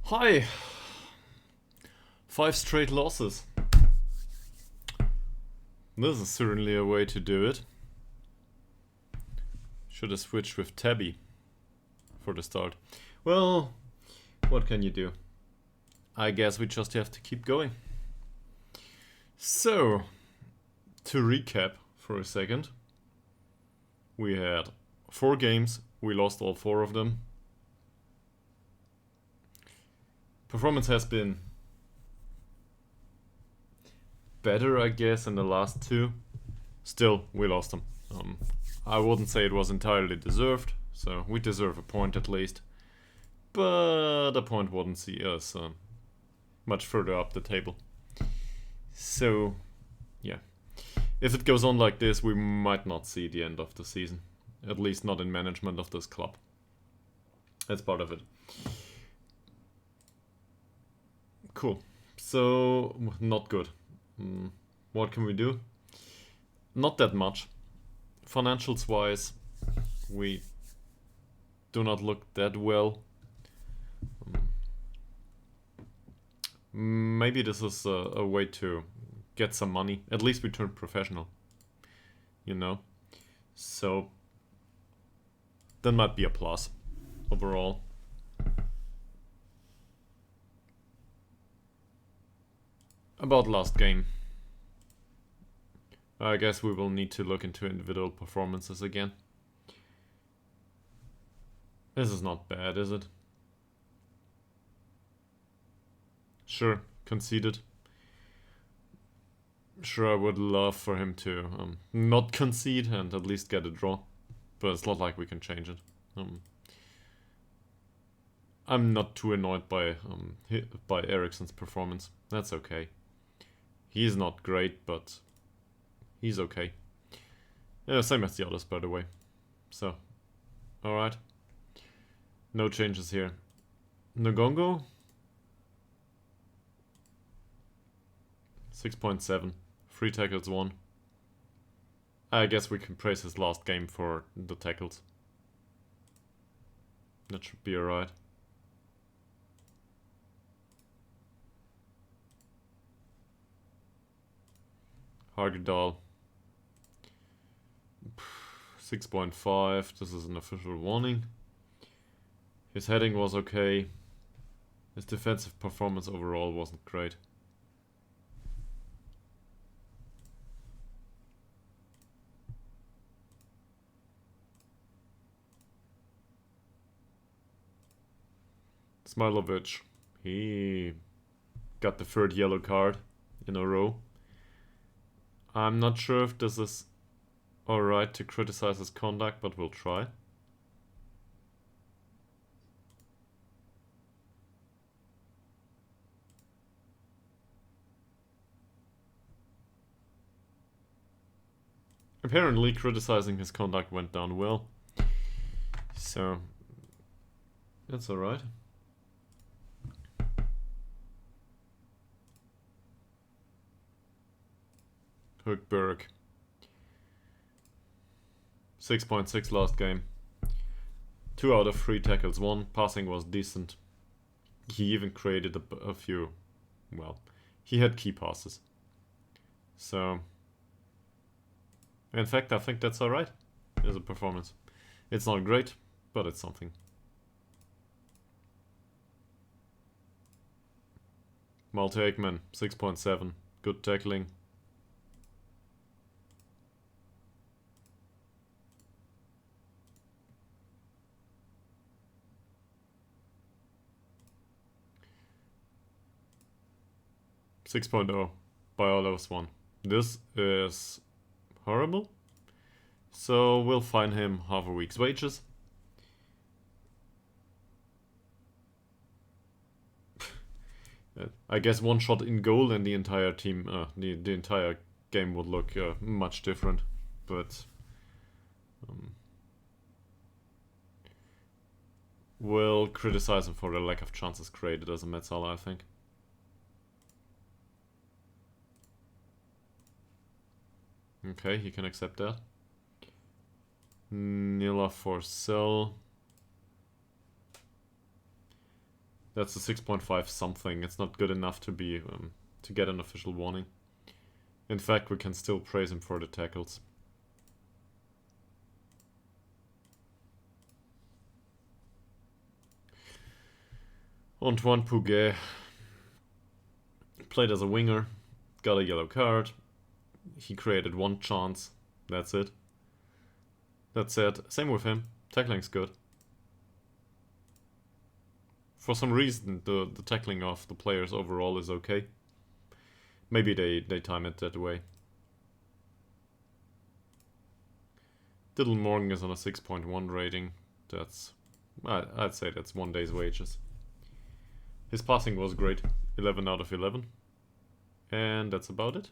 Hi! 5 straight losses. This is certainly a way to do it. Should have switched with Tabby for the start. Well, what can you do? I guess we just have to keep going. So, to recap for a second. We had 4 games, we lost all 4 of them. Performance has been better, I guess, in the last 2. Still, we lost them. I wouldn't say it was entirely deserved, so we deserve a point at least. But a point wouldn't see us much further up the table. So, yeah. If it goes on like this, we might not see the end of the season. At least not in management of this club. That's part of it. Cool. So, not good. What can we do? Not that much. Financials wise, we do not look that well. Maybe this is a way to get some money. At least we turn professional. You know? So, that might be a plus overall. About last game. I guess we will need to look into individual performances again. This is not bad, is it? Sure, conceded. Sure, I would love for him to not concede and at least get a draw. But it's not like we can change it. I'm not too annoyed by Eriksen's performance. That's okay. He's not great, but he's okay. Yeah, same as the others, by the way. So, alright. No changes here. Ngongo? 6.7. 3 tackles, 1. I guess we can praise his last game for the tackles. That should be alright. Ytterhogdals 6.5. This is an official warning. His heading was okay. His defensive performance overall wasn't great. Smilovic, he got the 3rd yellow card in a row. I'm not sure if this is alright to criticize his conduct, but we'll try. Apparently criticizing his conduct went down well. So, that's alright. Hoekberg. 6.6 last game. 2 out of 3 tackles, 1. Passing was decent. He even created a few. Well, he had key passes. So, in fact, I think that's alright as a performance. It's not great, but it's something. Malte Ekman, 6.7. Good tackling. Six by all of us 1. This is horrible. So we'll fine him half a week's wages. I guess 1 shot in goal and the entire team, the entire game would look much different. But we'll criticize him for the lack of chances created as a Metzala, I think. Okay, he can accept that. Nila for sell. That's a 6.5 something. It's not good enough to be to get an official warning. In fact, we can still praise him for the tackles. Antoine Pouget played as a winger, got a yellow card. He created one chance. That's it. That's it. Same with him. Tackling's good. For some reason, the tackling of the players overall is okay. Maybe they time it that way. Dylan Morgan is on a 6.1 rating. That's... I'd say that's 1 day's wages. His passing was great. 11 out of 11. And that's about it.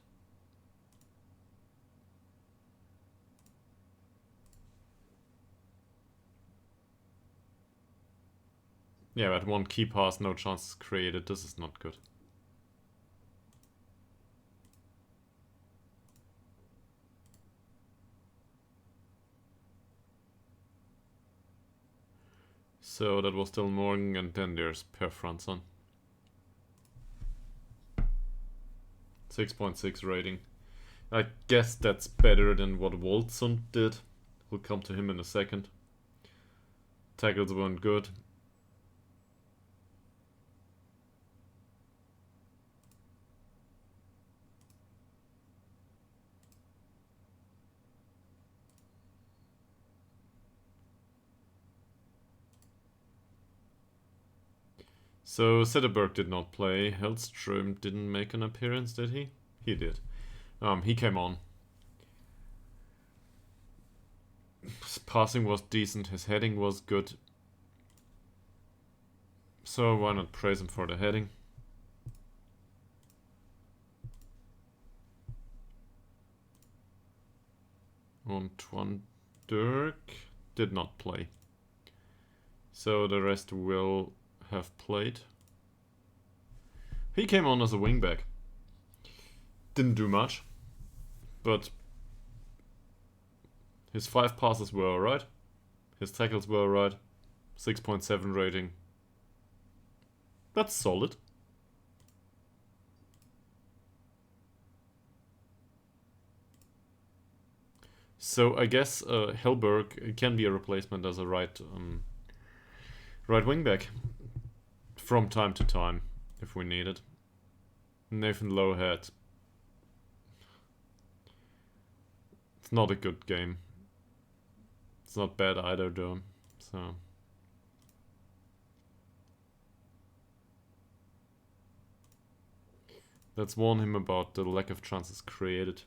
Yeah, at one key pass, no chances created. This is not good. So that was Dylan Morgan, and then there's Per Franson. 6.6 rating. I guess that's better than what Woldsund did. We'll come to him in a second. Tackles weren't good. So Sederberg did not play. Hellström didn't make an appearance, did he? He did. He came on. His passing was decent, his heading was good. So why not praise him for the heading? Antoine Dirk did not play. So the rest will have played. He came on as a wingback. Didn't do much, but his 5 passes were alright. His tackles were alright. 6.7 rating. That's solid. So I guess Hellberg can be a replacement as a right wingback from time to time if we need it. Nathan Lowhead. It's not a good game. It's not bad either though, so... Let's warn him about the lack of chances created.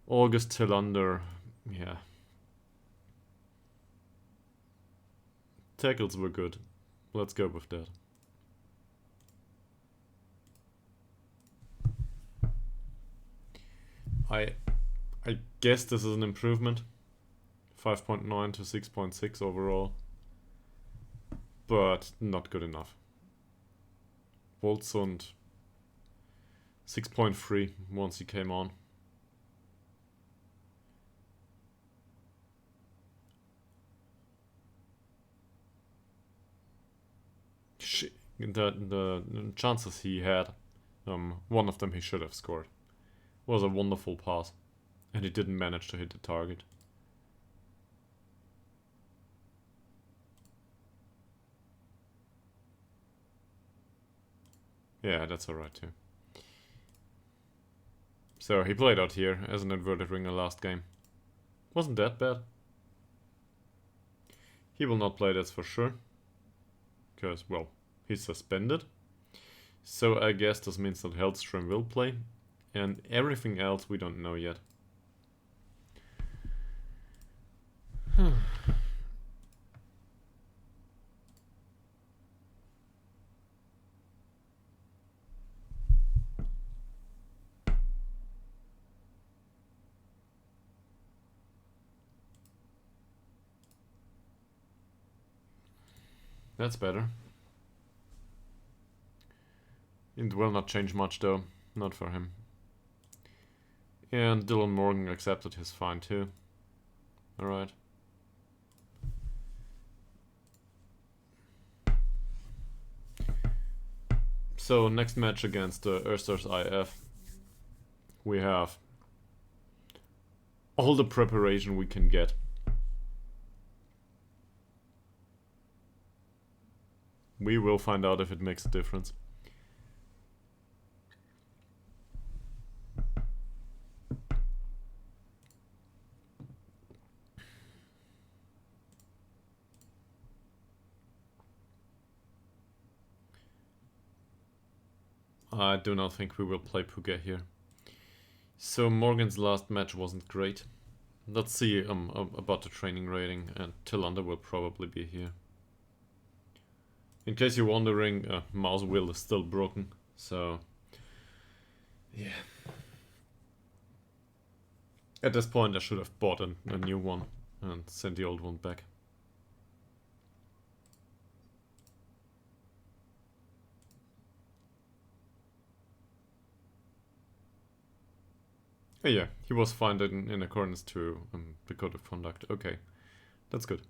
August Tillander, yeah. Tackles were good. Let's go with that. I guess this is an improvement. 5.9 to 6.6 overall. But not good enough. Woldsund 6.3 once he came on. The chances he had, one of them he should have scored. Was a wonderful pass, and he didn't manage to hit the target. Yeah, that's alright too. So he played out here as an inverted winger last game. Wasn't that bad. He will not play, that's for sure. Because, well, he's suspended. So I guess this means that Hellström will play. And everything else we don't know yet. That's better. It will not change much though, not for him. And Dylan Morgan accepted his fine too. Alright. So next match against the Ytterhogdals IK, we have all the preparation we can get. We will find out if it makes a difference. I do not think we will play Puga here. So Morgan's last match wasn't great. Let's see about the training rating, and Tillander will probably be here. In case you're wondering, mouse wheel is still broken, so yeah. At this point I should have bought a new one and sent the old one back. Oh yeah, he was fined in accordance to the code of conduct. Okay, that's good.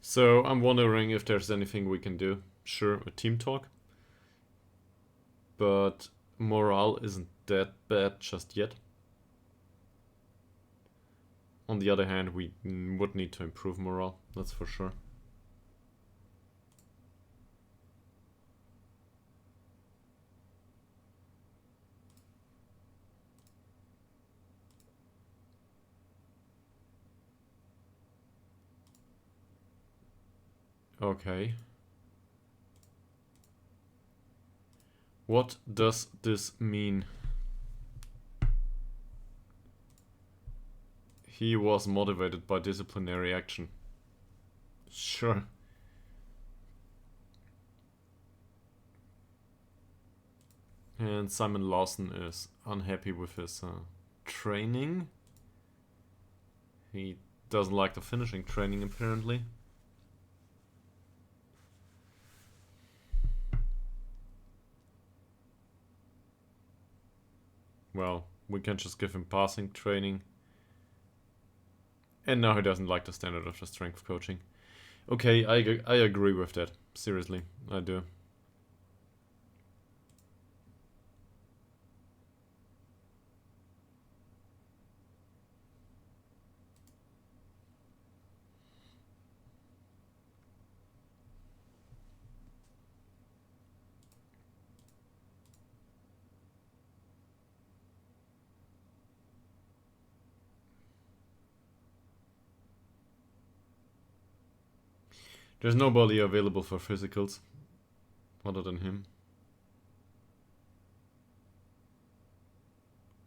So I'm wondering if there's anything we can do. Sure, a team talk. But morale isn't that bad just yet. On the other hand, we would need to improve morale, that's for sure. Okay. What does this mean? He was motivated by disciplinary action. Sure. And Simon Lawson is unhappy with his training. He doesn't like the finishing training, apparently. Well, we can just give him passing training. And now he doesn't like the standard of the strength coaching. Okay, I agree with that. Seriously, I do. There's nobody available for physicals other than him.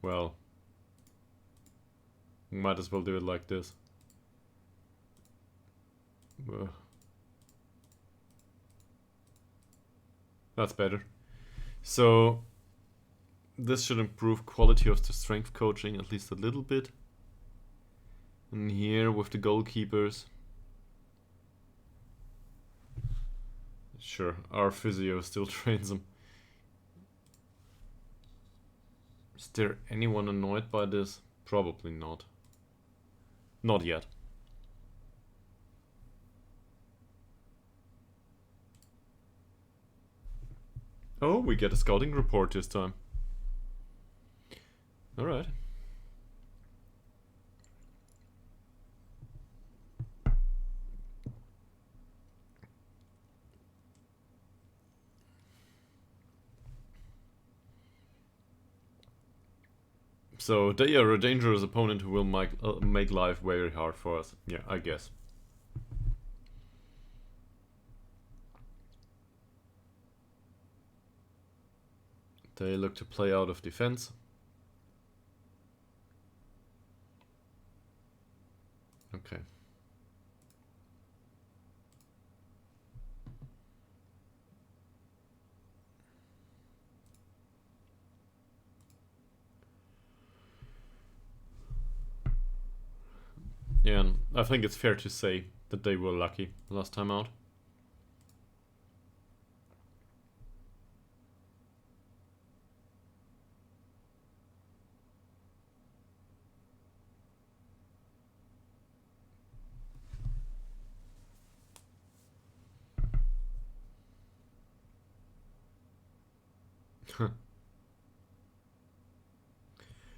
Well, might as well do it like this. Ugh. That's better. So this should improve quality of the strength coaching at least a little bit. And here with the goalkeepers. Sure, our physio still trains him. Is there anyone annoyed by this? Probably not. Not yet. Oh, we get a scouting report this time. Alright. So they are a dangerous opponent who will make life very hard for us. Yeah, I guess. They look to play out of defense. Okay. Yeah, and I think it's fair to say that they were lucky last time out.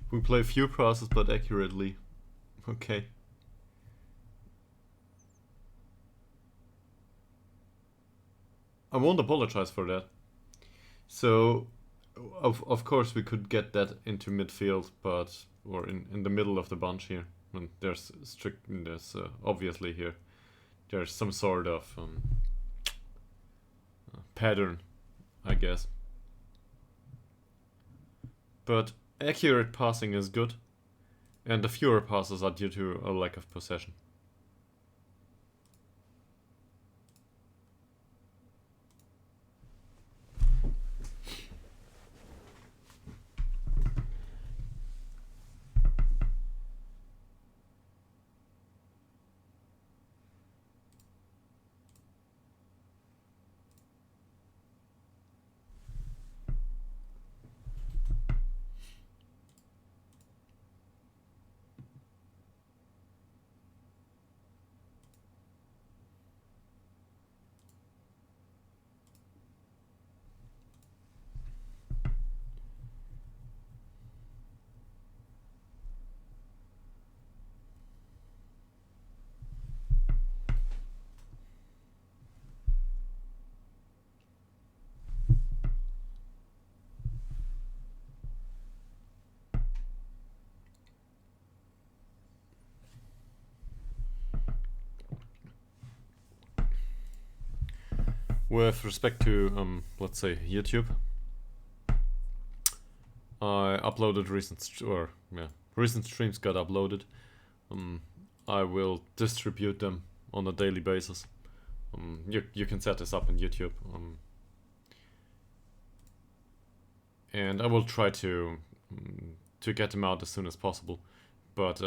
We play few passes but accurately. Okay. I won't apologize for that. So, of course we could get that into midfield, but or in the middle of the bunch here. And there's obviously here there's some sort of pattern, I guess. But accurate passing is good, and the fewer passes are due to a lack of possession. With respect to let's say YouTube, I uploaded recent streams got uploaded. I will distribute them on a daily basis. You can set this up on YouTube, and I will try to get them out as soon as possible. But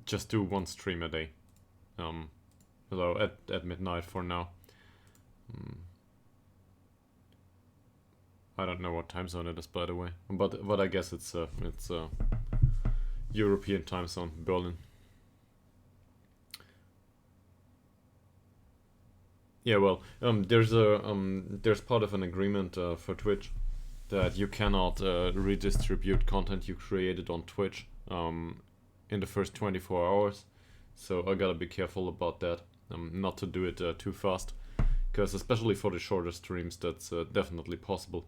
just do one stream a day. Although at midnight for now. I don't know what time zone it is, by the way, but I guess it's European time zone, Berlin. Yeah, well, there's part of an agreement for Twitch that you cannot redistribute content you created on Twitch in the first 24 hours. So I gotta be careful about that, not to do it too fast, because especially for the shorter streams, that's definitely possible.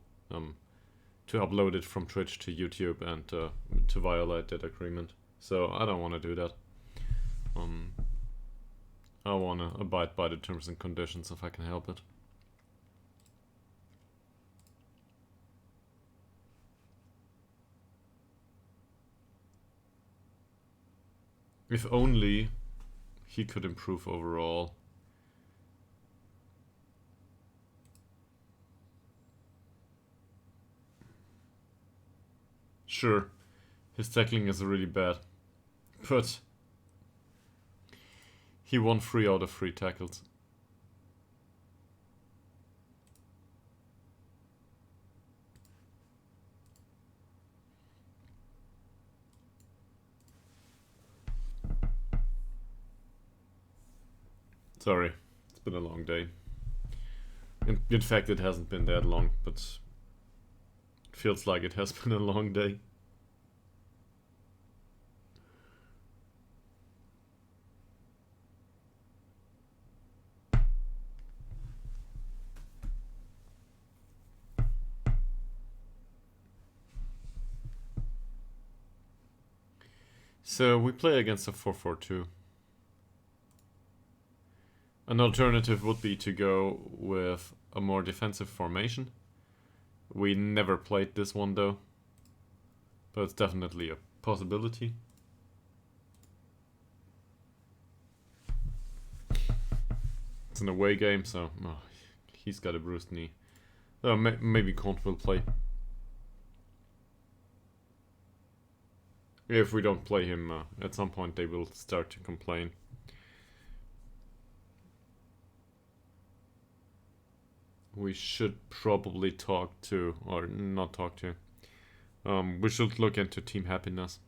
To upload it from Twitch to YouTube and to violate that agreement. So I don't want to do that. I want to abide by the terms and conditions if I can help it. If only he could improve overall. Sure, his tackling is really bad, but he won 3 out of 3 tackles. Sorry, it's been a long day. In fact, it hasn't been that long, but it feels like it has been a long day. So we play against a 4-4-2. An alternative would be to go with a more defensive formation. We never played this one though, but it's definitely a possibility. It's an away game, so he's got a bruised knee. Maybe Conte will play. If we don't play him, at some point they will start to complain. We should probably talk to, or not talk to. We should look into team happiness.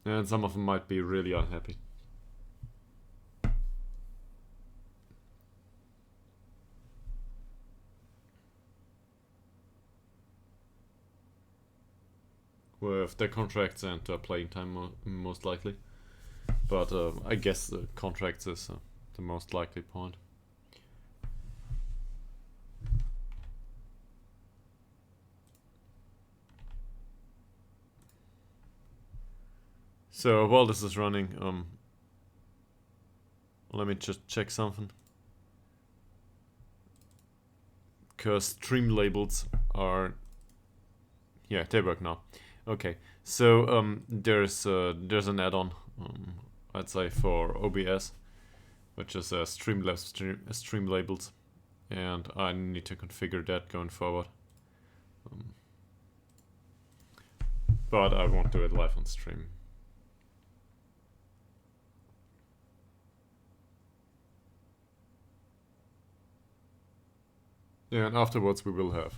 And some of them might be really unhappy. with their contracts and playing time most likely. But I guess the contracts is the most likely point. So while this is running, let me just check something. Because stream labels are... Yeah, they work now. Okay, so there's an add-on, I'd say, for OBS, which is stream labels, and I need to configure that going forward. But I won't do it live on stream. Yeah, and afterwards we will have...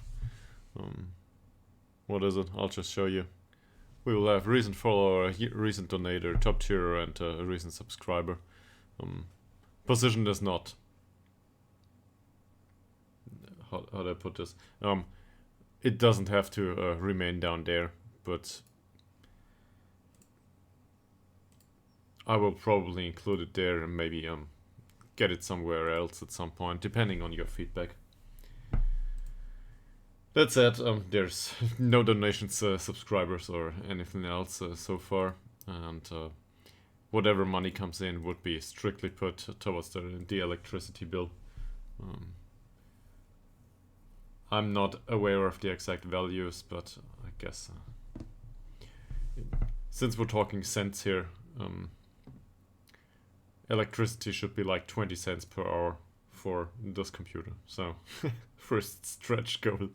what is it? I'll just show you. We will have recent follower, recent donator, top tier, and a recent subscriber. Position is not... How do I put this? It doesn't have to remain down there, but I will probably include it there and maybe get it somewhere else at some point, depending on your feedback. That said, there's no donations, subscribers, or anything else so far, and whatever money comes in would be strictly put towards the electricity bill. I'm not aware of the exact values, but I guess since we're talking cents here, electricity should be like 20 cents per hour for this computer. So, first stretch goal.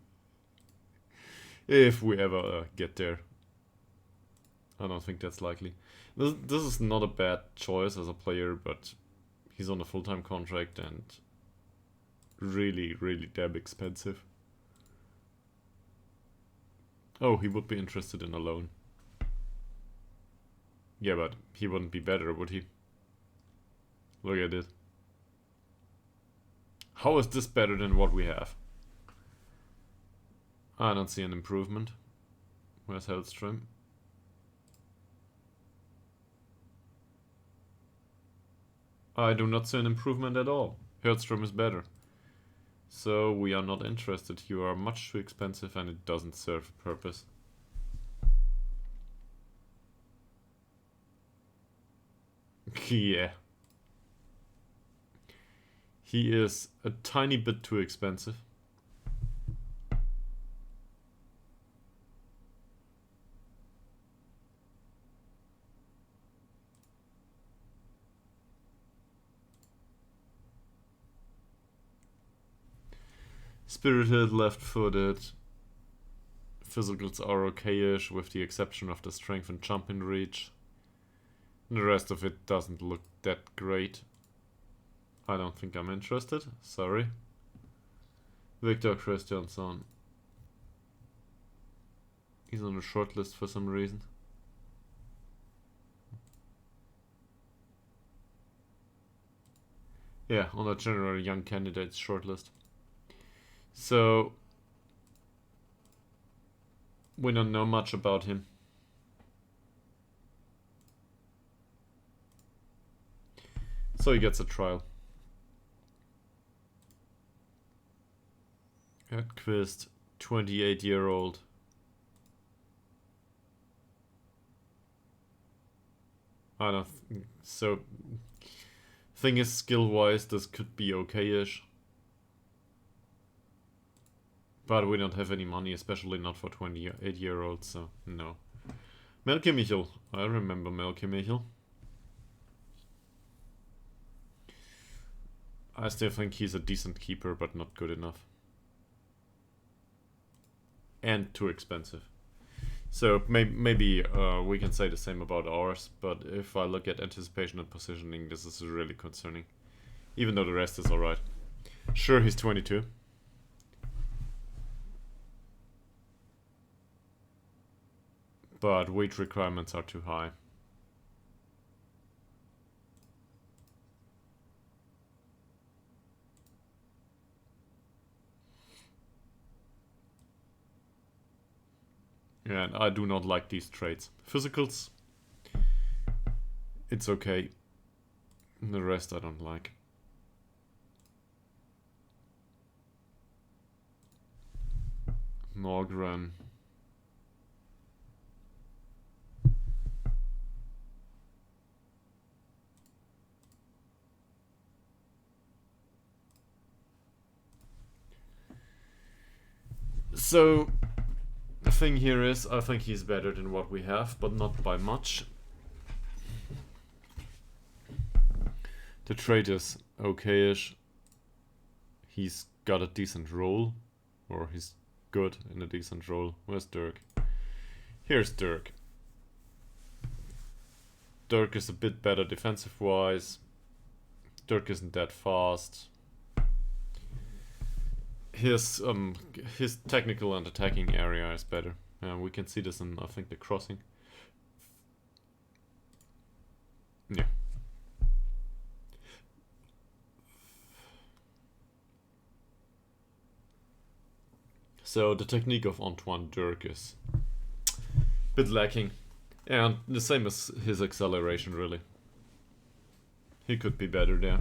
If we ever get there. I don't think that's likely. This is not a bad choice as a player, but he's on a full-time contract and really, really damn expensive. Oh, he would be interested in a loan. Yeah, but he wouldn't be better, would he? Look at it. How is this better than what we have? I don't see an improvement. Where's Hellstrom? I do not see an improvement at all. Hellstrom is better. So we are not interested. You are much too expensive and it doesn't serve a purpose. Yeah. He is a tiny bit too expensive. Spirited, left-footed. Physicals are okay-ish, with the exception of the strength and jumping reach. The rest of it doesn't look that great. I don't think I'm interested. Sorry. Victor Christiansen. He's on a short list for some reason. Yeah, on a general young candidates shortlist. So we don't know much about him. So he gets a trial. Edquist, 28-year-old. I don't think so. Thing is, skill-wise, this could be okay-ish. But we don't have any money, especially not for 28-year-olds, so no. Melke Michel. I remember Melke Michel. I still think he's a decent keeper, but not good enough. And too expensive. So maybe we can say the same about ours, but if I look at anticipation and positioning, this is really concerning. Even though the rest is alright. Sure, he's 22. But weight requirements are too high. And I do not like these traits. Physicals, it's okay. The rest I don't like. Morgren. So, the thing here is, I think he's better than what we have, but not by much. The trait is okay-ish. He's got a decent roll, or he's good in a decent roll. Where's Dirk? Here's Dirk. Dirk is a bit better defensive-wise. Dirk isn't that fast. His technical and attacking area is better. We can see this in, I think, the crossing. Yeah. So the technique of Antoine Dirk is a bit lacking. And the same as his acceleration, really. He could be better there.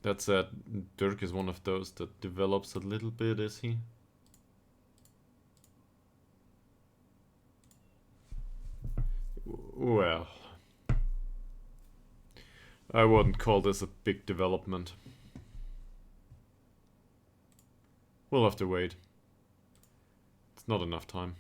That said, Dirk is one of those that develops a little bit, is he? Well, I wouldn't call this a big development. We'll have to wait. It's not enough time.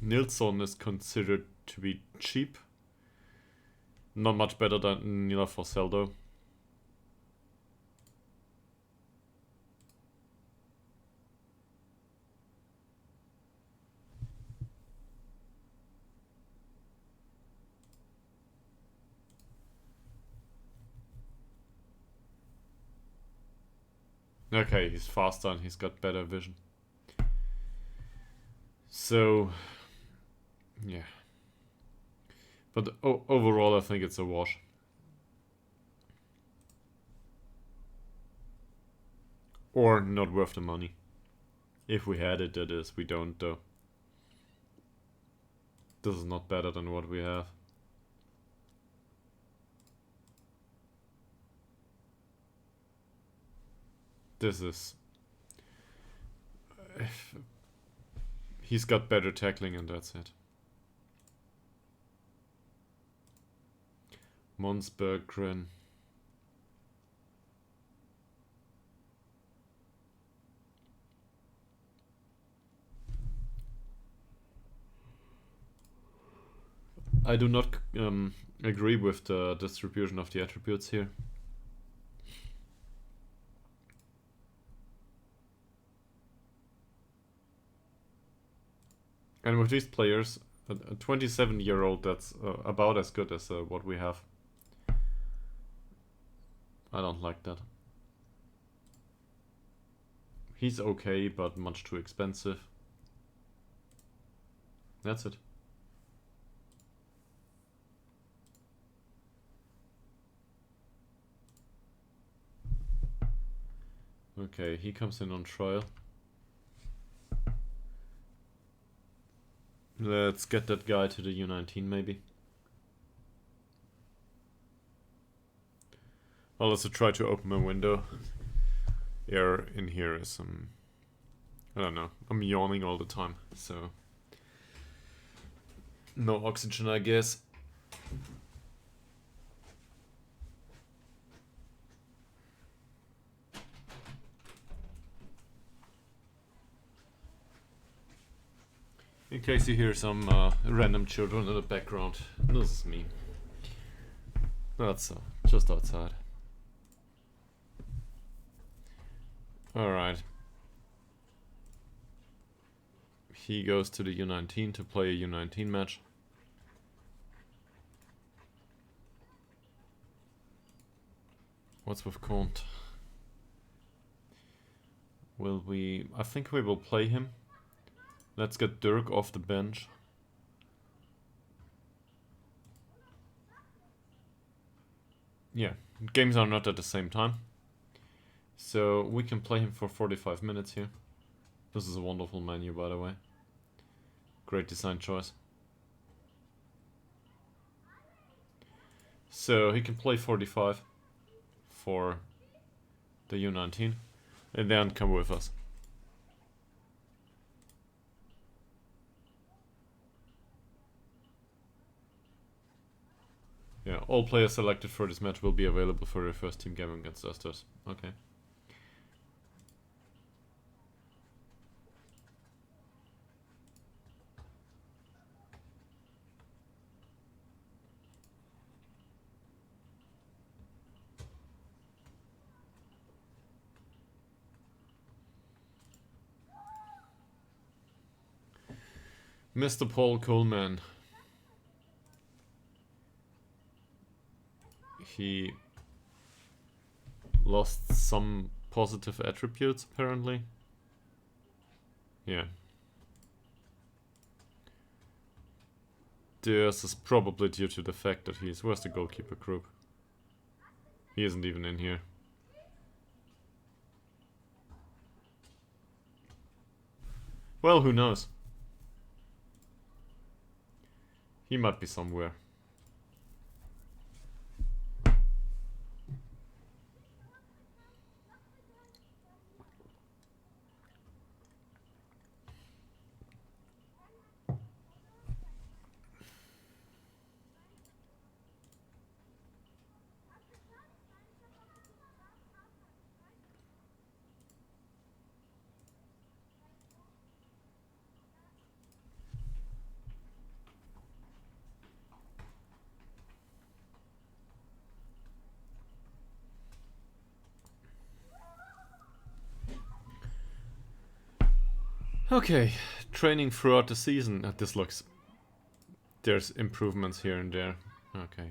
Nilsson is considered to be cheap. Not much better than Nila Forsell though. Okay, he's faster and he's got better vision. So, yeah. But overall, I think it's a wash. Or not worth the money. If we had it, that is. We don't, though. This is not better than what we have. This is... He's got better tackling and that's it. Monsberggren. I do not agree with the distribution of the attributes here. And with these players, a 27-year-old that's about as good as what we have. I don't like that. He's okay, but much too expensive. That's it. Okay, he comes in on trial. Let's get that guy to the U19 maybe. I'll also try to open my window. Air in here is I don't know, I'm yawning all the time, so no oxygen, I guess. In case you hear some random children in the background, this is me. That's just outside. Alright. He goes to the U19 to play a U19 match. What's with Comte? Will we... I think we will play him. Let's get Dirk off the bench. yeah, games are not at the same time. So we can play him for 45 minutes here. This is a wonderful menu, by the way. Great design choice. So he can play 45 for the U19 and then come with us. Yeah, all players selected for this match will be available for their first team game against Asters. Okay. Mr. Paul Coleman. He lost some positive attributes, apparently. Yeah. This is probably due to the fact that he's... Where's the goalkeeper group? He isn't even in here. Well, who knows? He might be somewhere. Okay, training throughout the season. This looks... There's improvements here and there. Okay.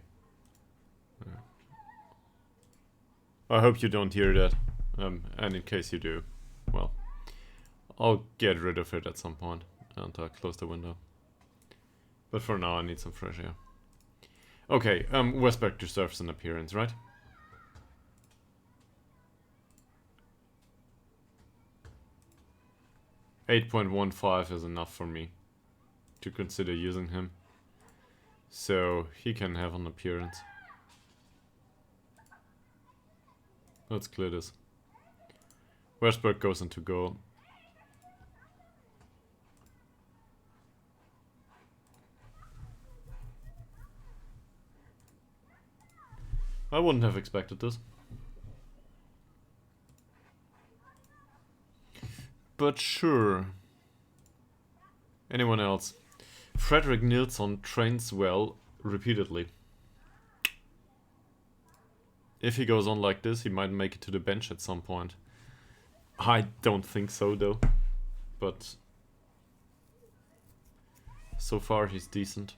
I hope you don't hear that. And in case you do, well, I'll get rid of it at some point and close the window. But for now I need some fresh air. Okay, Westberg deserves an appearance, right? .15 is enough for me to consider using him. So he can have an appearance. Let's clear this. Westberg goes into goal. I wouldn't have expected this. But sure. Anyone else? Frederick Nilsson trains well repeatedly. If he goes on like this, he might make it to the bench at some point. I don't think so, though. But so far he's decent.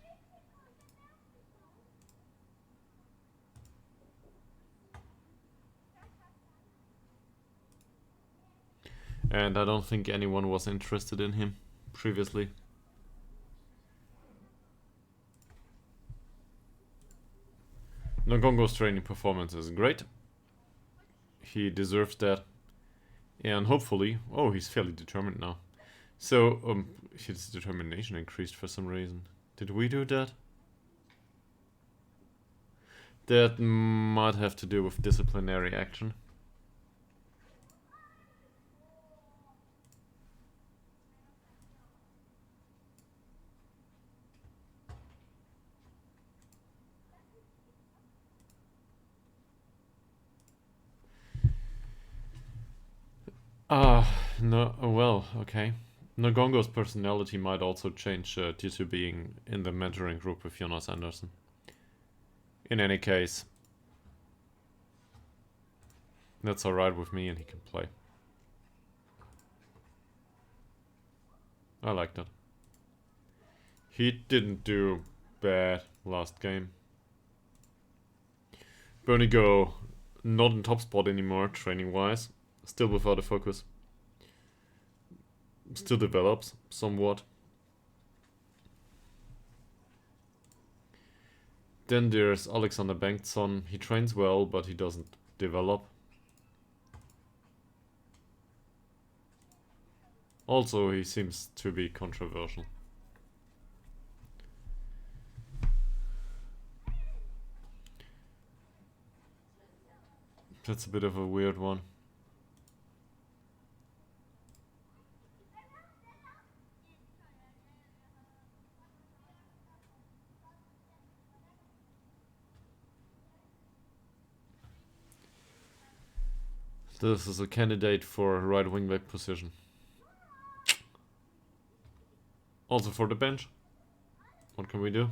And I don't think anyone was interested in him previously. Ngongo's training performance is great. He deserves that. And hopefully... Oh, he's fairly determined now. So, his determination increased for some reason. Did we do that? That might have to do with disciplinary action. No, well, okay. Ngongo's personality might also change due to being in the mentoring group with Jonas Andersson. In any case, that's alright with me and he can play. I like that. He didn't do bad last game. Bernigo, not in top spot anymore, training-wise. Still without a focus. Still develops somewhat. Then there's Alexander Bengtsson. He trains well, but he doesn't develop. Also, he seems to be controversial. That's a bit of a weird one. This is a candidate for right wing back position. Also for the bench. What can we do?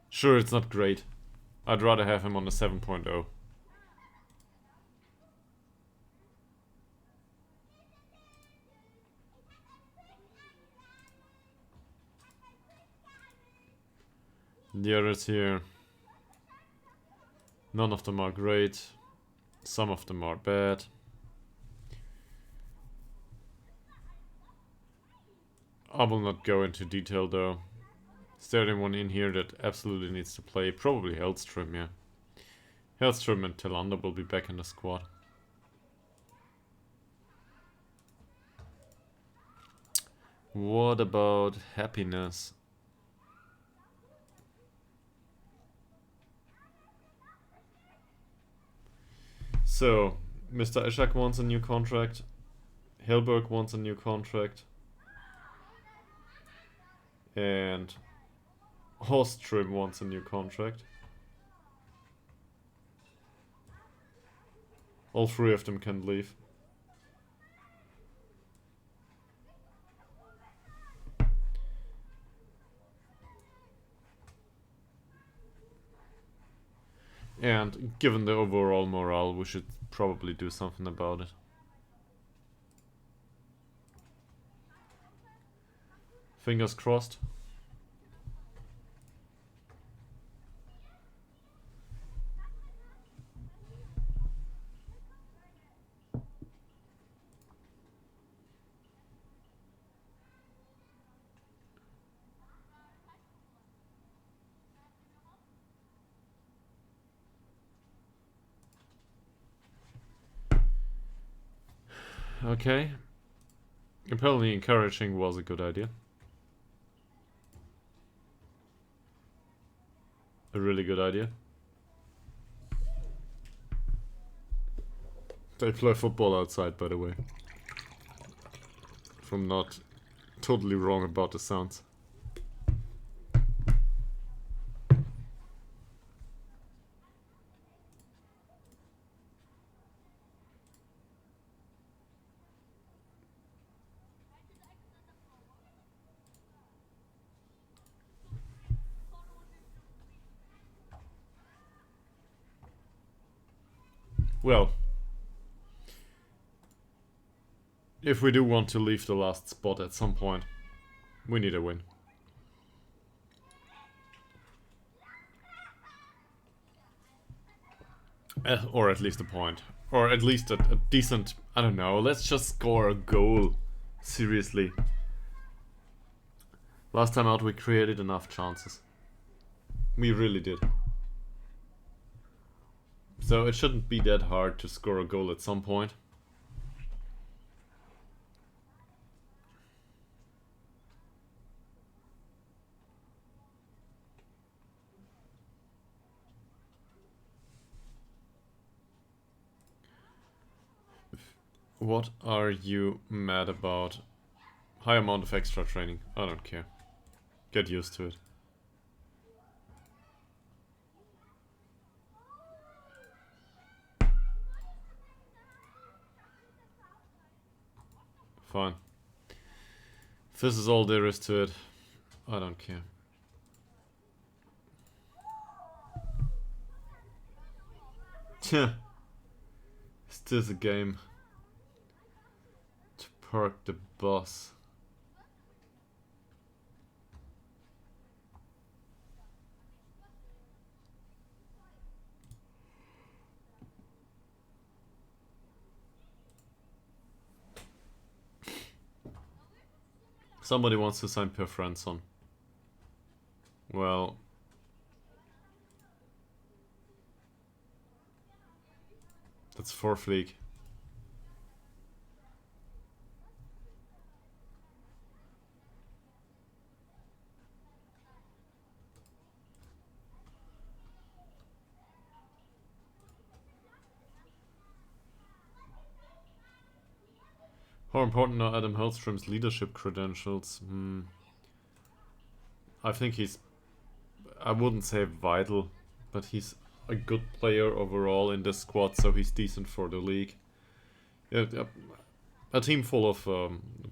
Sure, it's not great. I'd rather have him on a 7.0. The others here, none of them are great. Some of them are bad. I will not go into detail though. Is there anyone in here that absolutely needs to play? Probably Hellstrom, yeah. Hellstrom and Telander will be back in the squad. What about Happiness? So, Mr. Ishak wants a new contract. Helberg wants a new contract. And Hostrim wants a new contract. All three of them can leave. And given the overall morale, we should probably do something about it. Fingers crossed. Okay. Apparently encouraging was a good idea. A really good idea. They play football outside, by the way. If I'm not totally wrong about the sounds. Well, if we do want to leave the last spot at some point, we need a win. Or at least a point. Or at least a decent, I don't know, let's just score a goal. Seriously. Last time out we created enough chances. We really did. So it shouldn't be that hard to score a goal at some point. What are you mad about? High amount of extra training. I don't care. Get used to it. Fine. If this is all there is to it, I don't care. Tch. Is this a game? To park the bus. Somebody wants to sign Per Franson. Well, that's 4th league. How important are Adam Hellstrom's leadership credentials? I think he's, I wouldn't say vital, but he's a good player overall in this squad, so he's decent for the league. Yeah, a team full of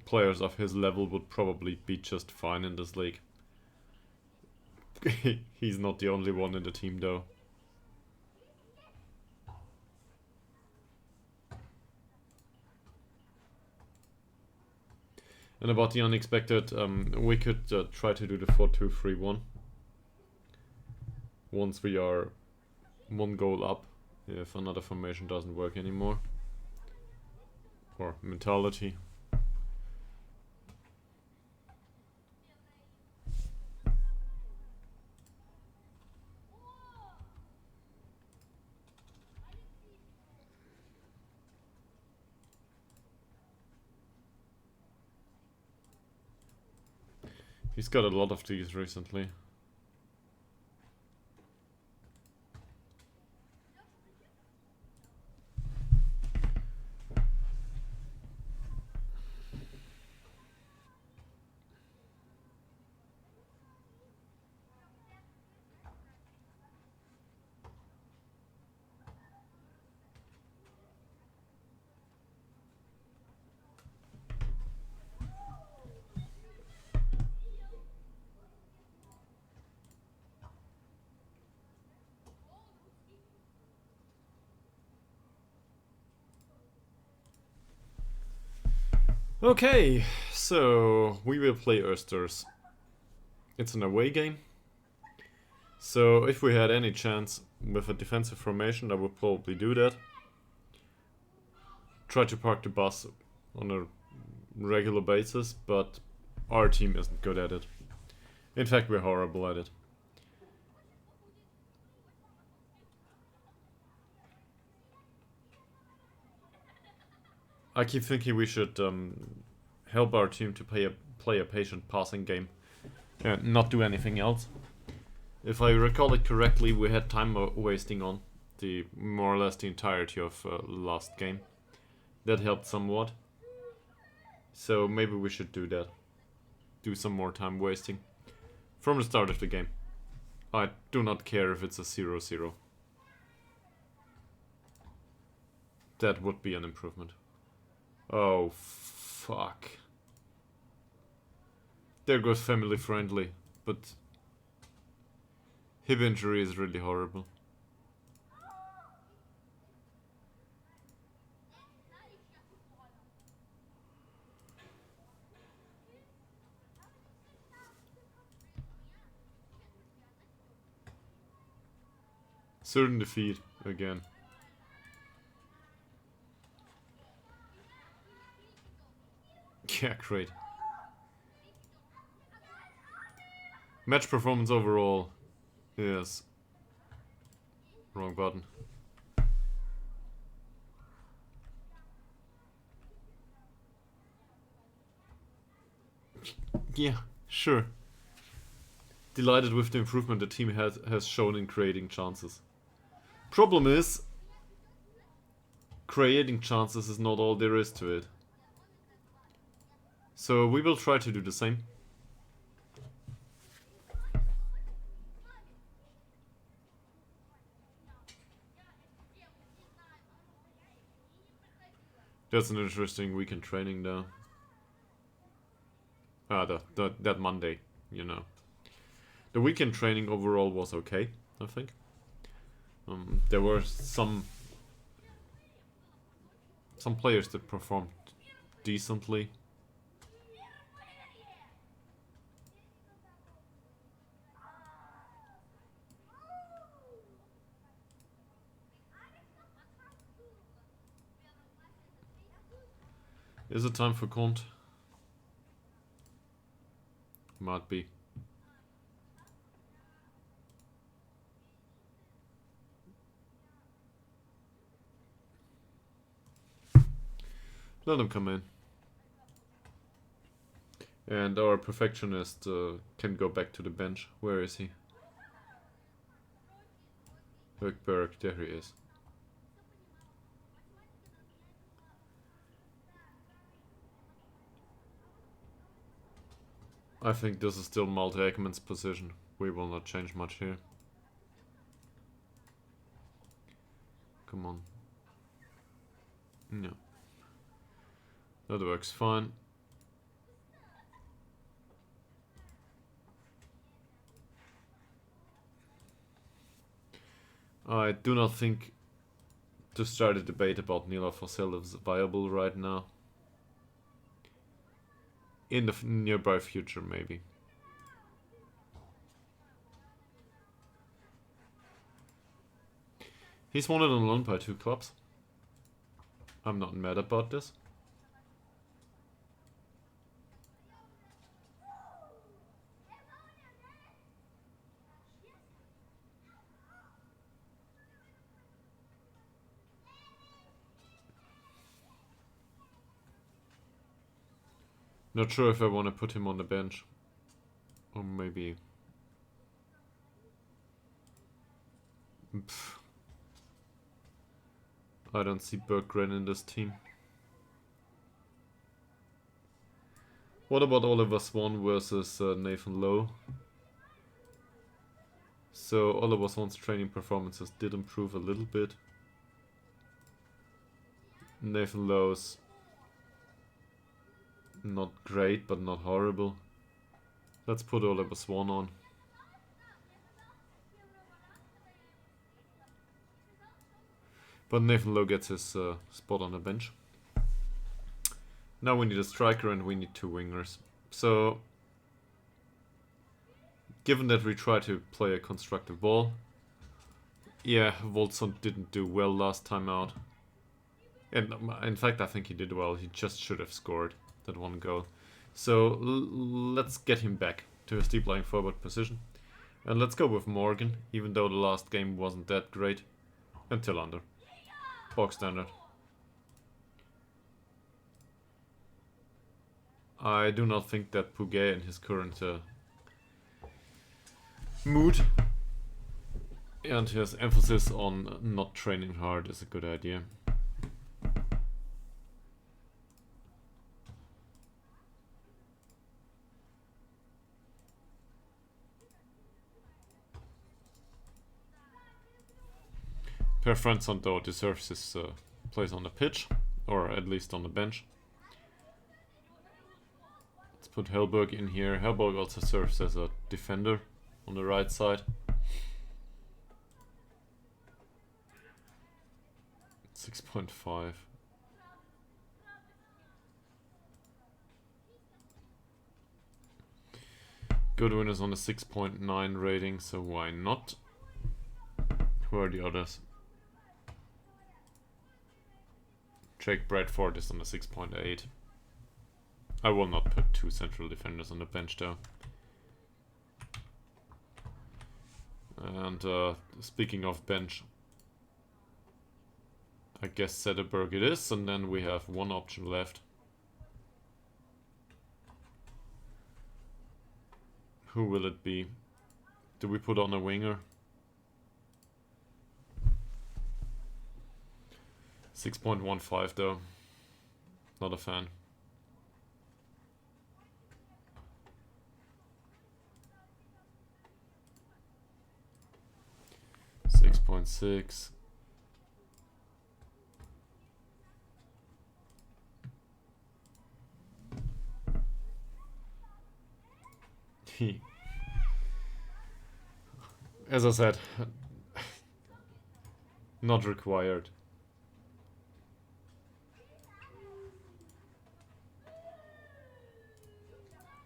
players of his level would probably be just fine in this league. He's not the only one in the team though. And about the unexpected, we could try to do the 4-2-3-1 once we are 1 goal up, if another formation doesn't work anymore. Or mentality. He's got a lot of these recently. Okay, so we will play Östers. It's an away game. So if we had any chance with a defensive formation, I would probably do that. Try to park the bus on a regular basis, but our team isn't good at it. In fact, we're horrible at it. I keep thinking we should help our team to play a patient passing game and not do anything else. If I recall it correctly, we had time wasting on the more or less the entirety of last game. That helped somewhat. So maybe we should do that. Do some more time wasting. From the start of the game. I do not care if it's a 0-0. That would be an improvement. Oh, fuck. There goes family friendly, but hip injury is really horrible. Certain defeat again. Yeah, great. Match performance overall. Yes. Wrong button. Yeah, sure. Delighted with the improvement the team has shown in creating chances. Problem is, creating chances is not all there is to it. So we will try to do the same. That's an interesting weekend training though. That Monday, you know. The weekend training overall was okay, I think. There were some players that performed decently. Is it time for Kont? Might be. Let him come in. And our perfectionist can go back to the bench. Where is he? Högberg, there he is. I think this is still Malte Ekman's position. We will not change much here. Come on. No. That works fine. I do not think to start a debate about Nila Fossel is viable right now. In the nearby future, maybe. He's wanted on loan by 2 clubs. I'm not mad about this. Not sure if I want to put him on the bench. Or maybe... Pff. I don't see Berggren in this team. What about Oliver Swan versus Nathan Lowe? So Oliver Swan's training performances did improve a little bit. Nathan Lowe's not great, but not horrible. Let's put Oliver Swan on. But Nathan Lowe gets his spot on the bench. Now we need a striker and we need 2 wingers. So, given that we try to play a constructive ball, yeah, Wolfson didn't do well last time out. And in fact, I think he did well. He just should have scored that 1 goal. So let's get him back to his deep lying forward position. And let's go with Morgan, even though the last game wasn't that great. And Tillander. Box standard. I do not think that Puget in his current mood and his emphasis on not training hard is a good idea. Per Fransson though deserves his place on the pitch, or at least on the bench. Let's put Hellberg in here. Hellberg also serves as a defender on the right side. 6.5. Goodwin is on a 6.9 rating, so why not? Who are the others? Jake Bradford is on a 6.8. I will not put 2 central defenders on the bench though. And speaking of bench, I guess Sederberg it is, and then we have 1 option left. Who will it be? Do we put on a winger? 6.15 though. Not a fan. 6.6. As I said, not required.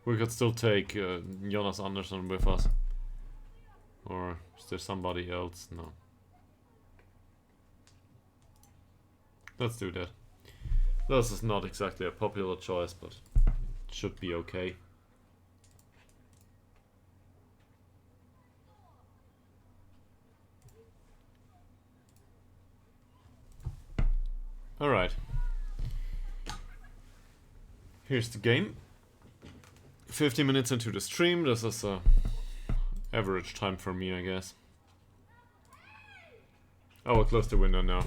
We could still take Jonas Andersson with us. Or is there somebody else? No. Let's do that. This is not exactly a popular choice, but it should be okay. Here's the game. 50 minutes into the stream. This is average time for me, I guess. I will close the window now.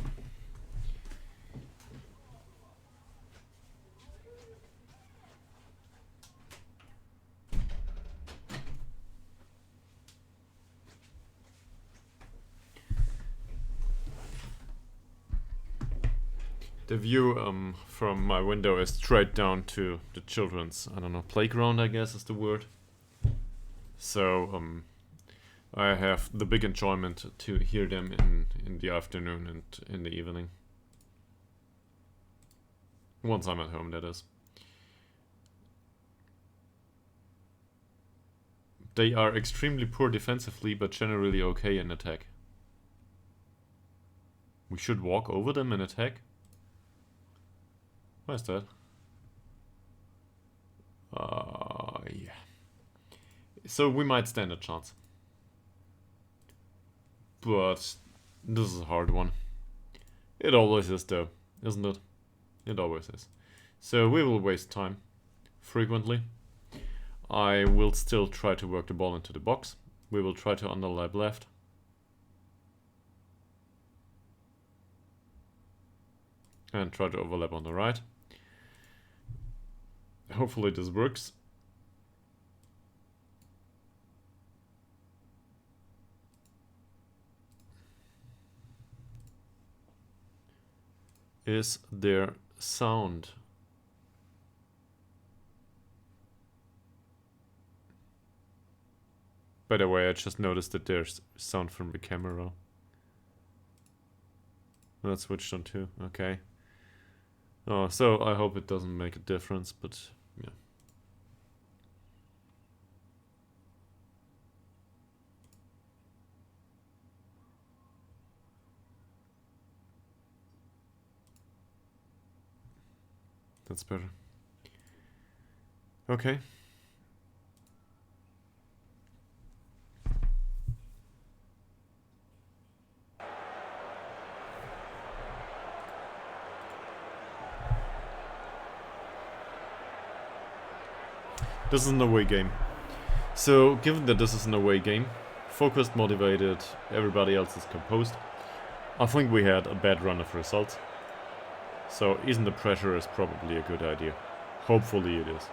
The view from my window is straight down to the children's, I don't know, playground, I guess is the word. So I have the big enjoyment to hear them in the afternoon and in the evening. Once I'm at home, that is. They are extremely poor defensively, but generally okay in attack. We should walk over them in attack? Where's that? Yeah. So we might stand a chance. But this is a hard one. It always is though, isn't it? It always is. So we will waste time frequently. I will still try to work the ball into the box. We will try to underlap left. And try to overlap on the right. Hopefully this works. Is there sound? By the way, I just noticed that there's sound from the camera. That switched on too, okay. Oh, so I hope it doesn't make a difference, but yeah. That's better. Okay. This is an away game. So, given that this is an away game, focused, motivated, everybody else is composed, I think we had a bad run of results. So, easing the pressure is probably a good idea. Hopefully it is.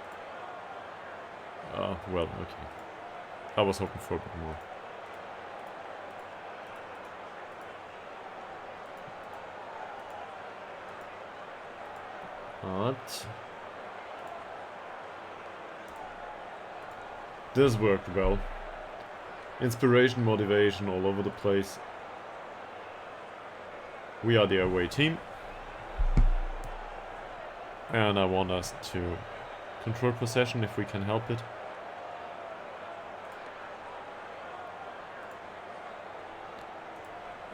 Well, okay. I was hoping for a bit more. But this worked well. Inspiration, motivation all over the place. We are the away team. And I want us to control possession if we can help it.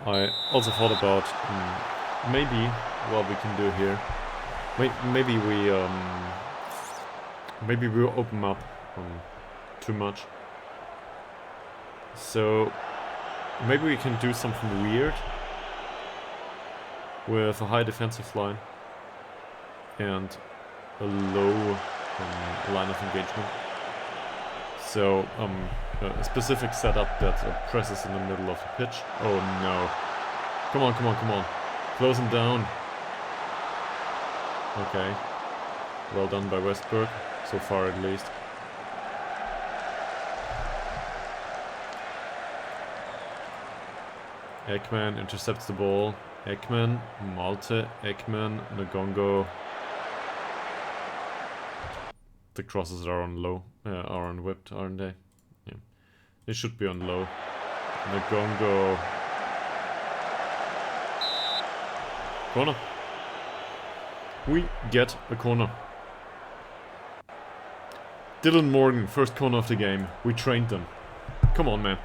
I also thought about maybe what we can do here. Maybe we open up too much. So maybe we can do something weird with a high defensive line and a low line of engagement. So a specific setup that presses in the middle of the pitch. Oh no. Come on, come on, come on. Close him down. Okay. Well done by Westberg, so far at least. Ekman intercepts the ball. Ekman, Malte, Ekman, Ngongo. The crosses are on low, are on whipped, aren't they? Yeah. They should be on low. Ngongo. Corner. We get a corner. Dylan Morgan, first corner of the game. We trained them. Come on, man.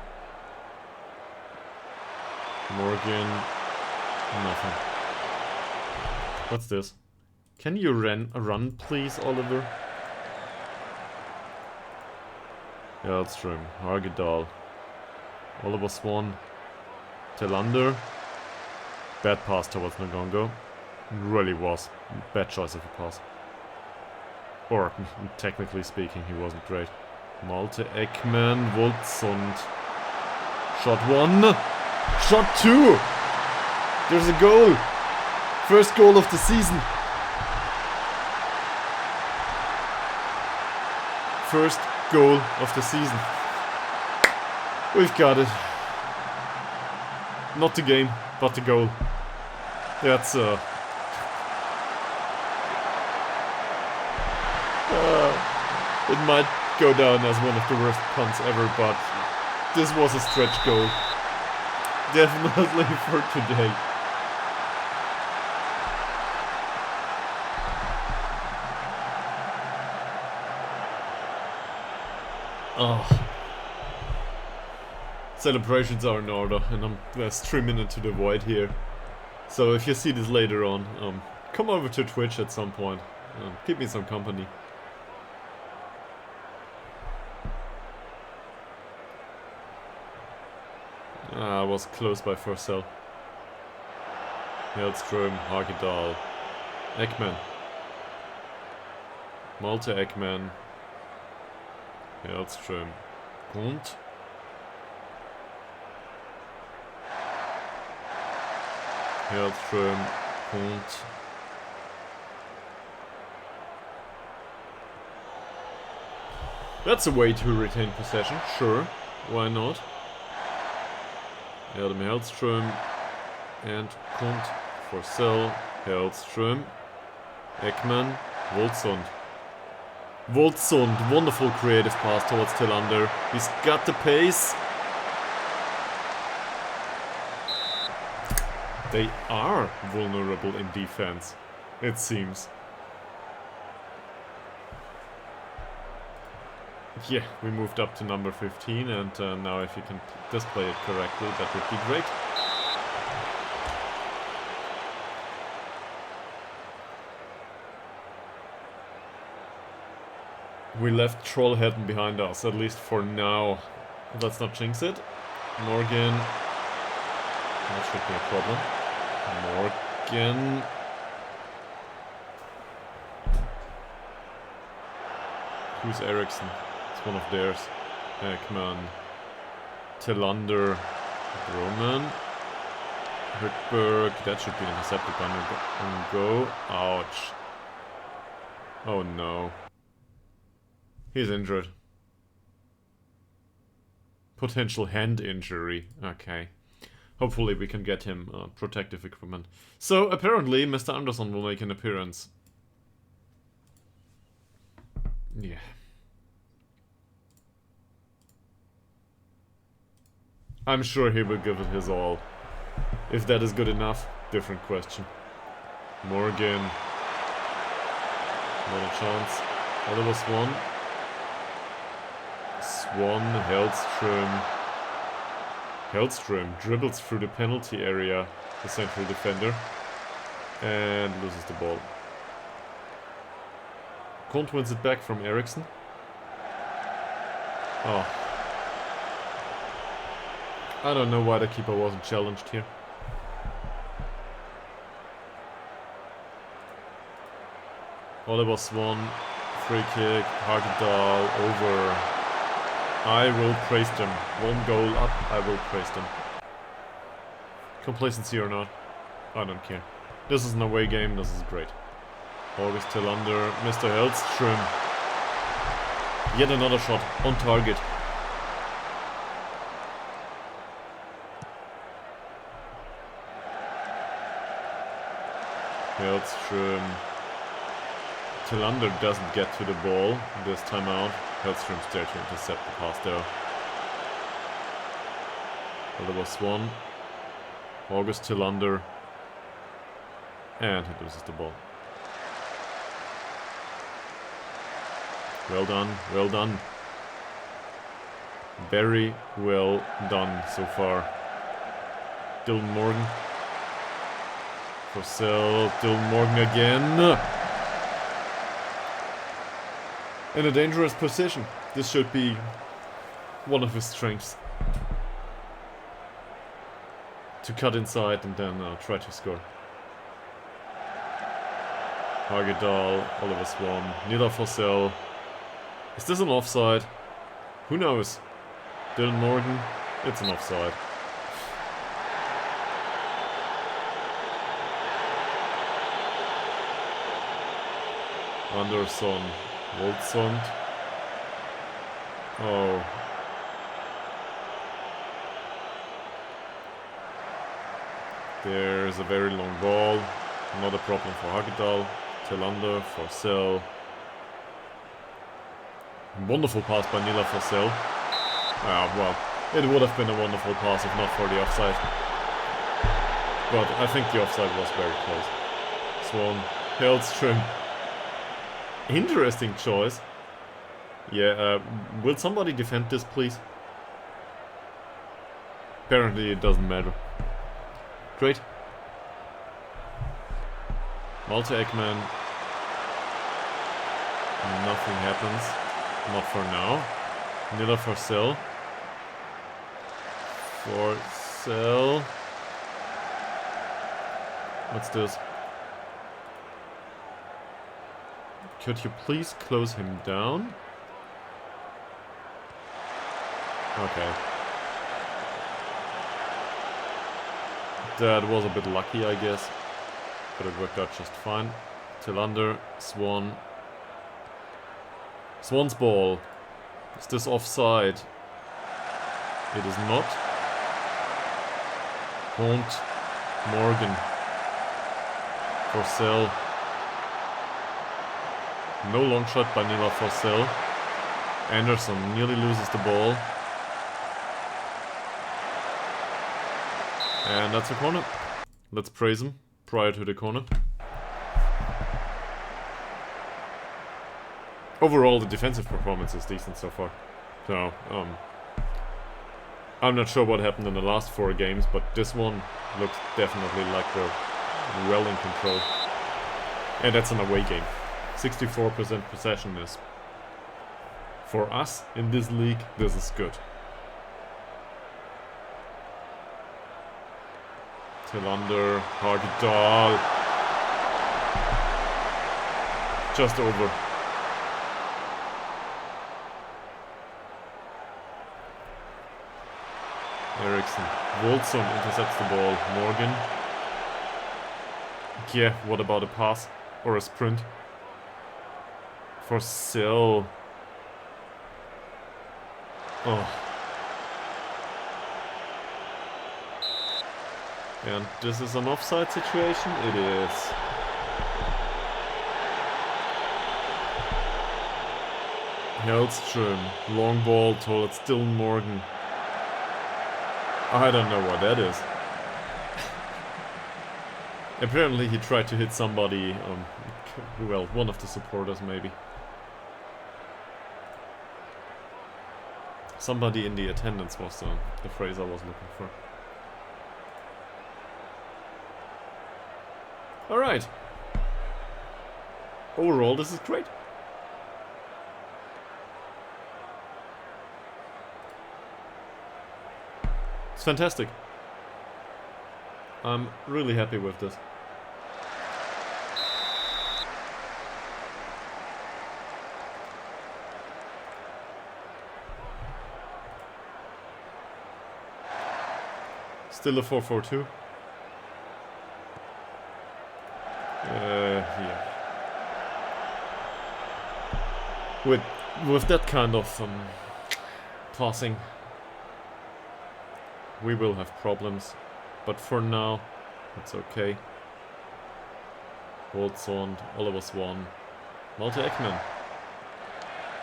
Morgan. Nothing. What's this? Can you run, please, Oliver? Hellstrom, Hagedal, Oliver Swan, Telander. Bad pass towards Ngongo. Really was. Bad choice of a pass. Or, technically speaking, he wasn't great. Malte Ekman, Wolfsund. Shot 1. Shot 2! There's a goal! First goal of the season. First goal of the season. We've got it. Not the game, but the goal. That's it might go down as one of the worst punts ever, but this was a stretch goal. Definitely for today. Oh. Celebrations are in order, and I'm streaming into the void here. So if you see this later on, come over to Twitch at some point. Keep me some company. I was close by Forsell. Hellström, Hagedal, Ekman. Malte Ekman. Hellström. Grund. Hellström. Grund. That's a way to retain possession, sure. Why not? Adam Hellström and Grund. Forsell. Hellström. Ekman. Wolfsund. Wolfsund, wonderful creative pass towards Tillander. He's got the pace. They are vulnerable in defense, it seems. Yeah, we moved up to number 15, and now if you can display it correctly, that would be great. We left Trollhättan behind us, at least for now. Let's not jinx it. Morgan. That should be a problem. Morgan. Who's Eriksson? It's one of theirs. Ekman. Tillander. Roman. Höckberg. That should be intercepted by Ngo. Ouch. Oh no. He's injured. Potential hand injury. Okay. Hopefully we can get him protective equipment. So apparently Mr. Anderson will make an appearance. Yeah. I'm sure he will give it his all. If that is good enough, different question. Morgan. Not a chance. Oliver Swan. Swan, Hellström. Hellström dribbles through the penalty area, the central defender, and loses the ball. Kont wins it back from Eriksson. Oh. I don't know why the keeper wasn't challenged here. Oliver Swan, free kick, Hagedal, over. I will praise them. One goal up, I will praise them. Complacency or not, I don't care. This is an away game, this is great. August Tillander, Mr. Hellström. Yet another shot on target. Hellström. Tillander doesn't get to the ball this time out. Hellström's there to intercept the pass though. Oliver Swan. August Tillander. And he loses the ball. Well done, well done. Very well done so far. Dylan Morgan. Forsell, Dylan Morgan again. In a dangerous position. This should be one of his strengths. To cut inside and then try to score. Hagedal, Oliver Swan, Nila Fossell. Is this an offside? Who knows? Dylan Morgan? It's an offside. Andersson, Woldsund. Oh. There's a very long ball. Not a problem for Hagedal. Tillander, Forsell. Wonderful pass by Nila Forsell. Ah, well, it would have been a wonderful pass if not for the offside. But I think the offside was very close. Swan, Hellström. Interesting choice. Yeah, will somebody defend this, please? Apparently it doesn't matter. Great. Malte Ekman. Nothing happens. Not for now. Nila Forsell. Forsell. What's this? Could you please close him down? Okay. That was a bit lucky, I guess. But it worked out just fine. Tillander, Swan. Swan's ball. Is this offside? It is not. Hunt, Morgan. Forsell. No long shot by Nila Forsell. Andersson nearly loses the ball. And that's a corner. Let's praise him prior to the corner. Overall, the defensive performance is decent so far. So, I'm not sure what happened in the last 4 games, but this one looks definitely like they're well in control. And that's an away game. 64% possession is, for us in this league, this is good. Tillander, Hagedal. Just over. Eriksson. Woldsund intercepts the ball. Morgan. Yeah, what about a pass? Or a sprint? Forsell. Oh. And this is an offside situation? It is. Hellström. Long ball towards Dylan Morgan. I don't know what that is. Apparently he tried to hit somebody, well, one of the supporters maybe. Somebody in the attendance was the phrase I was looking for. Alright. Overall, this is great. It's fantastic. I'm really happy with this. Still a 4-4-2. Yeah. With that kind of passing, we will have problems, but for now, it's okay. Woldsund, Oliver Swan, Malte Ekman.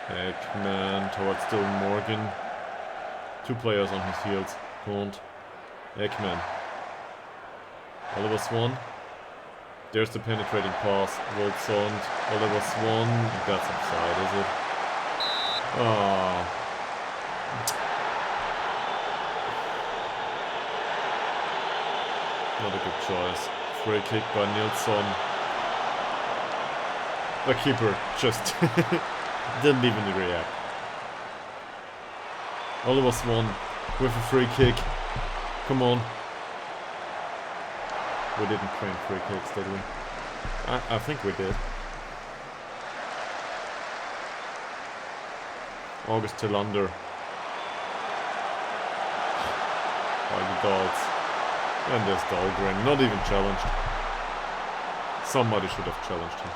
Ekman towards Dylan Morgan. 2 players on his heels. Hunt, Ekman. Oliver Swan. There's the penetrating pass. Woldsund, Oliver Swan. That's offside, is it? Oh. Not a good choice. Free kick by Nilsson. The keeper just didn't even react. Oliver Swan with a free kick. Come on. We didn't train free kicks, did we? I think we did. August Tillander. Ytterhogdals. And there's Dahlgren, not even challenged. Somebody should have challenged him.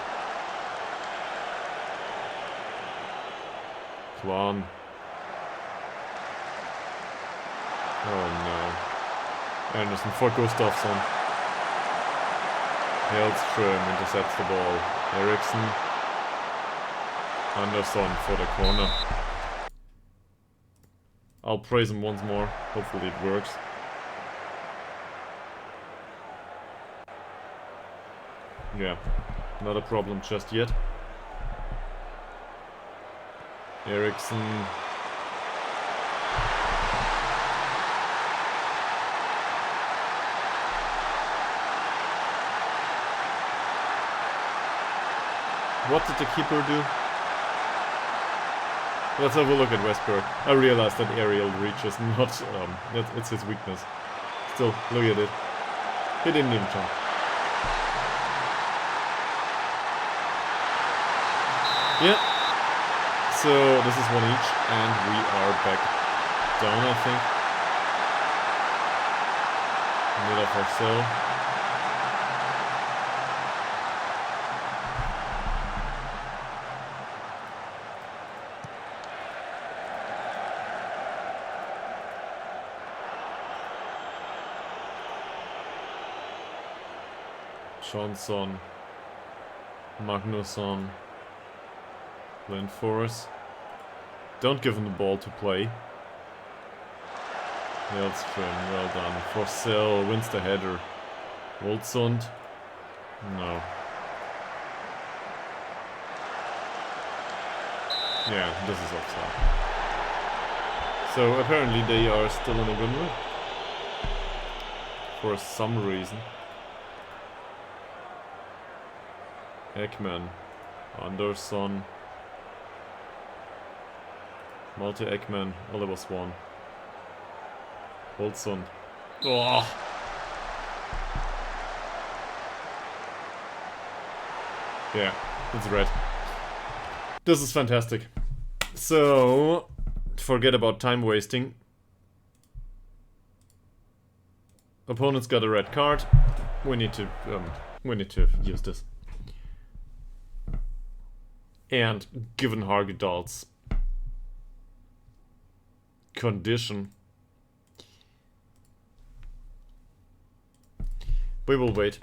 Klan. Oh no. Anderson for Gustafsson. Hellström intercepts the ball. Eriksson. Anderson for the corner. I'll praise him once more. Hopefully it works. Yeah, not a problem just yet. Eriksson. What did the keeper do? Let's have a look at Westberg. I realized that aerial reach is not, it's his weakness. Still, look at it. He didn't even jump. Yeah. So, this is one each, and we are back down, I think. Mid of ourselves. Johnson, Magnusson, Lindfors. Don't give him the ball to play. Hellström, well done. Forsell wins the header. Woldsund. No. Yeah, this is offside. So apparently they are still in a good mood. For some reason. Ekman, Andersson, Malte Ekman, Oliver Swan, Olsson. Oh. Yeah, it's red. This is fantastic. So, forget about time wasting. Opponent's got a red card. We need to use this. And given Ytterhogdals' condition, we will wait.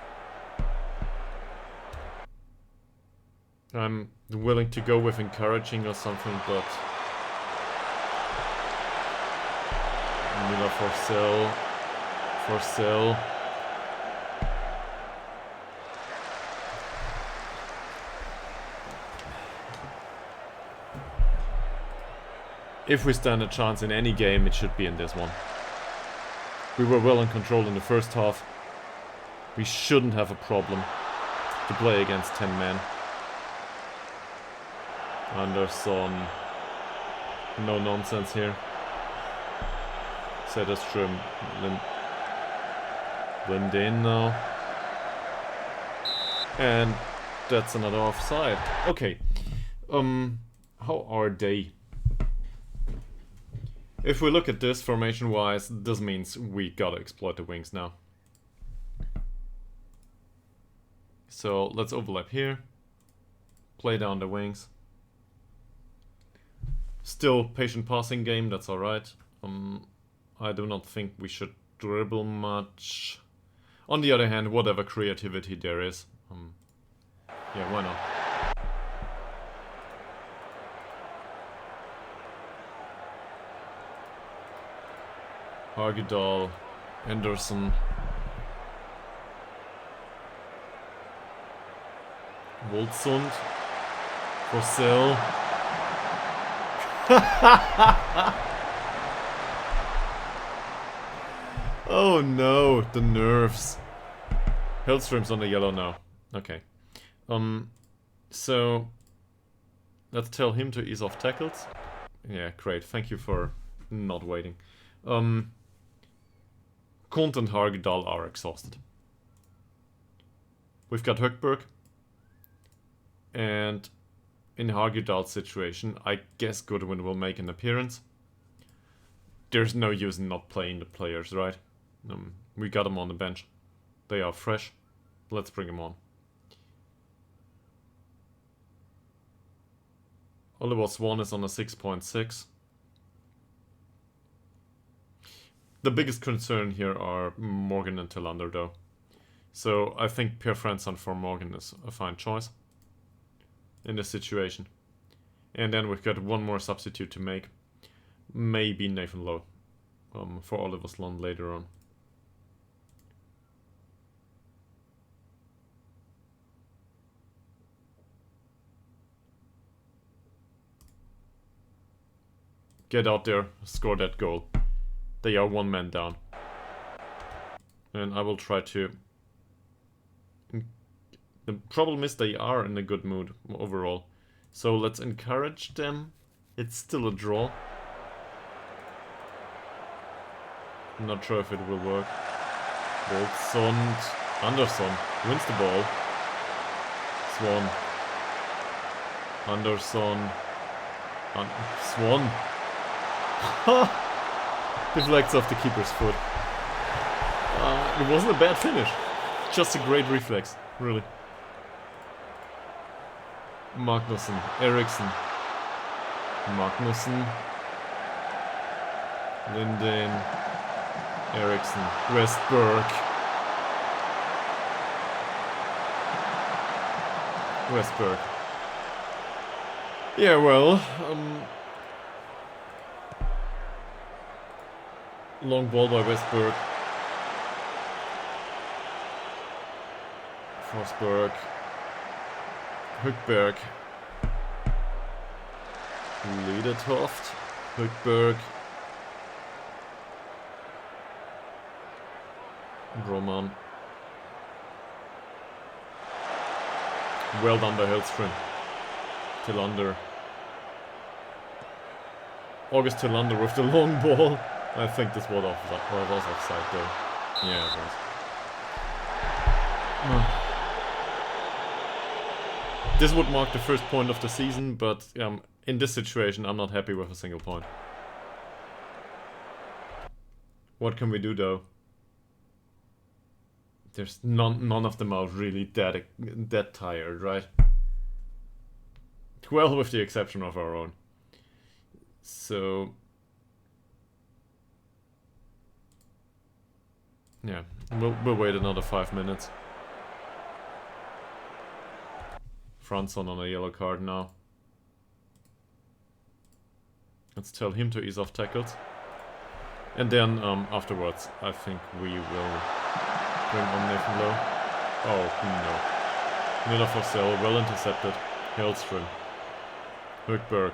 I'm willing to go with encouraging or something, but Miller for sale. If we stand a chance in any game, it should be in this one. We were well in control in the first half. We shouldn't have a problem to play against 10 men. Andersson. No nonsense here. Söderström. Lindén now. And that's another offside. Okay. How are they? If we look at this formation-wise, this means we gotta exploit the wings now. So let's overlap here. Play down the wings. Still patient passing game, that's alright. I do not think we should dribble much. On the other hand, whatever creativity there is, yeah, why not? Hagedal, Anderson, Woldsund, Forsell. Oh no, the nerves. Hellström's on the yellow now. Okay. So let's tell him to ease off tackles. Yeah, great. Thank you for not waiting. Kont and Ytterhogdal are exhausted. We've got Högberg. And in Ytterhogdals situation, I guess Goodwin will make an appearance. There's no use in not playing the players, right? We got them on the bench. They are fresh. Let's bring them on. Oliver Swan is on a 6.6. The biggest concern here are Morgan and Tillander, though. So I think Per Fransson for Morgan is a fine choice in this situation. And then we've got one more substitute to make. Maybe Nathan Lowe for Oliver Swan later on. Get out there, score that goal. They are one man down. And I will try to... The problem is they are in a good mood overall. So let's encourage them. It's still a draw. I'm not sure if it will work. Boltzond. Andersson wins the ball. Swan. Andersson. Swan. Deflects off the keeper's foot. It wasn't a bad finish. Just a great reflex, really. Magnusson, Eriksson. Magnusson. Linden. Eriksson. Westberg. Westberg. Yeah, well, long ball by Westberg. Forsberg. Högberg. Ledertoft. Högberg. Roman. Well done by Hellström. Tillander. August Tillander with the long ball. I think this was offside though. Yeah, it was. This would mark the first point of the season, but in this situation I'm not happy with a single point. What can we do though? There's none of them are really that tired, right? Well, with the exception of our own. So yeah, we'll wait another 5 minutes. Fransson on a yellow card now. Let's tell him to ease off tackles. And then afterwards, I think we will bring on Nathan Lowe. Oh, no. Miller for sale, well intercepted. Hellström. Högberg.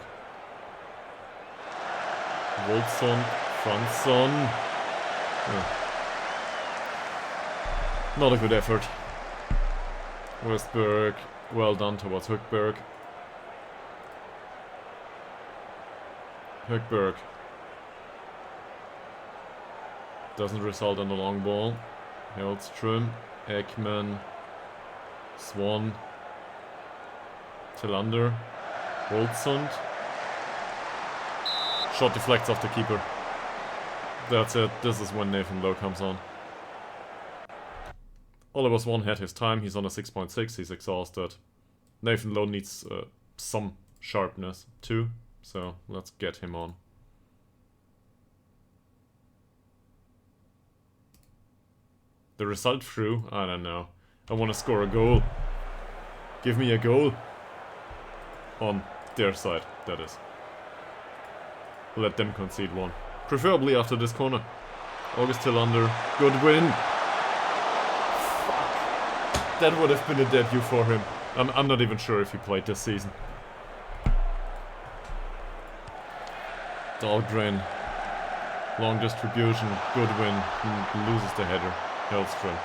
Wolfson. Fransson. Not a good effort. Westberg. Well done towards Högberg. Högberg. Doesn't result in the long ball. Hellström. Ekman. Swan. Tillander. Boltzond. Shot deflects off the keeper. That's it. This is when Nathan Lowe comes on. Oliver Swan had his time. He's on a 6.6. He's exhausted. Nathan Lowe needs some sharpness too. So let's get him on. The result through? I don't know. I want to score a goal. Give me a goal. On their side, that is. Let them concede one. Preferably after this corner. August Tillander. Good win. Fuck. That would have been a debut for him. I'm not even sure if he played this season. Dahlgren. Long distribution. Good win. He loses the header. Hellström.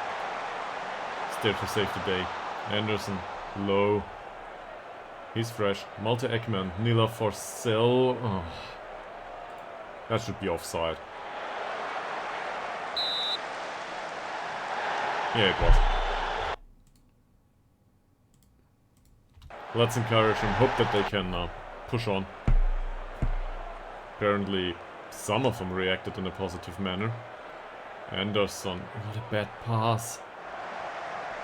Still to save the day. Anderson. Low. He's fresh. Malte Ekman. Nila Forsell. Oh. That should be offside. Yeah, it was. Let's encourage him. Hope that they can push on. Apparently, some of them reacted in a positive manner. Anderson, what a bad pass.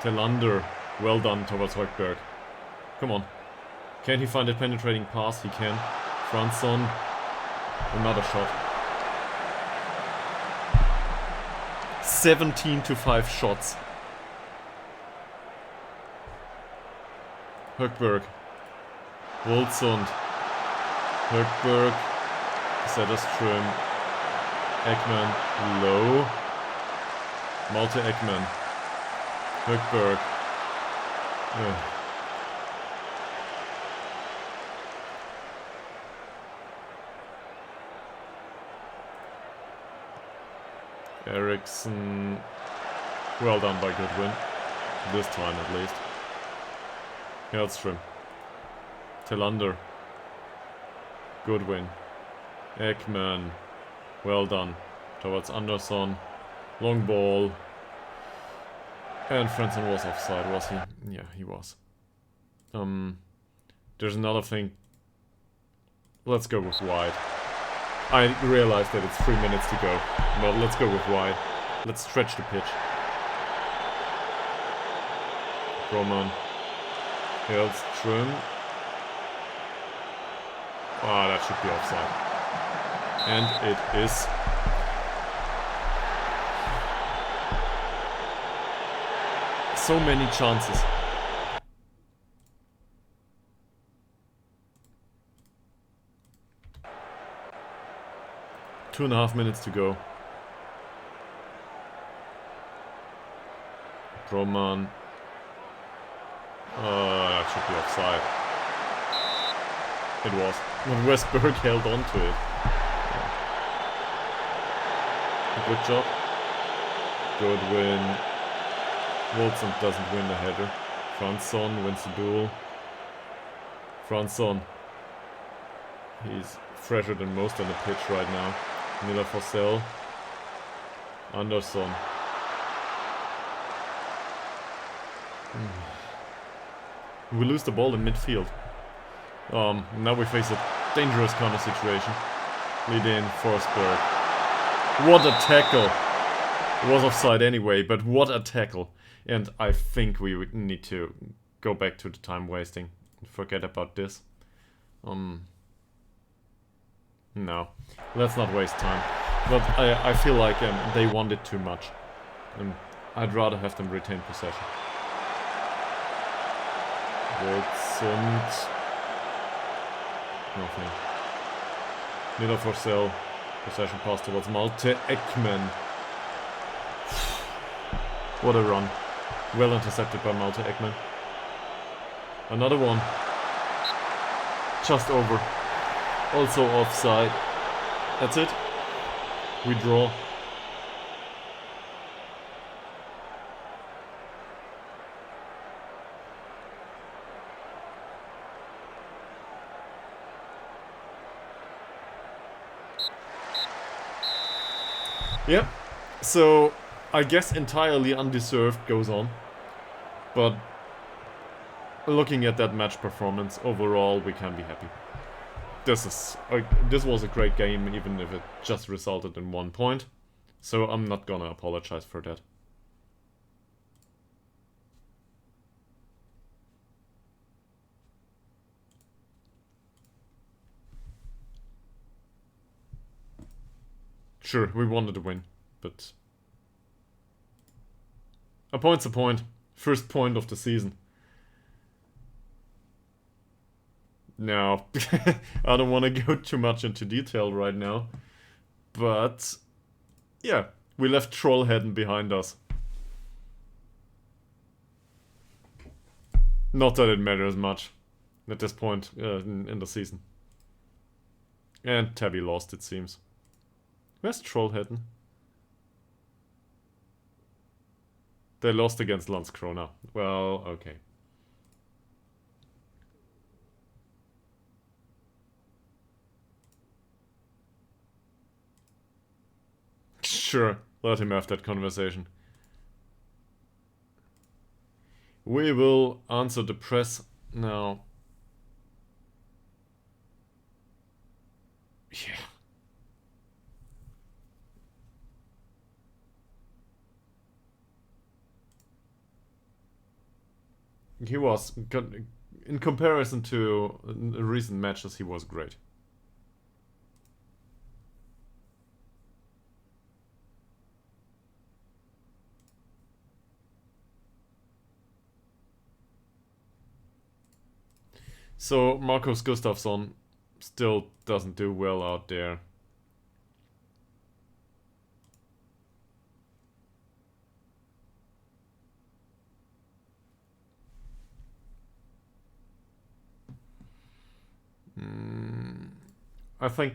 Telander, well done towards Högberg. Come on. Can he find a penetrating pass? He can. Fransson, another shot. 17-5 shots. Högberg. Wolzund. Högberg. Zetterström. Ekman. Low. Malte Ekman. Högberg. Eriksson. Well done by Goodwin. This time at least. Hellström. Telander. Goodwin. Ekman. Well done. Towards Anderson. Long ball. And Fransson was offside, was he? Yeah, he was. There's another thing. Let's go with wide. I realized that it's 3 minutes to go. But let's go with wide. Let's stretch the pitch. Roman. Hellström. Ah, that should be offside. And it is. So many chances. Two and a half minutes to go. Roman. That should be offside. It was. When Westberg held on to it. Good job. Goodwin. Wolzund doesn't win the header. Fransson wins the duel. Fransson. He's fresher than most on the pitch right now. Miller Forsell. Anderson. We lose the ball in midfield. Now we face a dangerous corner situation. Lead in Forsberg. What a tackle! It was offside anyway, but what a tackle. And I think we would need to go back to the time wasting. Forget about this. No. Let's not waste time. But I feel like they want it too much. I'd rather have them retain possession. Wolzund. Nothing. Miller Forsell. Possession pass towards Malte Ekman. What a run. Well intercepted by Malte Ekman. Another one. Just over. Also offside. That's it. We draw. Yep. So, I guess entirely undeserved goes on. But looking at that match performance, overall, we can be happy. This was a great game, even if it just resulted in 1 point. So I'm not gonna apologize for that. Sure, we wanted to win, but a point's a point. First point of the season. Now, I don't want to go too much into detail right now, but yeah, we left Trollhättan behind us. Not that it matters much at this point in the season. And Tabby lost, it seems. Where's Trollhättan? They lost against Landskrona. Well, okay. Sure, let him have that conversation. We will answer the press now. Yeah. He was, in comparison to recent matches, he was great. So Marcos Gustafsson still doesn't do well out there. I think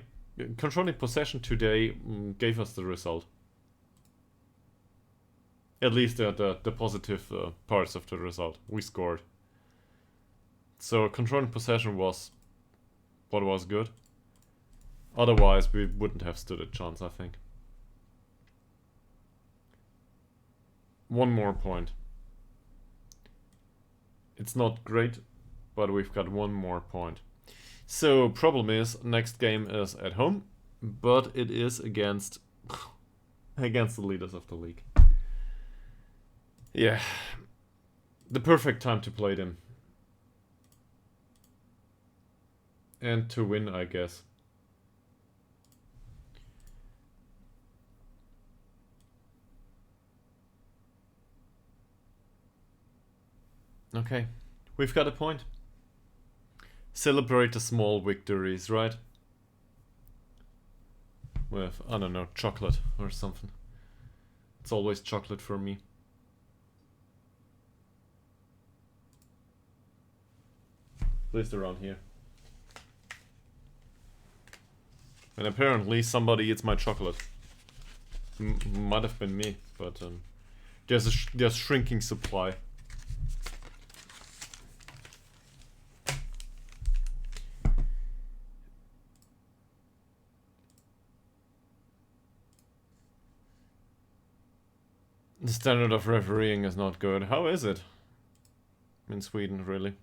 controlling possession today gave us the result. At least the positive parts of the result. We scored. So controlling possession was what was good. Otherwise, we wouldn't have stood a chance, I think. One more point. It's not great, but we've got one more point. So, problem is, next game is at home, but it is against the leaders of the league. Yeah. The perfect time to play them. And to win, I guess. Okay. We've got a point. Celebrate the small victories, right? With, I don't know, chocolate or something. It's always chocolate for me. At least around here. And apparently somebody eats my chocolate. Might have been me, but there's shrinking supply. The standard of refereeing is not good. How is it? In Sweden, really?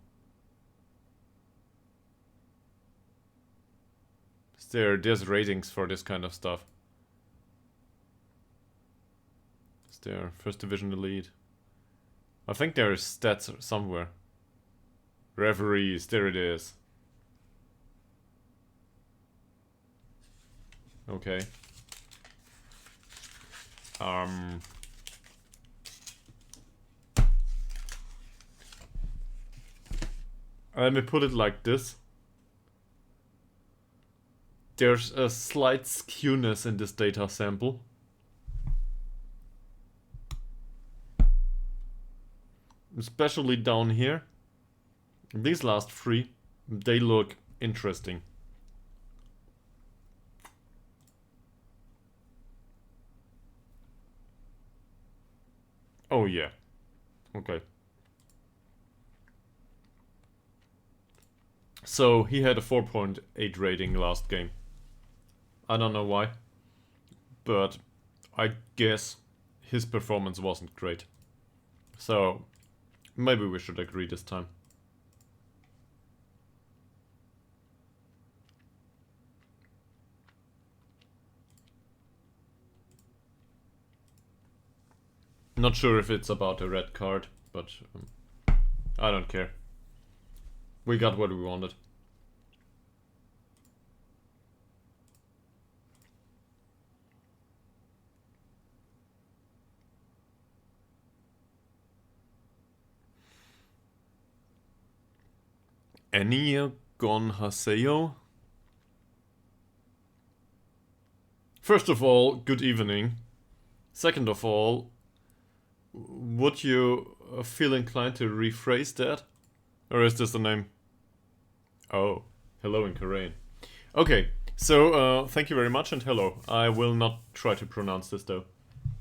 There's ratings for this kind of stuff. Is there First Division Elite? I think there is stats somewhere. Referees, there it is. Okay. Let me put it like this. There's a slight skewness in this data sample. Especially down here. These last three, they look interesting. Oh yeah. Okay. So he had a 4.8 rating last game. I don't know why, but I guess his performance wasn't great. So maybe we should agree this time. Not sure if it's about a red card, but I don't care. We got what we wanted. Ania Gon Haseo? First of all, good evening. Second of all, would you feel inclined to rephrase that? Or is this the name? Oh, hello in Korean. Okay, so thank you very much and hello. I will not try to pronounce this though.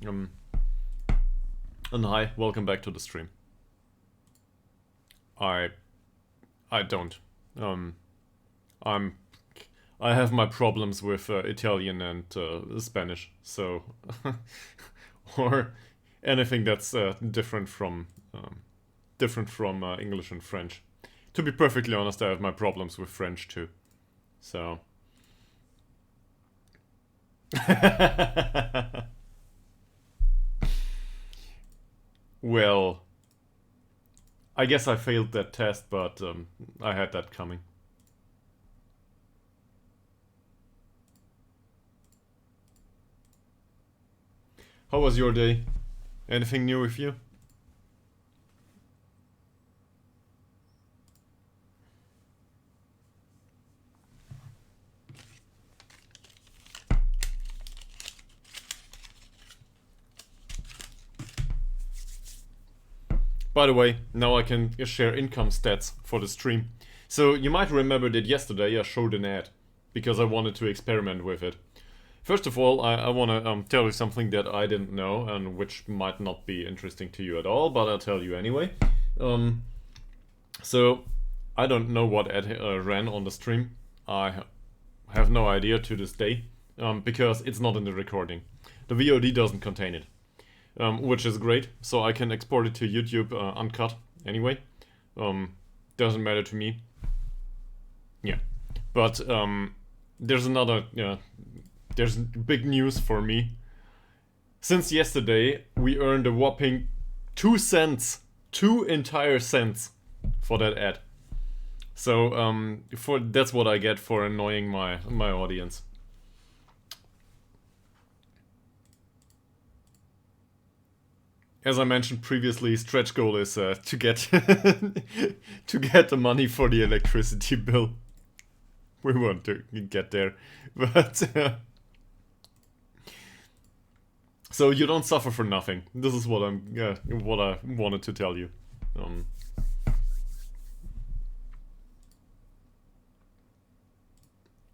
And hi, welcome back to the stream. I don't. I have my problems with Italian and Spanish, so or anything that's different from English and French. To be perfectly honest, I have my problems with French too. So Well, I guess I failed that test, but I had that coming. How was your day? Anything new with you? By the way, now I can share income stats for the stream. So you might remember that yesterday I showed an ad because I wanted to experiment with it. First of all, I want to tell you something that I didn't know and which might not be interesting to you at all, but I'll tell you anyway. So I don't know what ad ran on the stream. I have no idea to this day because it's not in the recording. The VOD doesn't contain it. Which is great, so I can export it to YouTube uncut anyway. Doesn't matter to me. Yeah, but there's another. There's big news for me. Since yesterday, we earned a whopping 2 cents, 2 entire cents, for that ad. So that's what I get for annoying my audience. As I mentioned previously, stretch goal is to get to get the money for the electricity bill. We want to get there, but so you don't suffer for nothing. This is what what I wanted to tell you.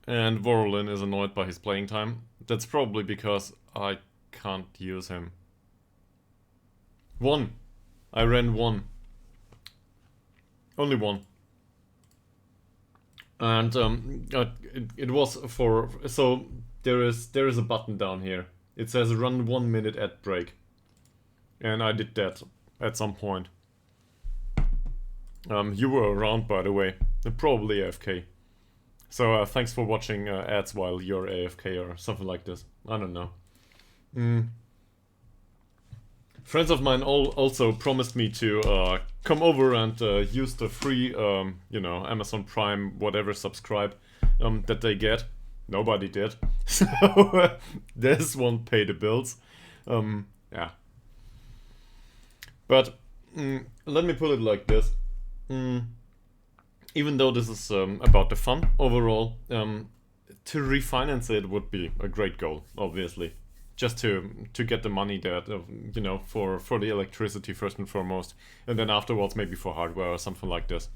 And Vorolin is annoyed by his playing time. That's probably because I can't use him. 1. I ran 1. Only 1. And it was for... So there is a button down here. It says run 1 minute ad break. And I did that at some point. You were around, by the way. Probably AFK. So thanks for watching ads while you're AFK or something like this. I don't know. Friends of mine also promised me to come over and use the free, Amazon Prime whatever subscribe that they get. Nobody did, so this won't pay the bills. Yeah. But let me put it like this: even though this is about the fun overall, to refinance it would be a great goal, obviously. Just to get the money that for the electricity first and foremost, and then afterwards maybe for hardware or something like this.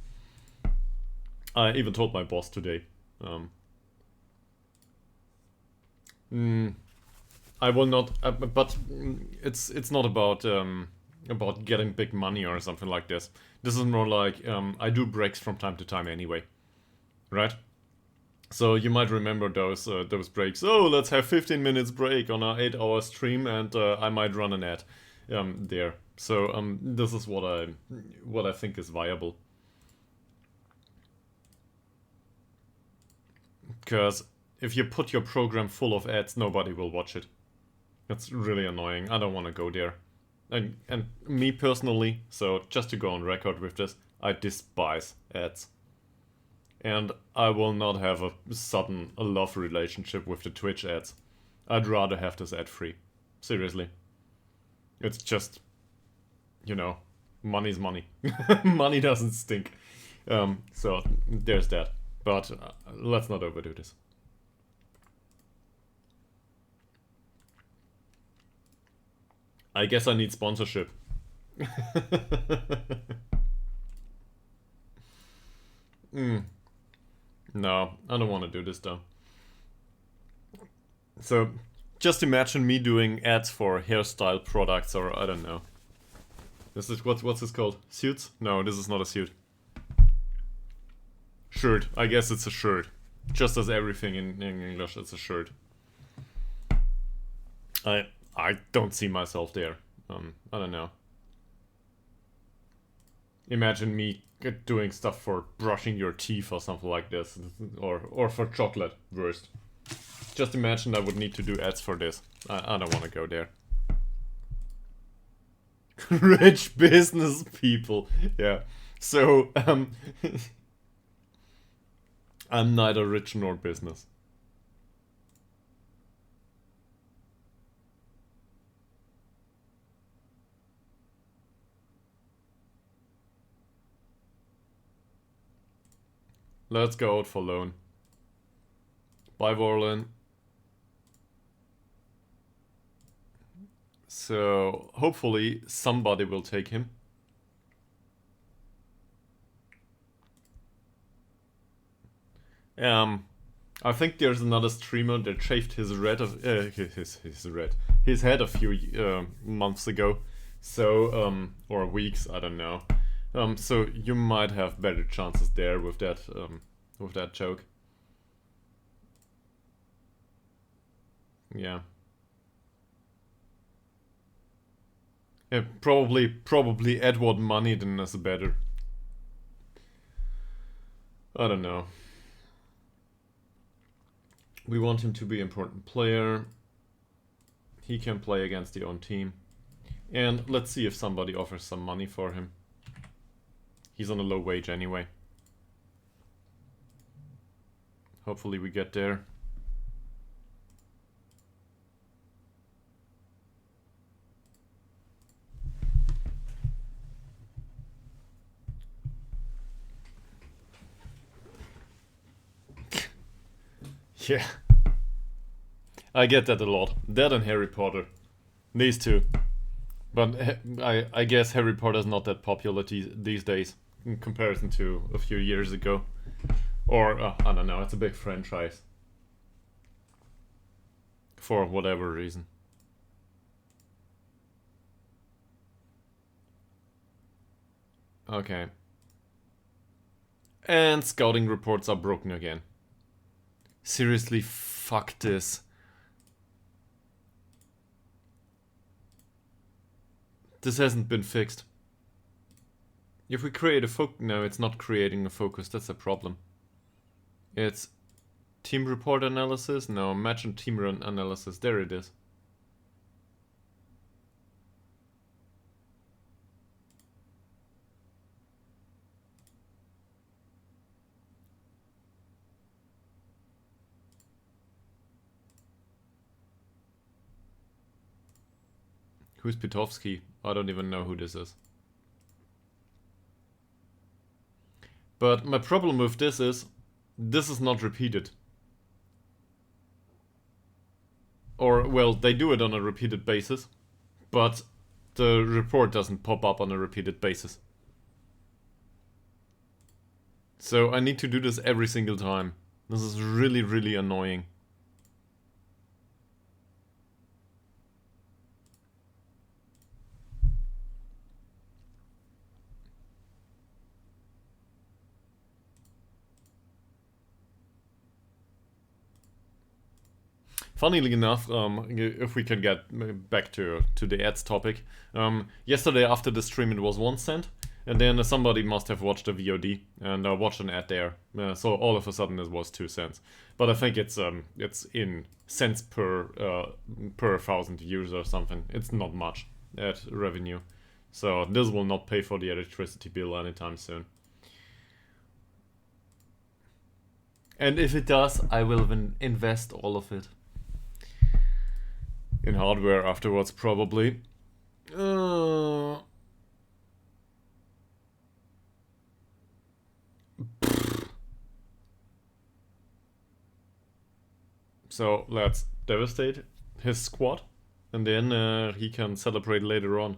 I even told my boss today. I will not, but it's not about getting big money or something like this. This is more like I do breaks from time to time anyway, right? So you might remember those breaks. Oh, let's have 15 minutes break on our 8-hour stream, and I might run an ad there. So this is what I think is viable. Because if you put your program full of ads, nobody will watch it. That's really annoying. I don't want to go there. And me personally, so just to go on record with this, I despise ads. And I will not have a sudden love relationship with the Twitch ads. I'd rather have this ad free. Seriously. It's just, money's money. Money doesn't stink. So there's that. But let's not overdo this. I guess I need sponsorship. No, I don't want to do this though. So, just imagine me doing ads for hairstyle products or I don't know. This is what's this called? Suits? No, this is not a suit. Shirt. I guess it's a shirt. Just as everything in English, it's a shirt. I don't see myself there. I don't know. Imagine me doing stuff for brushing your teeth or something like this, or for chocolate, worst. Just imagine I would need to do ads for this. I don't want to go there. Rich business people. Yeah. So, I'm neither rich nor business. Let's go out for loan. Bye, Vorlin. So, hopefully somebody will take him. I think there's another streamer that shaved his red of his head a few months ago, so or weeks, I don't know. So you might have better chances there with that joke. Yeah. Yeah, probably Edward Moneyden is better. I don't know. We want him to be an important player. He can play against the own team. And let's see if somebody offers some money for him. He's on a low wage anyway. Hopefully we get there. Yeah. I get that a lot. That and Harry Potter. These two. But I guess Harry Potter's not that popular these days in comparison to a few years ago. Or, I don't know, it's a big franchise. For whatever reason. Okay. And scouting reports are broken again. Seriously, fuck this. This hasn't been fixed. If we create a focus... No, it's not creating a focus, that's a problem. It's team report analysis? No, match and team run analysis. There it is. Who's Pitovsky? I don't even know who this is. But my problem with this is not repeated. Or, well, they do it on a repeated basis, but the report doesn't pop up on a repeated basis. So I need to do this every single time. This is really, really annoying. Funnily enough, if we can get back to the ads topic, yesterday after the stream it was 1 cent, and then somebody must have watched a VOD and watched an ad there, so all of a sudden it was 2 cents. But I think it's in cents per 1,000 views or something. It's not much ad revenue, so this will not pay for the electricity bill anytime soon. And if it does, I will invest all of it in hardware afterwards, probably. So let's devastate his squad, and then he can celebrate later on.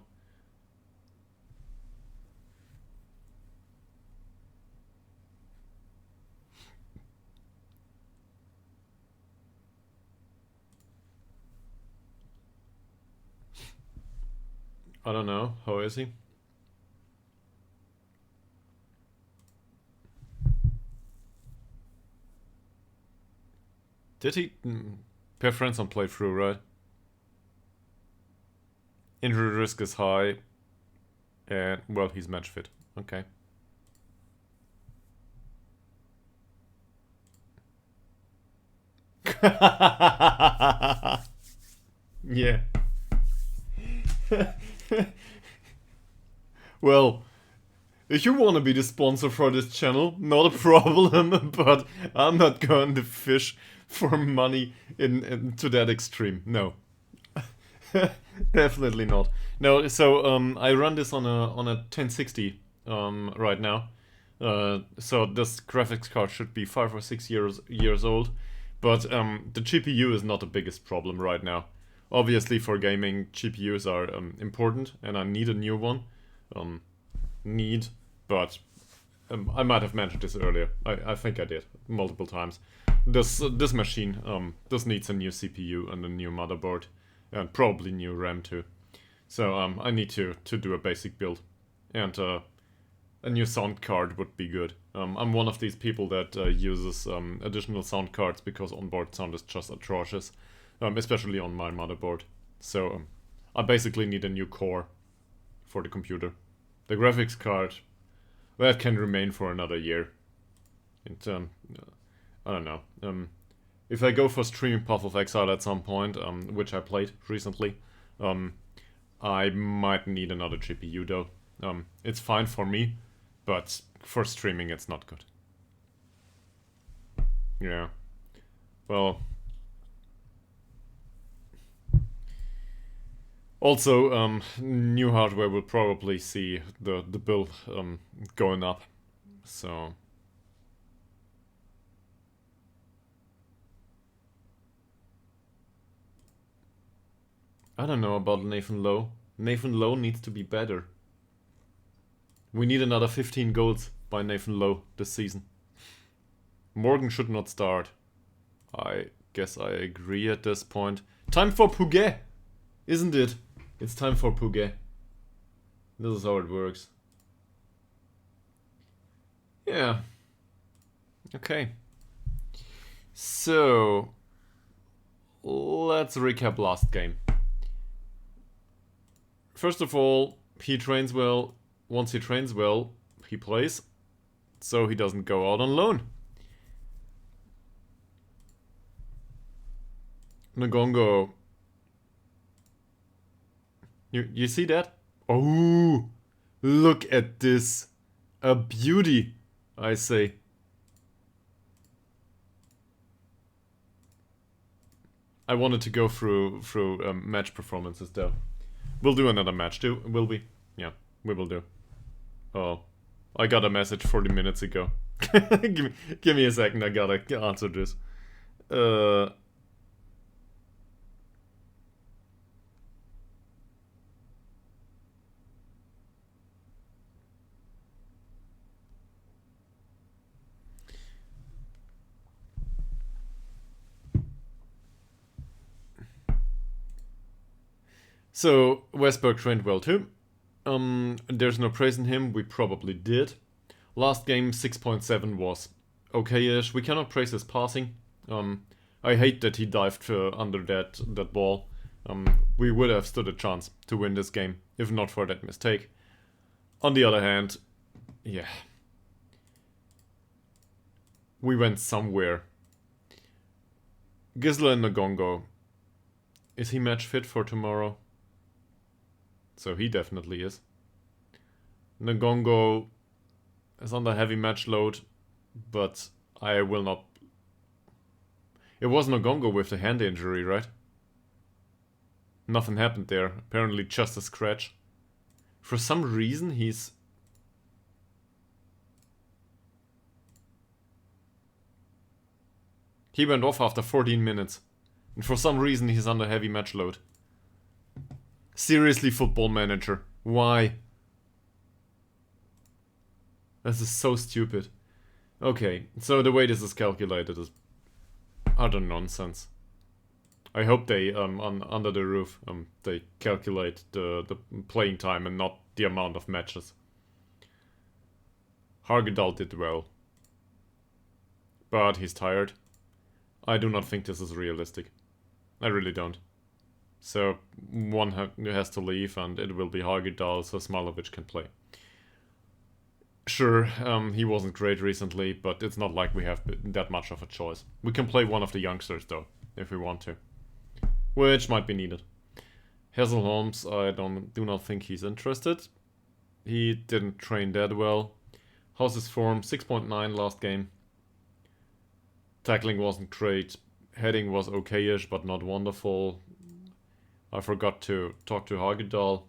I don't know. How is he? Did he? Pair friends on playthrough, right? Injury risk is high. And, well, he's match fit. Okay. Yeah. Well, if you want to be the sponsor for this channel, not a problem, but I'm not going to fish for money to that extreme. No. Definitely not. No, so I run this on a 1060 right now. So this graphics card should be 5 or 6 years old, but the GPU is not the biggest problem right now. Obviously, for gaming, GPUs are important, and I need a new one. But I might have mentioned this earlier. I think I did multiple times. This machine this needs a new CPU and a new motherboard, and probably new RAM too. So I need to do a basic build, and a new sound card would be good. I'm one of these people that uses additional sound cards because onboard sound is just atrocious, especially on my motherboard. So I basically need a new core for the computer. The graphics card, that can remain for another year. And I don't know. If I go for streaming Path of Exile at some point, which I played recently, I might need another GPU though. It's fine for me, but for streaming it's not good. Yeah. Well. Also, new hardware will probably see the bill going up. So. I don't know about Nathan Lowe. Nathan Lowe needs to be better. We need another 15 goals by Nathan Lowe this season. Morgan should not start. I guess I agree at this point. Time for Puget, isn't it? It's time for Puget. This is how it works. Yeah. Okay. So, let's recap last game. First of all, he trains well. Once he trains well, he plays. So he doesn't go out on loan. Ngongo. You see that? Oh, look at this. A beauty, I say. I wanted to go through match performances though. We'll do another match too, will we? Yeah, we will do. Oh, I got a message 40 minutes ago. give me a second, I gotta answer this. So, Westberg trained well too. There's no praise in him, we probably did. Last game 6.7 was okay-ish. We cannot praise his passing. I hate that he dived under that ball. We would have stood a chance to win this game, if not for that mistake. On the other hand, yeah. We went somewhere. Gisla and Ngongo. Is he match fit for tomorrow? So he definitely is. Ngongo is under heavy match load, but I will not... It was Ngongo with the hand injury, right? Nothing happened there. Apparently just a scratch. For some reason he's... He went off after 14 minutes. And for some reason he's under heavy match load. Seriously, Football Manager. Why? This is so stupid. Okay, so the way this is calculated is utter nonsense. I hope they, under the roof, they calculate the playing time and not the amount of matches. Ytterhogdals did well. But he's tired. I do not think this is realistic. I really don't. So one has to leave and it will be Ytterhogdals, so Smalovic can play. Sure, he wasn't great recently, but it's not like we have that much of a choice. We can play one of the youngsters though, if we want to, which might be needed. Hazel Holmes, I do not think he's interested. He didn't train that well. How's his form? 6.9 last game. Tackling wasn't great. Heading was okay-ish, but not wonderful. I forgot to talk to Hagedal.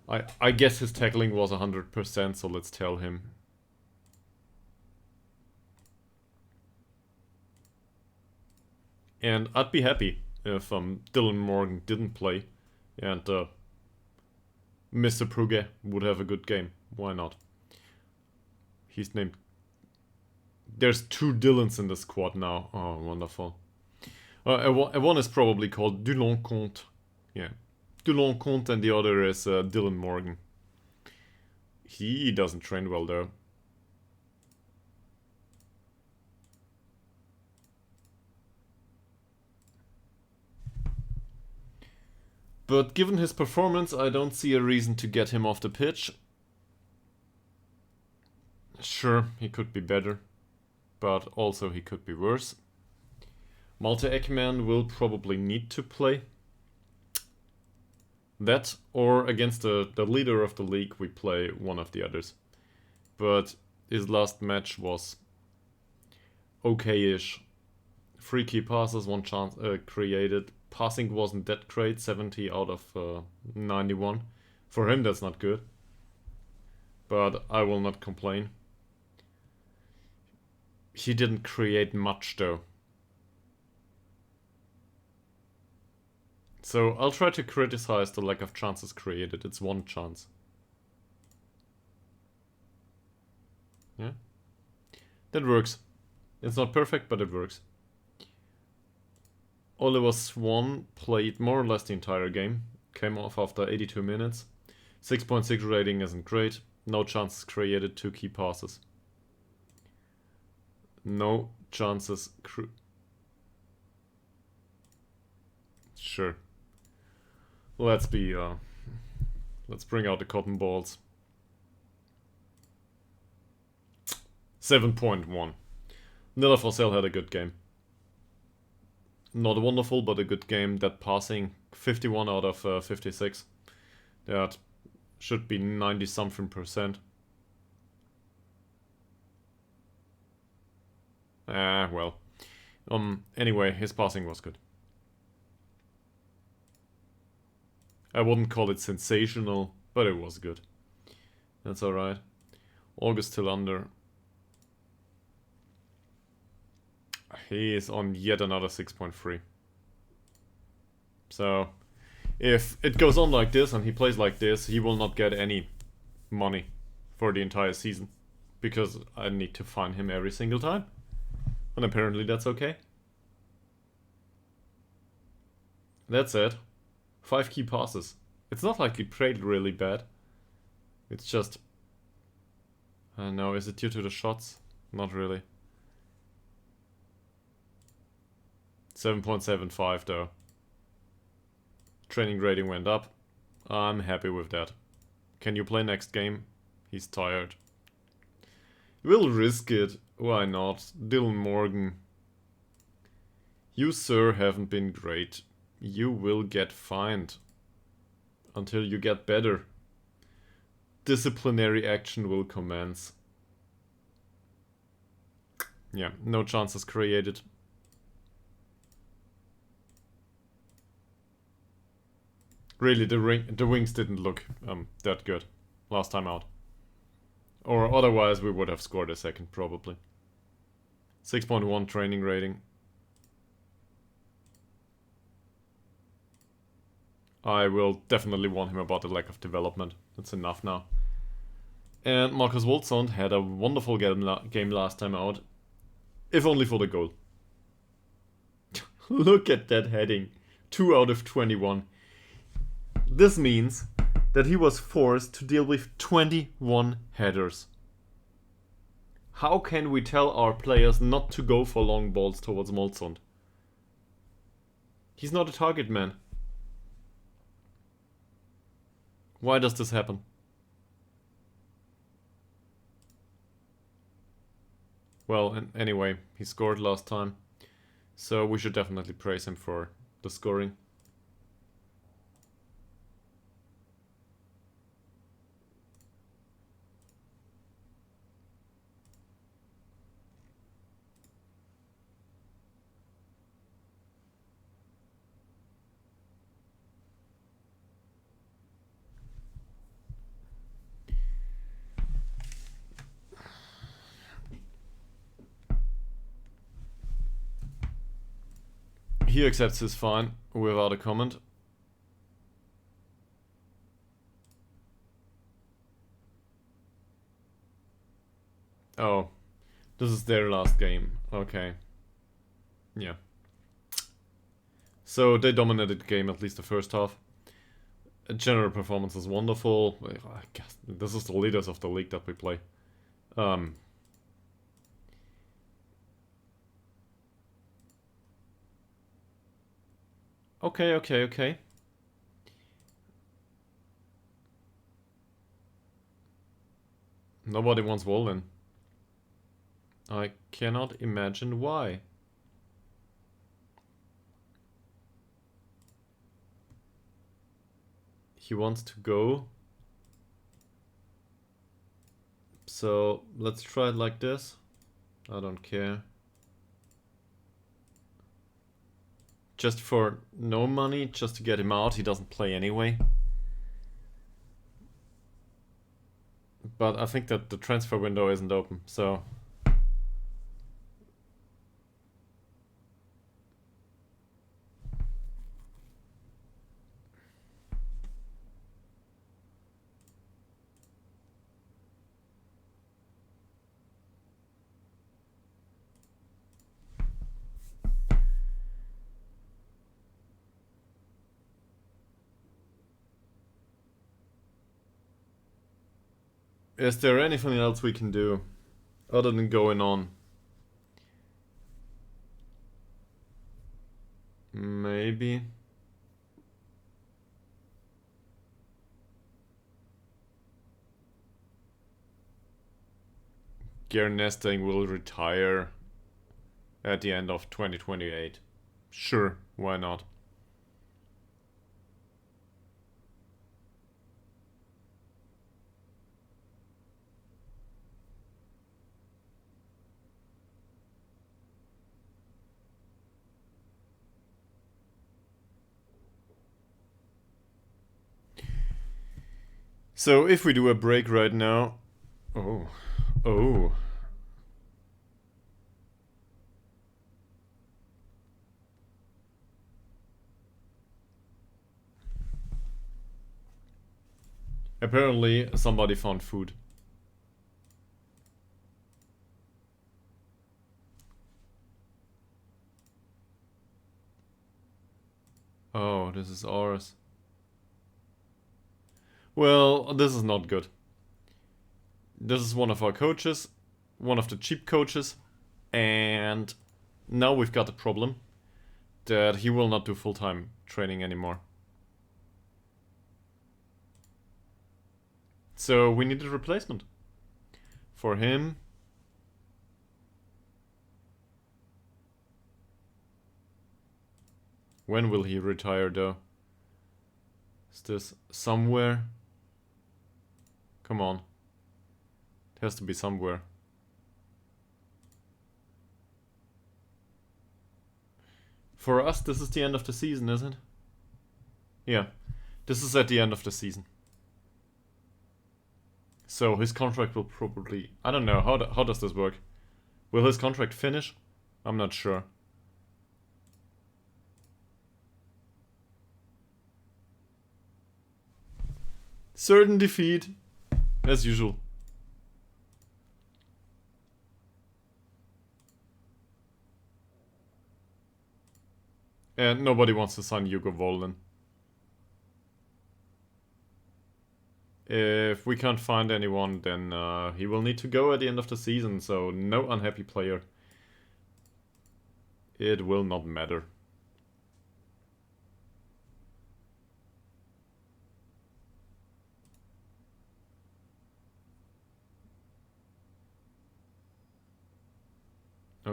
I guess his tackling was 100%, so let's tell him. And I'd be happy if Dylan Morgan didn't play and Mr. Pruge would have a good game. Why not? He's named... There's 2 Dylans in the squad now. Oh, wonderful. One is probably called Dulon Comte. Yeah. Dulon Comte and the other is Dylan Morgan. He doesn't train well though. But given his performance, I don't see a reason to get him off the pitch. Sure, he could be better, but also he could be worse. Malte Ekman will probably need to play. That, or against the leader of the league, we play one of the others. But his last match was okay-ish. 3 key passes, 1 chance created. Passing wasn't that great, 70 out of 91. For him, that's not good. But I will not complain. He didn't create much though. So I'll try to criticize the lack of chances created. It's 1 chance. Yeah. That works. It's not perfect, but it works. Oliver Swan played more or less the entire game. Came off after 82 minutes. 6.6 rating isn't great. No chances created, 2 key passes. No chances Sure. Let's bring out the cotton balls. 7.1. Nilla Forsell had a good game. Not wonderful, but a good game. That passing, 51 out of 56. That should be 90-something%. Well. Anyway, his passing was good. I wouldn't call it sensational, but it was good. That's alright. August Tillander. He is on yet another 6.3. So, if it goes on like this and he plays like this, he will not get any money for the entire season. Because I need to find him every single time. And apparently that's okay. That's it. 5 key passes. It's not like he played really bad. It's just... I don't know, is it due to the shots? Not really. 7.75 though. Training rating went up. I'm happy with that. Can you play next game? He's tired. We'll risk it. Why not? Dylan Morgan. You, sir, haven't been great. You will get fined. Until you get better. Disciplinary action will commence. Yeah, no chances created. Really, the wings didn't look that good last time out. Or otherwise we would have scored a second, probably. 6.1 training rating. I will definitely warn him about the lack of development. That's enough now. And Marcus Wolfsson had a wonderful game last time out. If only for the goal. Look at that heading. 2 out of 21. This means that he was forced to deal with 21 headers. How can we tell our players not to go for long balls towards Molsund? He's not a target man. Why does this happen? Well, anyway, he scored last time. So we should definitely praise him for the scoring. He accepts his fine without a comment. Oh, this is their last game. Okay. Yeah. So they dominated the game, at least the first half. General performance is wonderful. I guess this is the leaders of the league that we play. Okay. Nobody wants Wolven. I cannot imagine why. He wants to go. So let's try it like this. I don't care. Just for no money, just to get him out. He doesn't play anyway. But I think that the transfer window isn't open, so... Is there anything else we can do other than going on? Maybe. Nesting will retire at the end of 2028. Sure, why not? So if we do a break right now... Oh. Apparently somebody found food. Oh, this is ours. Well, this is not good. This is one of our coaches, one of the cheap coaches, and now we've got a problem that he will not do full-time training anymore. So we need a replacement for him. When will he retire though? Is this somewhere? Come on. It has to be somewhere. For us, this is the end of the season, isn't it? Yeah. This is at the end of the season. So his contract will probably... I don't know, how does this work? Will his contract finish? I'm not sure. Certain defeat, as usual. And nobody wants to sign Hugo Volden. If we can't find anyone, then he will need to go at the end of the season, so no unhappy player. It will not matter.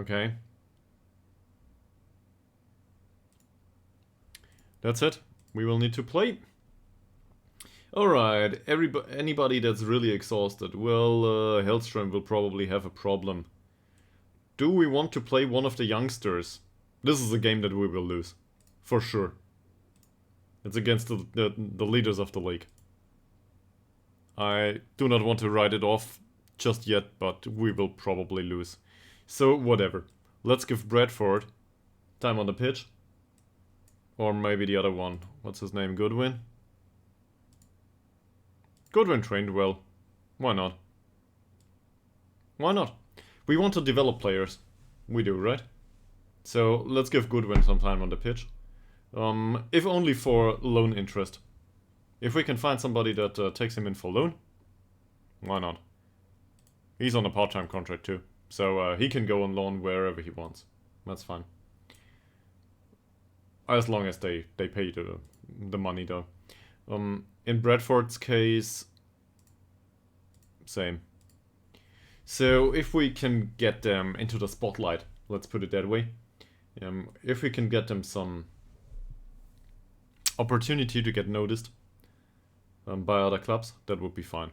Okay. That's it. We will need to play. Alright, anybody that's really exhausted, well, Hellstrom will probably have a problem. Do we want to play one of the youngsters? This is a game that we will lose. For sure. It's against the leaders of the league. I do not want to write it off just yet, but we will probably lose. So, whatever. Let's give Bradford time on the pitch. Or maybe the other one. What's his name? Goodwin? Goodwin trained well. Why not? Why not? We want to develop players. We do, right? So let's give Goodwin some time on the pitch. If only for loan interest. If we can find somebody that takes him in for loan, why not? He's on a part-time contract too. So he can go on loan wherever he wants. That's fine. As long as they pay the money though. In Bradford's case, same. So if we can get them into the spotlight, let's put it that way. If we can get them some opportunity to get noticed by other clubs, that would be fine.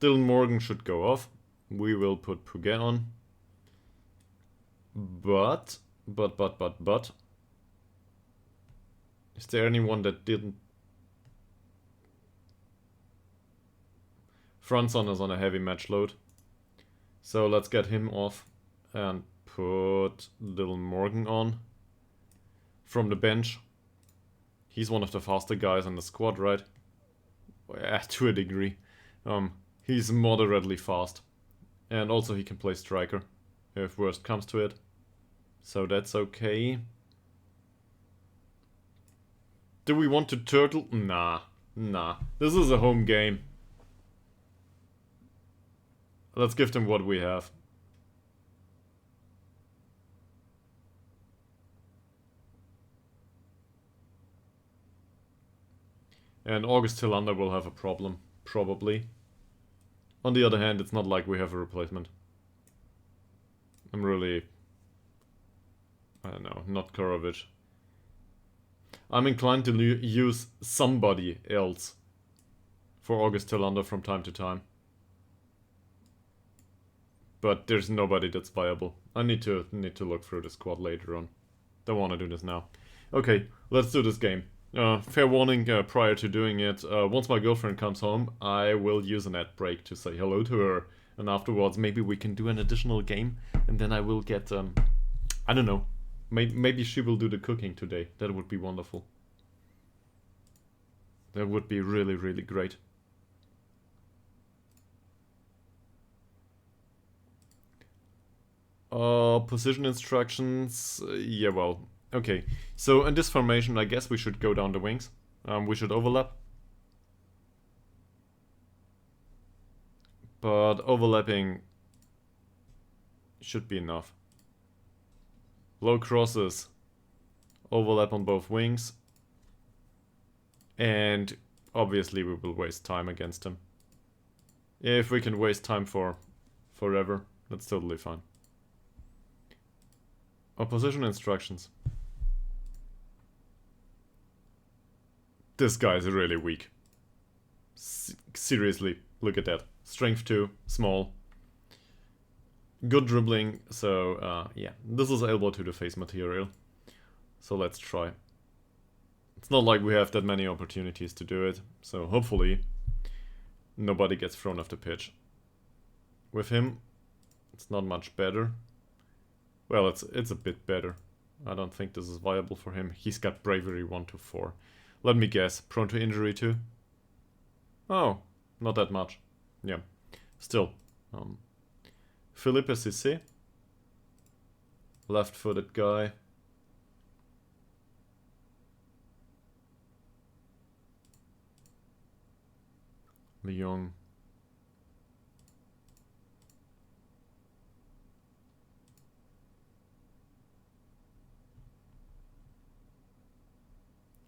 Dylan Morgan should go off. We will put Puget on. But. Is there anyone that didn't? Franson is on a heavy match load. So let's get him off and put Dylan Morgan on. From the bench. He's one of the faster guys in the squad, right? Yeah, to a degree. He's moderately fast. And also he can play striker, if worst comes to it. So that's okay. Do we want to turtle? Nah. This is a home game. Let's give them what we have. And August Tillander will have a problem, probably. On the other hand, it's not like we have a replacement. I'm really... I don't know, not Korovic. I'm inclined to use somebody else for August Tillander from time to time. But there's nobody that's viable. I need to look through the squad later on. Don't want to do this now. Okay, let's do this game. Fair warning prior to doing it. Once my girlfriend comes home, I will use an ad break to say hello to her. And afterwards, maybe we can do an additional game. And then I will get, I don't know. Maybe she will do the cooking today. That would be wonderful. That would be really, really great. Position instructions. Yeah, well, okay. So in this formation, I guess we should go down the wings. We should overlap. But overlapping should be enough. Low crosses. Overlap on both wings. And obviously we will waste time against them. If we can waste time for forever, that's totally fine. Opposition instructions. This guy is really weak. Seriously, look at that. Strength 2, small. Good dribbling, so yeah. This is elbow to the face material. So let's try. It's not like we have that many opportunities to do it, so hopefully nobody gets thrown off the pitch. With him, it's not much better. Well, it's a bit better. I don't think this is viable for him. He's got bravery 1 to 4. Let me guess, prone to injury too? Oh, not that much. Yeah, still. Philippe Cissé. Left-footed guy. Lyon.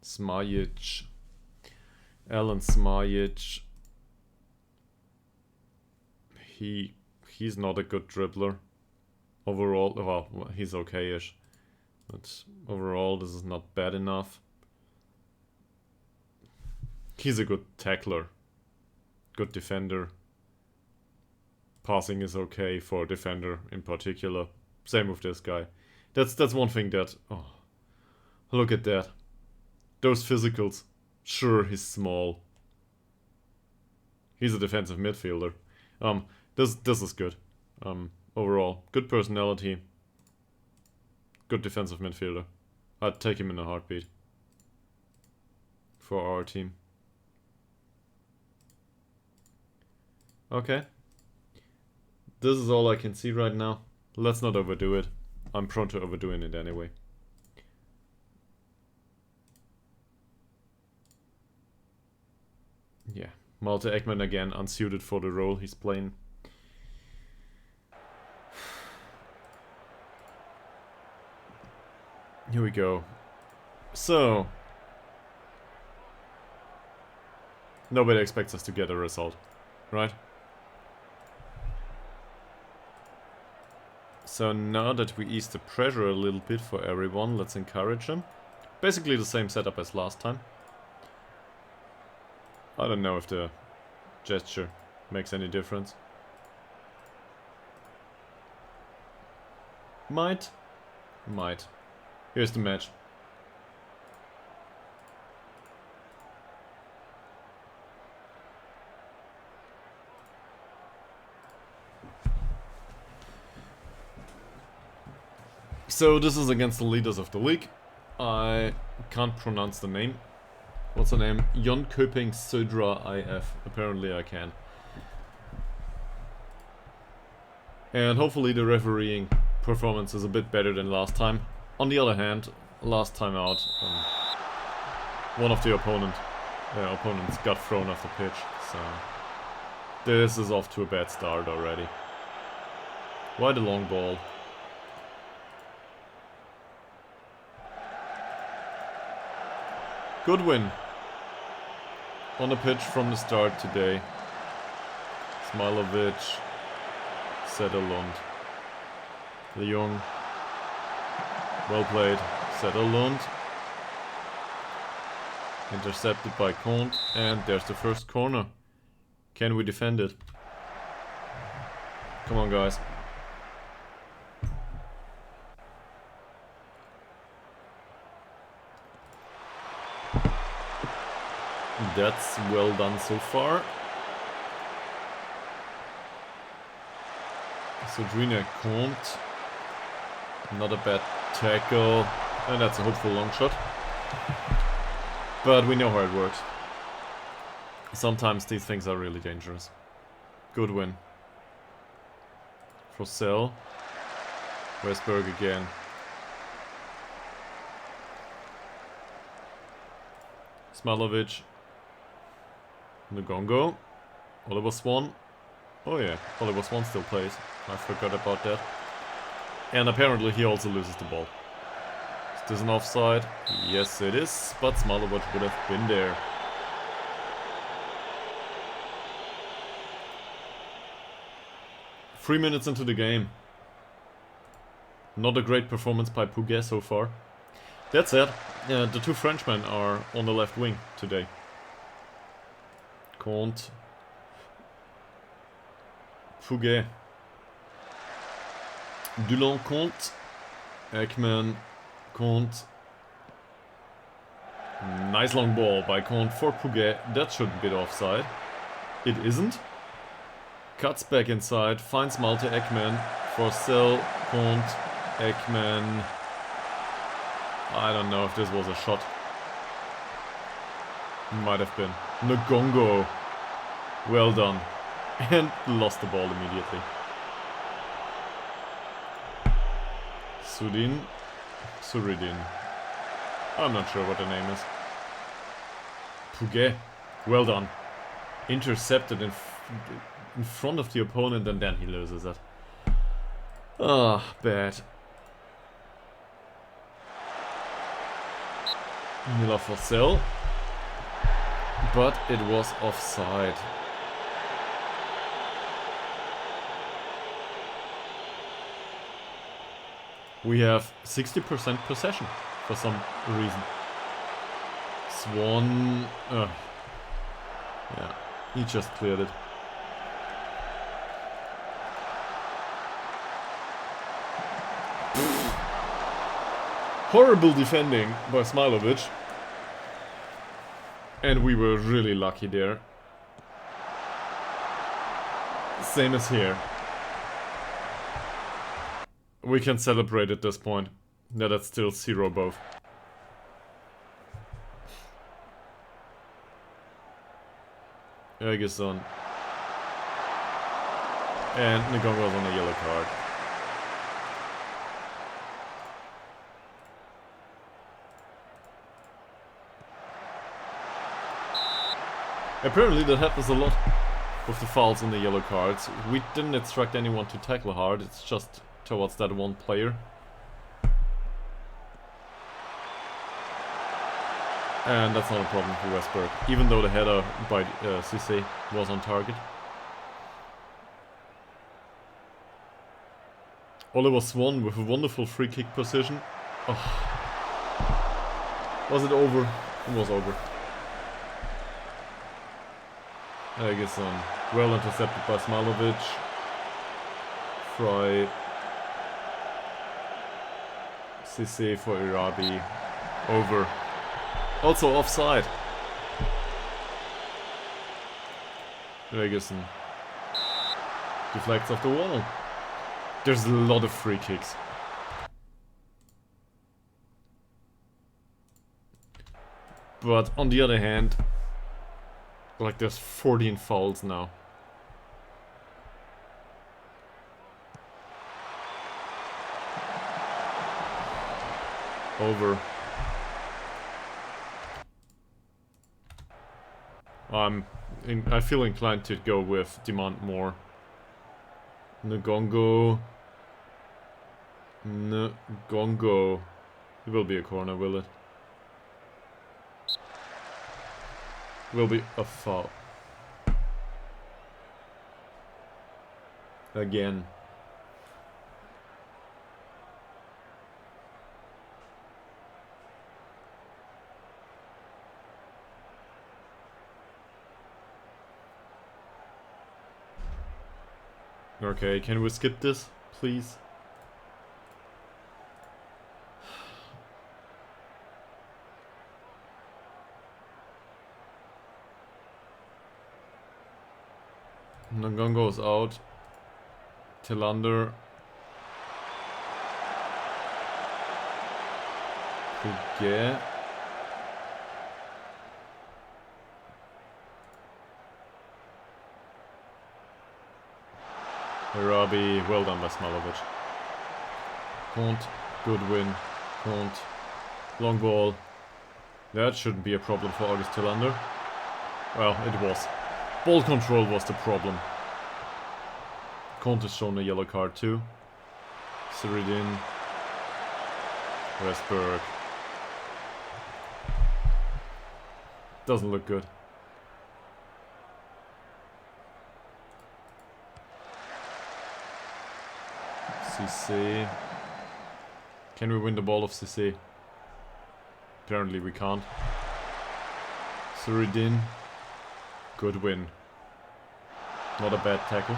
Smajic. Alan Smajic. He's not a good dribbler. Overall, well, he's okay-ish. But overall, this is not bad enough. He's a good tackler. Good defender. Passing is okay for a defender in particular. Same with this guy. That's one thing that... Oh, look at that. Those physicals. Sure, he's small. He's a defensive midfielder. This is good. Overall, good personality. Good defensive midfielder. I'd take him in a heartbeat. For our team. Okay. This is all I can see right now. Let's not overdo it. I'm prone to overdoing it anyway. Yeah. Malte Ekman again, unsuited for the role he's playing. Here we go. So... Nobody expects us to get a result, right? So now that we ease the pressure a little bit for everyone, let's encourage them. Basically the same setup as last time. I don't know if the gesture makes any difference. Might. Here's the match. So this is against the leaders of the league. I can't pronounce the name. What's the name? Jönköping Södra IF. Apparently I can. And hopefully the refereeing performance is a bit better than last time. On the other hand, last time out, one of the opponents got thrown off the pitch. So this is off to a bad start already. Why the long ball? Good win. On the pitch from the start today. Smilovic, Zetterlund, De Jong. Well played, Zetterlund. Intercepted by Kont, and there's the first corner. Can we defend it? Come on, guys. That's well done so far. Sodrina Kont. Not a bad tackle. And that's a hopeful long shot. But we know how it works. Sometimes these things are really dangerous. Good win. Frossell. Westberg again. Smilovic. Ngongo. Oliver Swan. Oh yeah, Oliver Swan still plays. I forgot about that. And apparently he also loses the ball. Is this an offside? Yes it is, but Smilovic would have been there. Three minutes into the game. Not a great performance by Pouget so far. That said, the two Frenchmen are on the left wing today. Kont. Pouget. Dulon, Kont. Ekman. Kont. Nice long ball by Kont for Pouget. That should be offside. It isn't. Cuts back inside. Finds Malte Ekman. Forsell. Kont. Ekman. I don't know if this was a shot. Might have been. Ngongo. Well done. And lost the ball immediately. Suridin. I'm not sure what the name is. Pouget. Well done. Intercepted in front of the opponent and then he loses it. Ah, bad. Miller for Sell. But it was offside. We have 60% possession for some reason. Swan... yeah, he just cleared it. Horrible defending by Smilovic. And we were really lucky there. Same as here. We can celebrate at this point. Yeah, that's still 0 both. Ergison. And Ngongo's on a yellow card. Apparently that happens a lot with the fouls and the yellow cards. We didn't instruct anyone to tackle hard, it's just towards that one player. And that's not a problem for Westberg, even though the header by CC was on target. Oliver Swan with a wonderful free kick position. Oh. Was it over? It was over. I guess well intercepted by Smilovic. Fry. CC for Irabi. Over. Also offside. Ferguson deflects off the wall. There's a lot of free kicks. But on the other hand, like there's 14 fouls now. Over. I feel inclined to go with demand more. Ngongo. Ngongo. It will be a corner, will it? Will be a foul. Again. Okay, can we skip this, please? Ngongo's out. Tillander. Puget. Arabi, well done by Smilovic. Kont, good win. Kont, long ball. That shouldn't be a problem for August Tillander. Well, it was. Ball control was the problem. Kont is shown a yellow card too. Siridin. Westberg. Doesn't look good. CC. Can we win the ball of CC? Apparently we can't. Suridin. Good win. Not a bad tackle.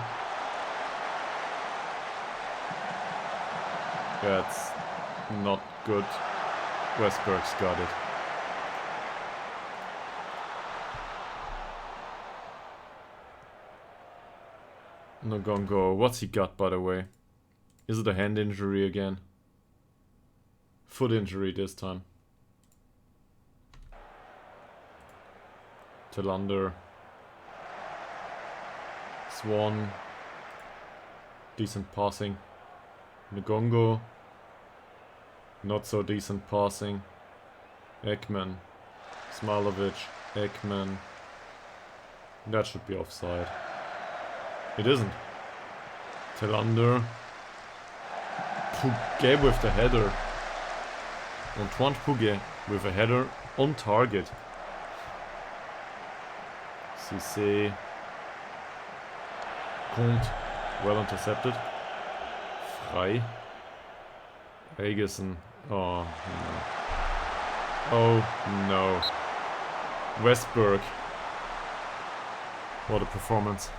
That's not good. Westberg's got it. Ngongo. What's he got, by the way? Is it a hand injury again? Foot injury this time. Tillander. Swan. Decent passing. Ngongo. Not so decent passing. Ekman. Smilovic. Ekman. That should be offside. It isn't. Tillander. Puget with the header. Antoine Puget with a header on target. CC. Kont. Well intercepted. Frei. Agerson. Oh, no. Oh, no. Westberg. What a performance.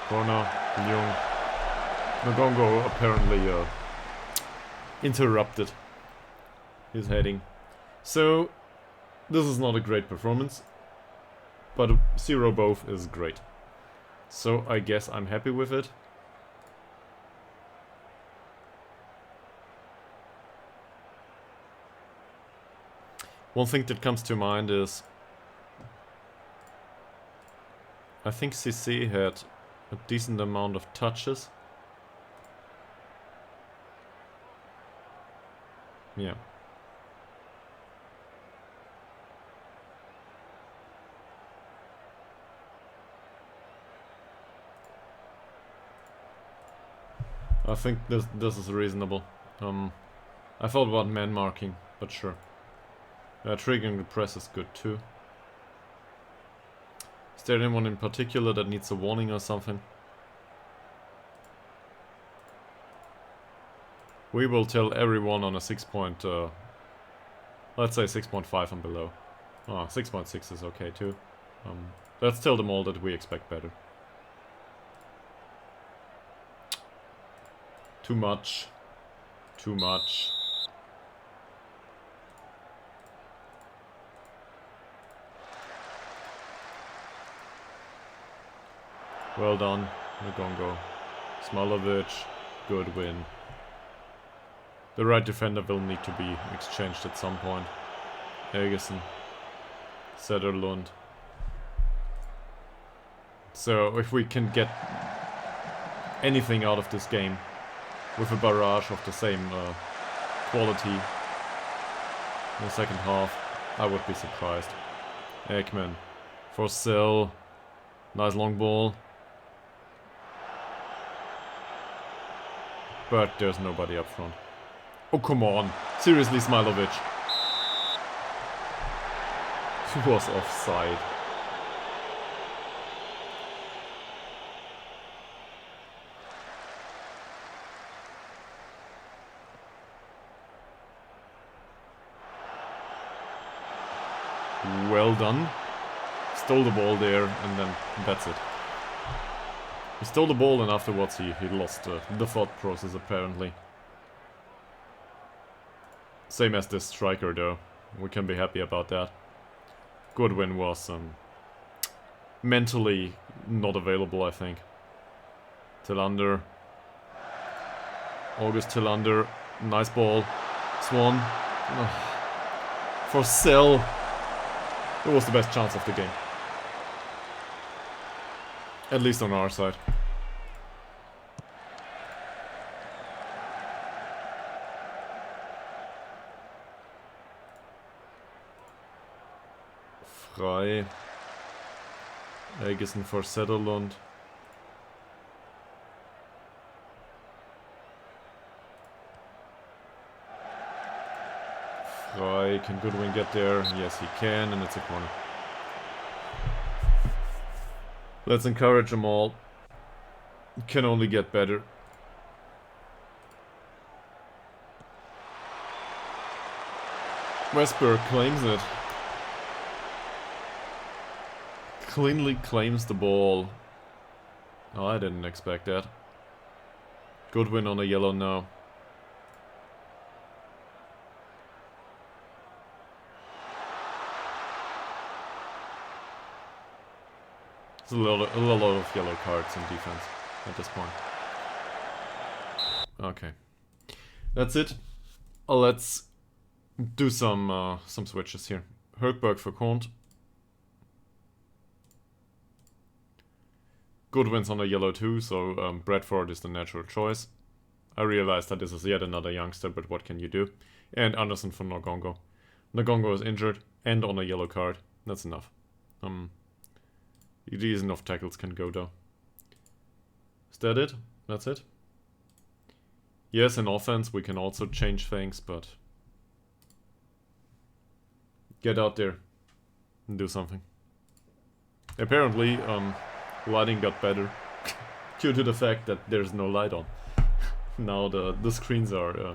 Corner, Jung. Ngongo apparently interrupted his heading. So, this is not a great performance, but 0 both is great. So I guess I'm happy with it. One thing that comes to mind is I think CC had a decent amount of touches. Yeah. I think this is reasonable. I thought about man marking, but sure. Triggering the press is good too. Is there anyone in particular that needs a warning or something? We will tell everyone on a 6 point, let's say 6.5 and below. 6.6 is okay too. Let's tell them all that we expect better. Too much. Too much. Well done, Ngongo. Smalovic, good win. The right defender will need to be exchanged at some point. Agerson. Söderlund. So, if we can get anything out of this game with a barrage of the same quality in the second half, I would be surprised. Ekman. For Sill. Nice long ball. But there's nobody up front. Oh, come on. Seriously, Smilovic. He was offside. Well done. Stole the ball there, and then that's it. He stole the ball, and afterwards he lost the thought process, apparently. Same as this striker, though. We can be happy about that. Goodwin was mentally not available, I think. Tillander. August Tillander. Nice ball. Swan. For Sell. It was the best chance of the game. At least on our side. Frei. Agerson for Söderlund. Frei. Can Goodwin get there? Yes, he can, and it's a corner. Let's encourage them all. Can only get better. Westberg claims it. Cleanly claims the ball. Oh, I didn't expect that. Goodwin on a yellow now. There's a lot of yellow cards in defense at this point. Okay. That's it. Let's do some switches here. Högberg for Kont. Goodwin's on a yellow too, so Bradford is the natural choice. I realize that this is yet another youngster, but what can you do? And Anderson for Ngongo. Ngongo is injured and on a yellow card. That's enough. These enough tackles can go though. Is that it? That's it? Yes, in offense we can also change things, but get out there and do something. Apparently, lighting got better due to the fact that there's no light on. Now the screens are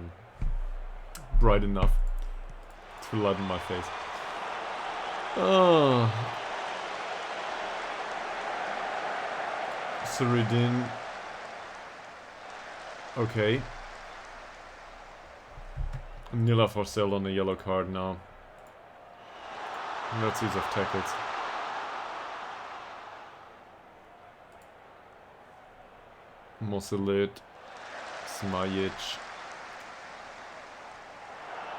bright enough to lighten my face. Oh. Suridin. Okay. Nila for sale on a yellow card now. Let's use of tackles. Mosilit. Smajic.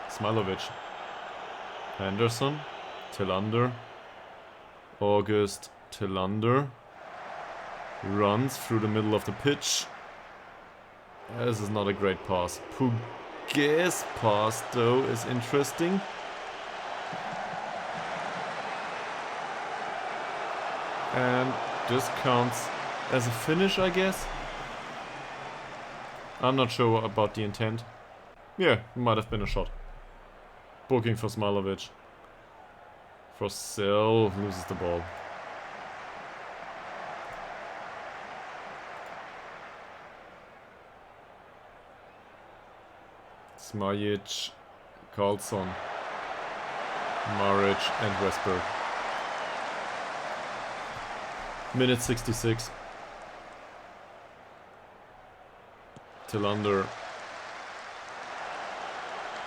Smilovic. Henderson. Tillander. August. Tillander. Runs through the middle of the pitch. This is not a great pass. Pugue's pass, though, is interesting. And this counts as a finish, I guess. I'm not sure about the intent. Yeah, might have been a shot. Booking for Smilovic. Forsell loses the ball. Smajic, Karlsson, Maric and Westberg. Minute 66. Tillander.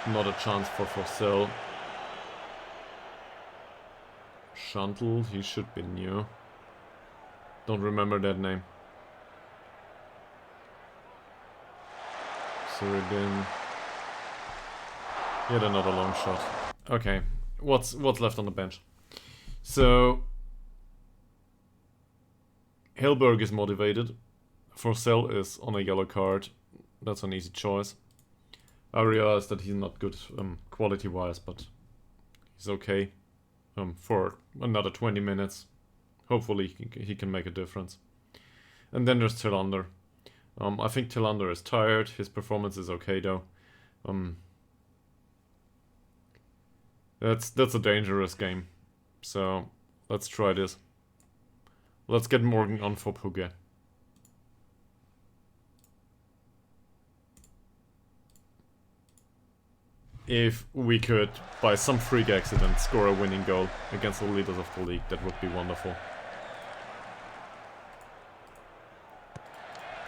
Not a chance for Forsell. Shantel, he should be new. Don't remember that name. Suridin. Yet another long shot. Okay, what's left on the bench? So Hilberg is motivated. Forsell is on a yellow card. That's an easy choice. I realize that he's not good quality-wise, but he's okay for another 20 minutes. Hopefully he can make a difference. And then there's Tillander. I think Tillander is tired. His performance is okay though. That's a dangerous game. So let's try this. Let's get Morgan on for Pugue. If we could, by some freak accident, score a winning goal against the leaders of the league, that would be wonderful.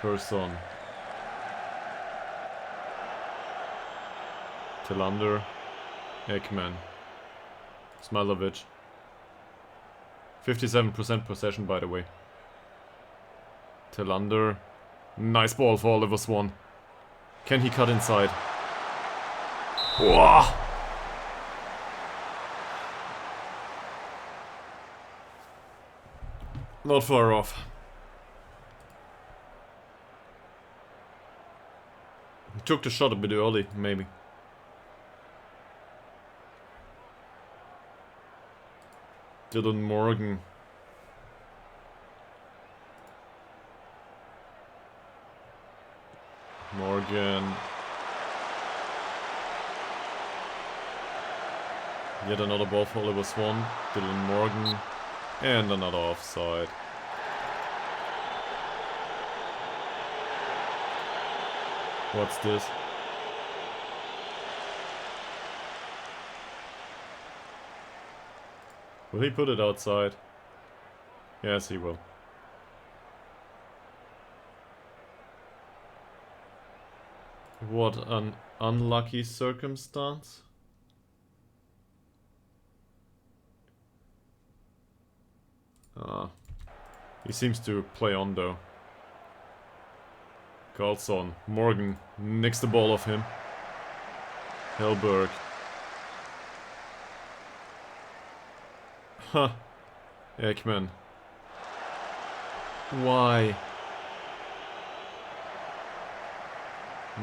Persson. Tillander. Ekman. Smilovic. 57% possession, by the way. Tillander. Nice ball for Oliver Swan. Can he cut inside? Whoa. Not far off. He took the shot a bit early, maybe. Dylan Morgan. Morgan. Yet another ball for Oliver Swan. Dylan Morgan. And another offside. What's this? Will he put it outside? Yes, he will. What an unlucky circumstance. He seems to play on though. Karlsson. Morgan nicks the ball off him. Helberg. Huh. Ekman. Why?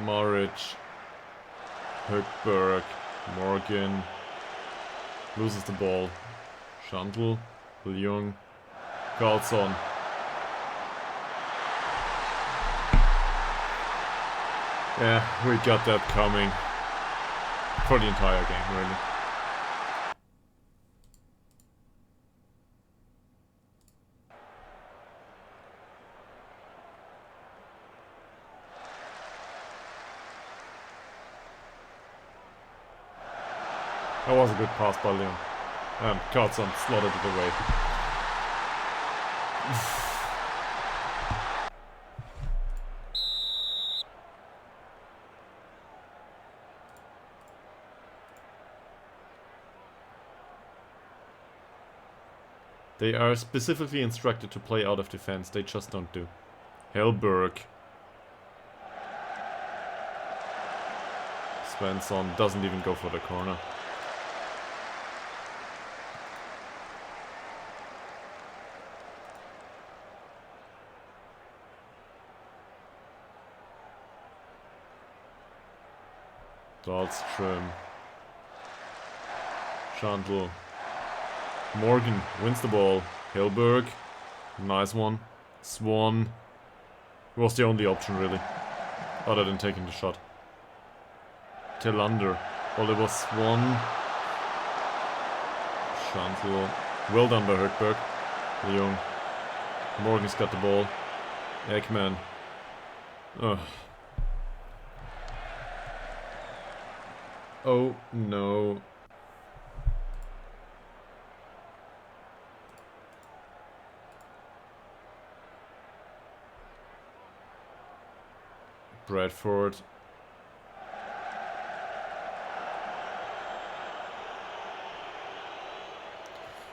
Maric. Högberg. Morgan. Loses the ball. Schandl. Leung. Karlsson. Yeah, we got that coming. For the entire game, really. That was a good pass by Leon. And Carlson slotted it away. They are specifically instructed to play out of defense, they just don't do. Hellberg. Svensson doesn't even go for the corner. Dahlström. Schandl. Morgan wins the ball. Hellberg. Nice one. Swan. Was the only option really. Other than taking the shot. Tillander. Oliver Swan. Schandl. Well done by Högberg. Leung. Morgan's got the ball. Ekman. Ugh. Oh no. Bradford.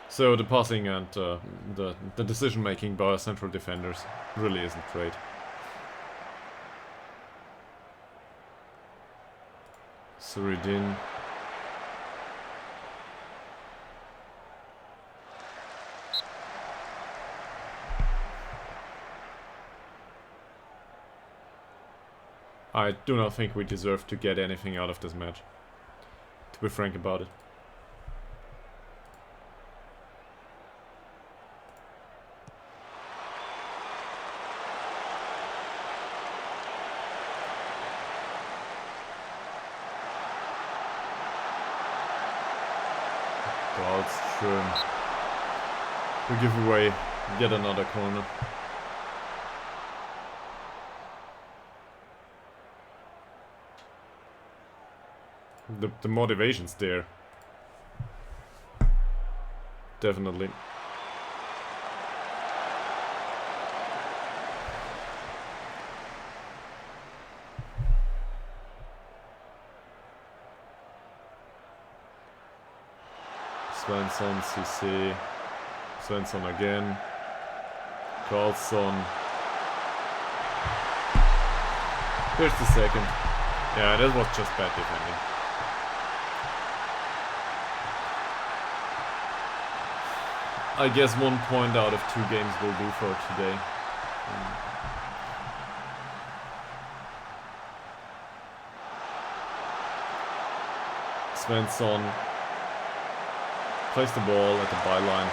So the passing and the decision making by our central defenders really isn't great. Suridin. I do not think we deserve to get anything out of this match, to be frank about it. Dahlström. We give away yet another corner. The motivation's there. Definitely. Svensson, CC. Svensson again. Karlsson. Here's the second. Yeah, that was just bad defending. I guess 1 point out of 2 games will do for today. Svensson plays the ball at the byline.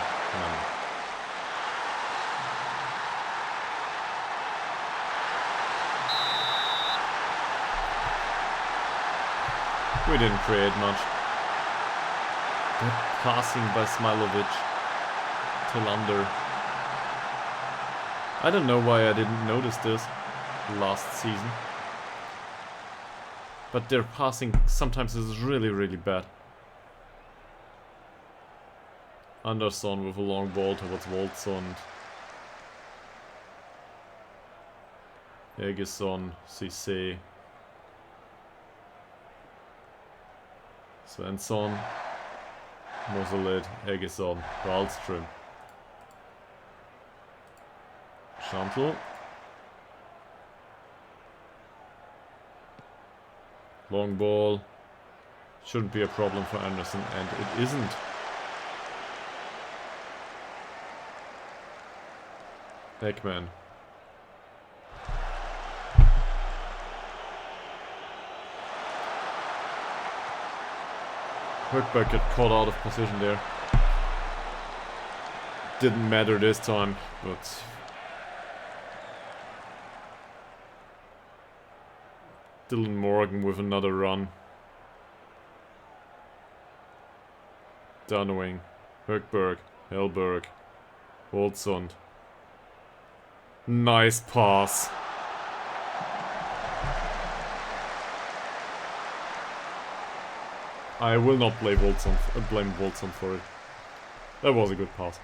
We didn't create much. Good passing by Smilovic. Tillander. I don't know why I didn't notice this last season. But their passing sometimes is really, really bad. Andersson with a long ball towards Woldsson. Egesson, Cissé. Svensson. Moselid, Egesson, Dahlström. Schandl. Long ball. Shouldn't be a problem for Anderson, and it isn't. Ekman. Högberg got caught out of position there. Didn't matter this time, but Dylan Morgan with another run. Dunwing, Högberg, Hellberg, Woldsson. Nice pass. I will not blame Wolson for it. That was a good pass.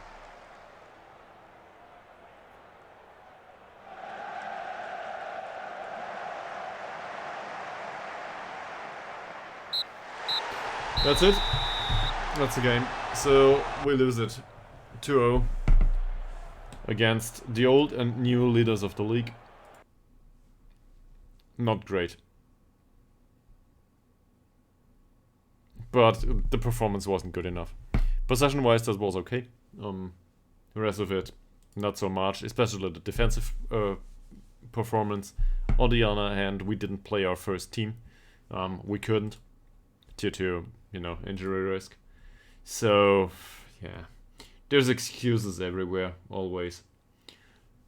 That's it. That's the game. So we lose it 2-0 against the old and new leaders of the league. Not great. But the performance wasn't good enough. Possession-wise, that was okay. The rest of it, not so much. Especially the defensive performance. On the other hand, we didn't play our first team. We couldn't, due to, injury risk. So, yeah. There's excuses everywhere, always.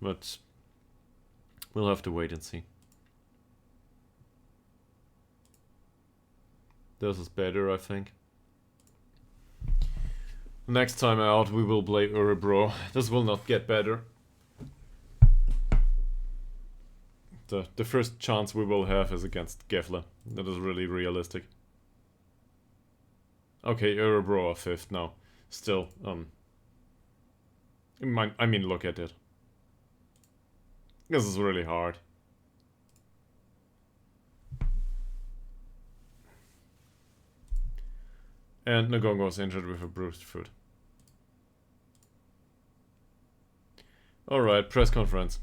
But we'll have to wait and see. This is better, I think. Next time out, we will play Örebro. This will not get better. The first chance we will have is against Gefle. That is really realistic. Okay, Örebro are 5th now. Still, I mean, look at it. This is really hard. And Ngongo was injured with a bruised foot. Alright, press conference.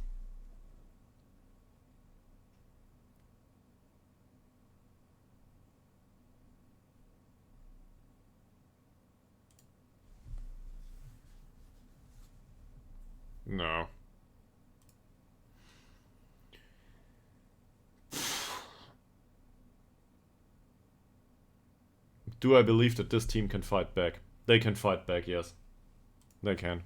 No. Do I believe that this team can fight back? They can fight back, yes. They can.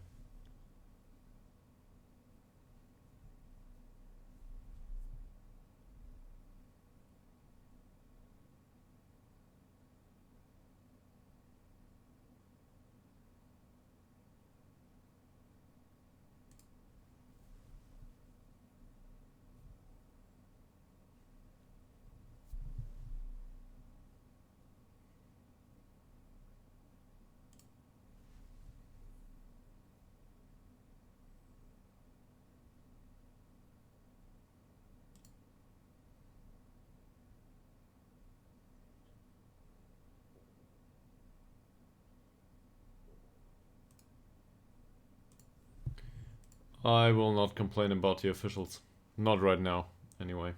I will not complain about the officials. Not right now, anyway.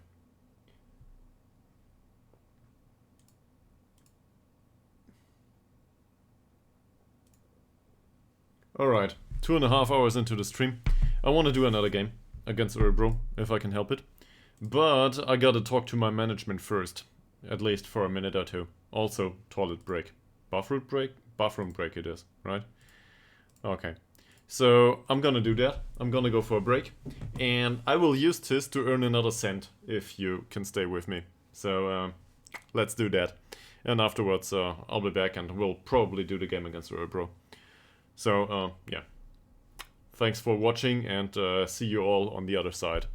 Alright, 2.5 hours into the stream. I want to do another game against Örebro, if I can help it. But I gotta talk to my management first. At least for a minute or two. Also, toilet break. Bathroom break? Bathroom break it is, right? Okay. So, I'm gonna do that. I'm gonna go for a break. And I will use this to earn another cent, if you can stay with me. So, let's do that. And afterwards, I'll be back and we'll probably do the game against Örebro. So, yeah. Thanks for watching and see you all on the other side.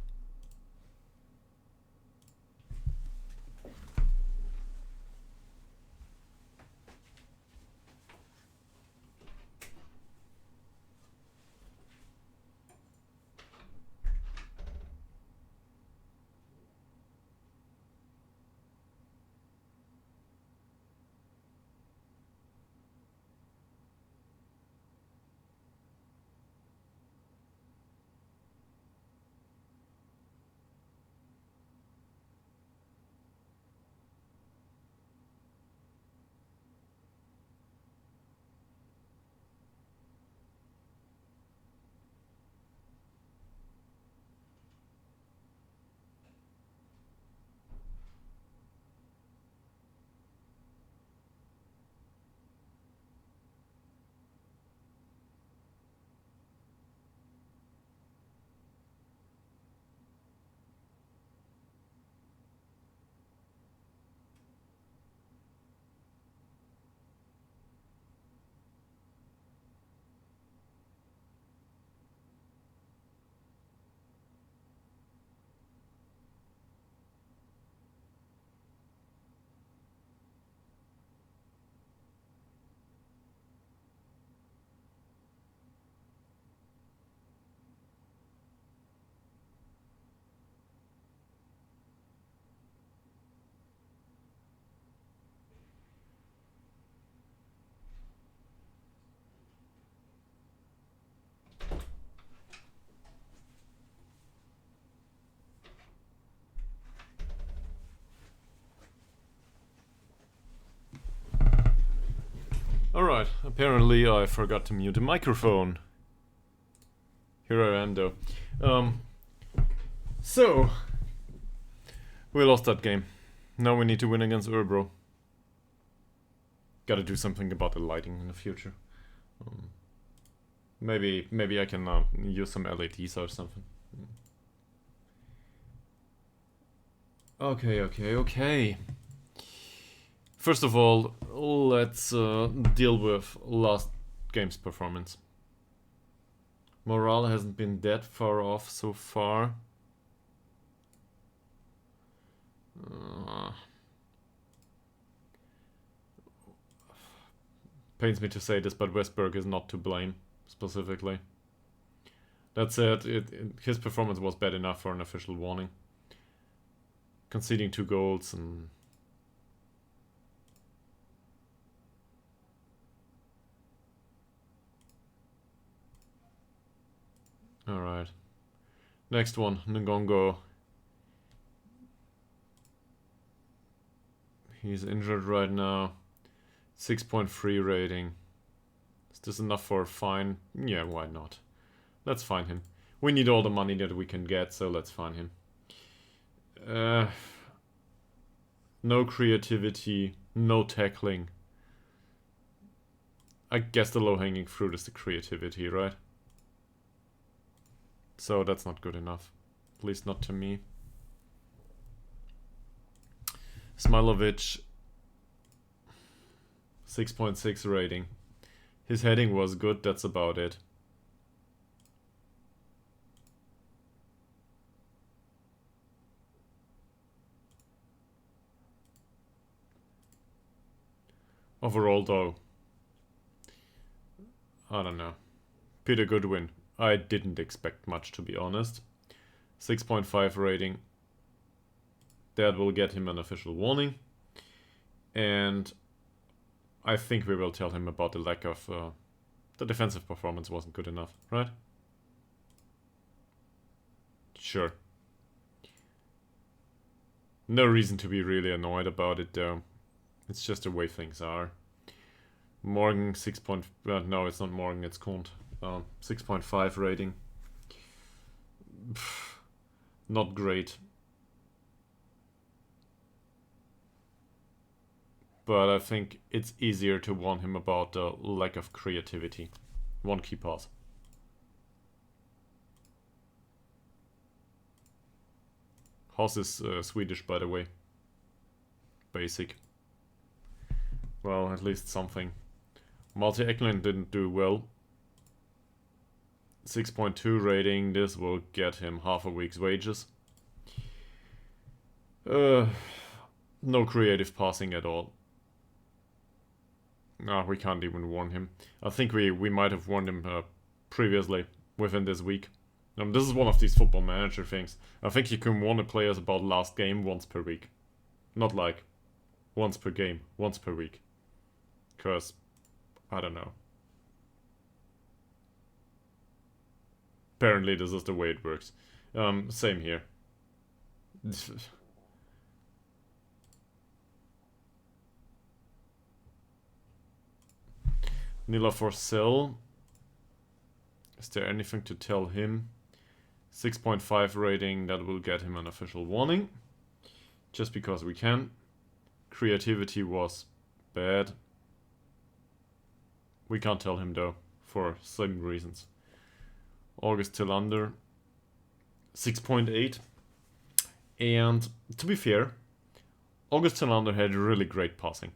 Alright, apparently I forgot to mute the microphone. Here I am though. So, we lost that game. Now we need to win against Urbro. Gotta do something about the lighting in the future. Maybe I can use some LEDs or something. Okay. First of all, let's deal with last game's performance. Morale hasn't been that far off so far. Pains me to say this, but Westberg is not to blame, specifically. That said, his performance was bad enough for an official warning. Conceding 2 goals and... Alright. Next one, Ngongo. He's injured right now. 6.3 rating. Is this enough for a fine? Yeah, why not? Let's fine him. We need all the money that we can get, so let's fine him. No creativity, no tackling. I guess the low-hanging fruit is the creativity, right? So that's not good enough. At least not to me. Smilovic, 6.6 rating. His heading was good, that's about it. Overall though, I don't know. Peter Goodwin, I didn't expect much, to be honest. 6.5 rating. That will get him an official warning. And I think we will tell him about the lack of... the defensive performance wasn't good enough, right? Sure. No reason to be really annoyed about it though. It's just the way things are. Morgan 6. No, it's not Morgan, it's Kuhn. 6.5 rating. Not great. But I think it's easier to warn him about the lack of creativity. 1 key pass. Haas is Swedish, by the way. Basic. Well, at least something. Malte Eklund didn't do well. 6.2 rating. This will get him half a week's wages. No creative passing at all. No, we can't even warn him. I think we might have warned him previously, within this week. This is one of these football manager things. I think you can warn the players about last game once per week. Not like once per game, once per week. Because, I don't know. Apparently this is the way it works. Same here. Nila Forsell. Is there anything to tell him? 6.5 rating, that will get him an official warning. Just because we can. Creativity was bad. We can't tell him though, for some reasons. August Tillander, 6.8. And to be fair, August Tillander had really great passing.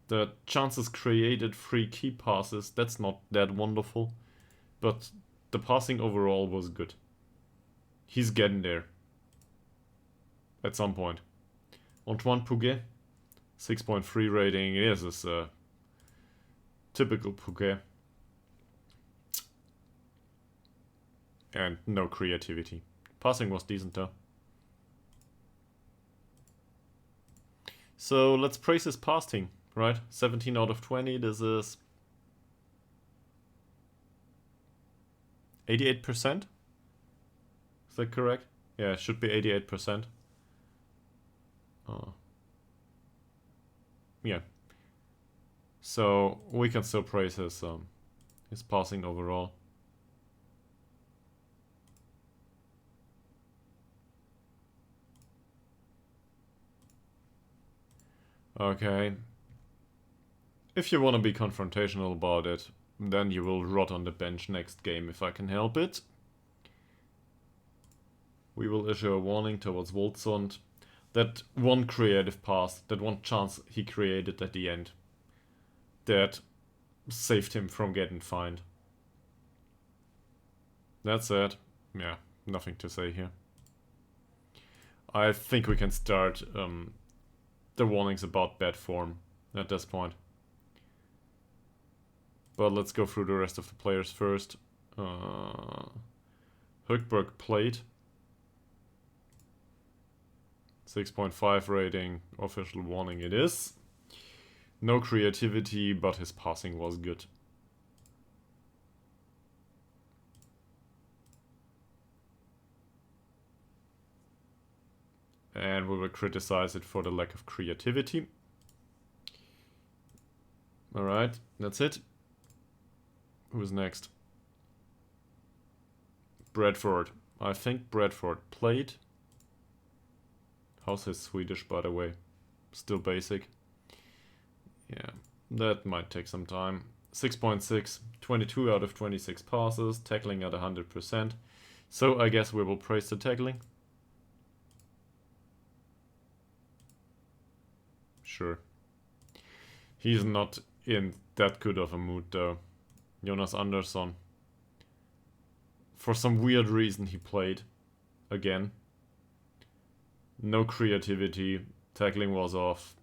The chances created, 3 key passes, that's not that wonderful. But the passing overall was good. He's getting there. At some point. Antoine Pouget, 6.3 rating. This is typical Pouget. And no creativity. Passing was decent though. So let's praise his passing. Right, 17 out of 20, this is 88%? Is that correct? Yeah, it should be 88%. Oh. yeah. So we can still praise his passing overall. Okay. If you want to be confrontational about it, then you will rot on the bench next game if I can help it. We will issue a warning towards Woldsund. That one creative pass, that one chance he created at the end, that saved him from getting fined. That's it. Yeah, nothing to say here. I think we can start the warnings about bad form at this point. But let's go through the rest of the players first. Högberg played. 6.5 rating, official warning it is. No creativity, but his passing was good. And we will criticize it for the lack of creativity. Alright, that's it. Who's next? Bradford. I think Bradford played. How's his Swedish, by the way? Still basic. Yeah, that might take some time. 6.6, 22 out of 26 passes, tackling at 100%. So I guess we will praise the tackling. Sure. He's not in that good of a mood though. Jonas Andersson. For some weird reason he played. Again. No creativity. Tackling was off.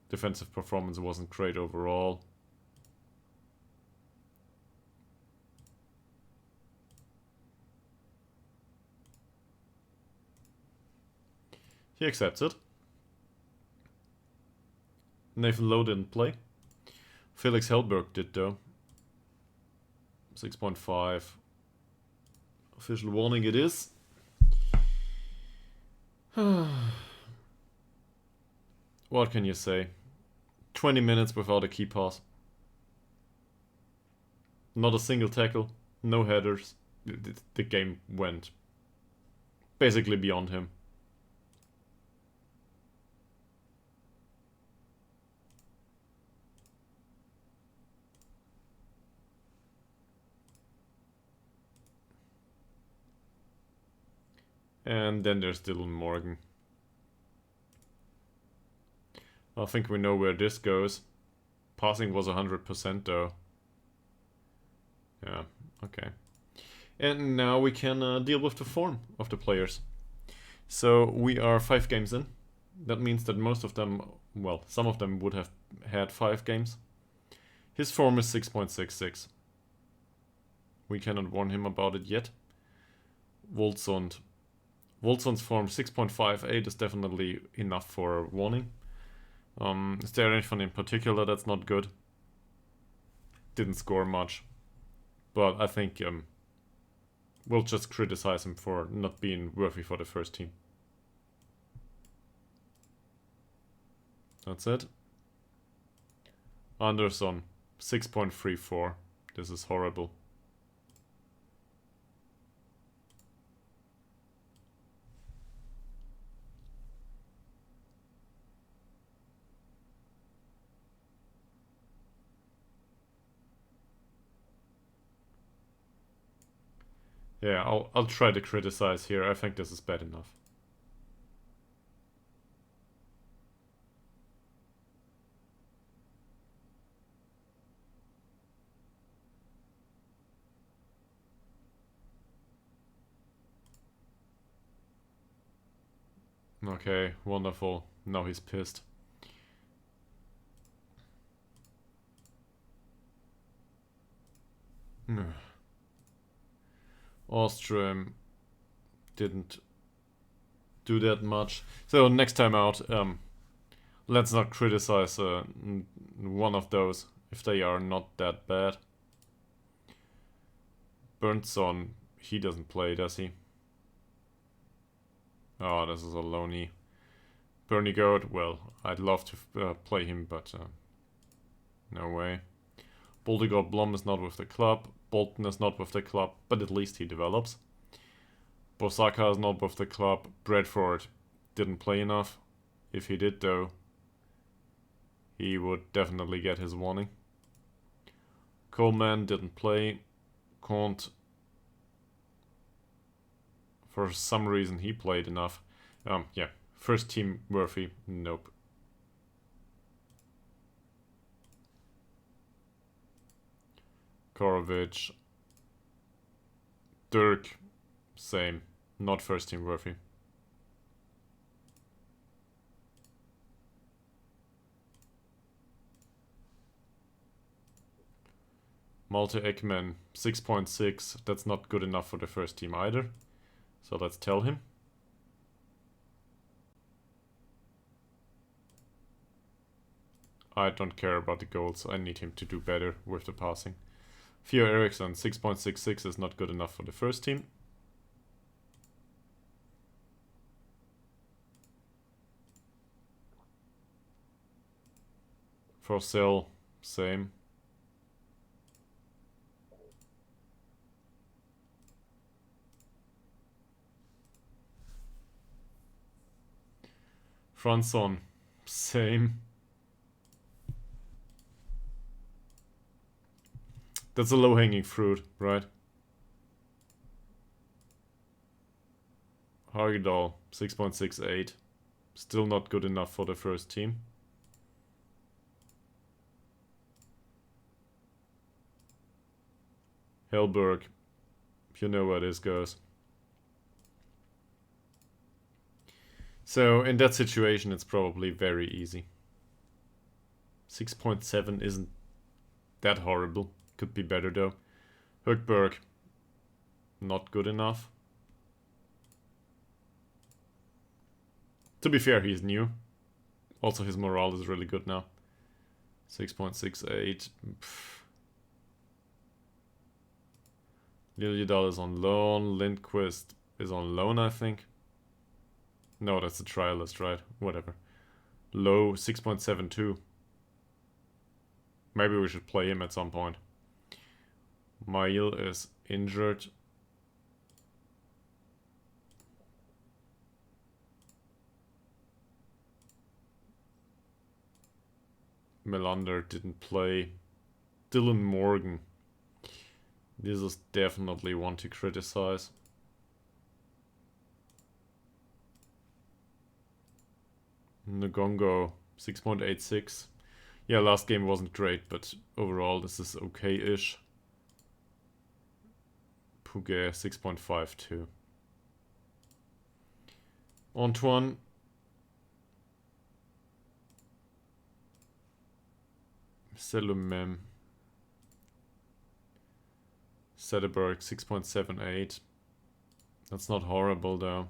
Defensive performance wasn't great overall. He accepts it. Nathan Lowe didn't play. Felix Hellberg did though. 6.5. Official warning it is. What can you say? 20 minutes without a key pass. Not a single tackle. No headers. The game went basically beyond him. And then there's Dylan Morgan. I think we know where this goes. Passing was 100% though. Yeah, okay. And now we can deal with the form of the players. So we are 5 games in. That means that most of them, well, some of them would have had 5 games. His form is 6.66. We cannot warn him about it yet. Woldsund. Woldsund's form 6.58 is definitely enough for a warning. Is there anything in particular that's not good? Didn't score much. But I think we'll just criticize him for not being worthy for the first team. That's it. Andersson, 6.34. This is horrible. Yeah, I'll try to criticize here. I think this is bad enough. Okay, wonderful. Now he's pissed. Ostrom didn't do that much. So next time out, let's not criticize one of those if they are not that bad. Burnson, he doesn't play, does he? Oh, this is a loney. Bernie Goat, well, I'd love to play him, but no way. Baldigard Blom is not with the club. Bolton is not with the club, but at least he develops. Bosaka is not with the club. Bradford didn't play enough. If he did, though, he would definitely get his warning. Coleman didn't play. Comte, for some reason, he played enough. Yeah, first team Murphy, nope. Korovic, Dirk, same, not first team Murphy. Malte Ekman, 6.6, that's not good enough for the first team either. So let's tell him. I don't care about the goals, I need him to do better with the passing. Theo Eriksson, 6.66 is not good enough for the first team. For Sale, same. Franson, same. That's a low-hanging fruit, right? Ytterhogdals, 6.68. Still not good enough for the first team. Hellberg, you know where this goes. So in that situation, it's probably very easy. 6.7 isn't that horrible. Could be better though. Högberg, not good enough. To be fair, he's new. Also, his morale is really good now. 6.68. Liljedahl is on loan. Lindquist is on loan, I think. No, that's a trialist, right? Whatever. Low, 6.72. Maybe we should play him at some point. Mail is injured. Melander didn't play. Dylan Morgan. This is definitely one to criticize. Ngongo, 6.86. Yeah, last game wasn't great, but overall this is okay-ish. Puget, 6.52. Antoine. Selumem. Sederberg, 6.78. That's not horrible though.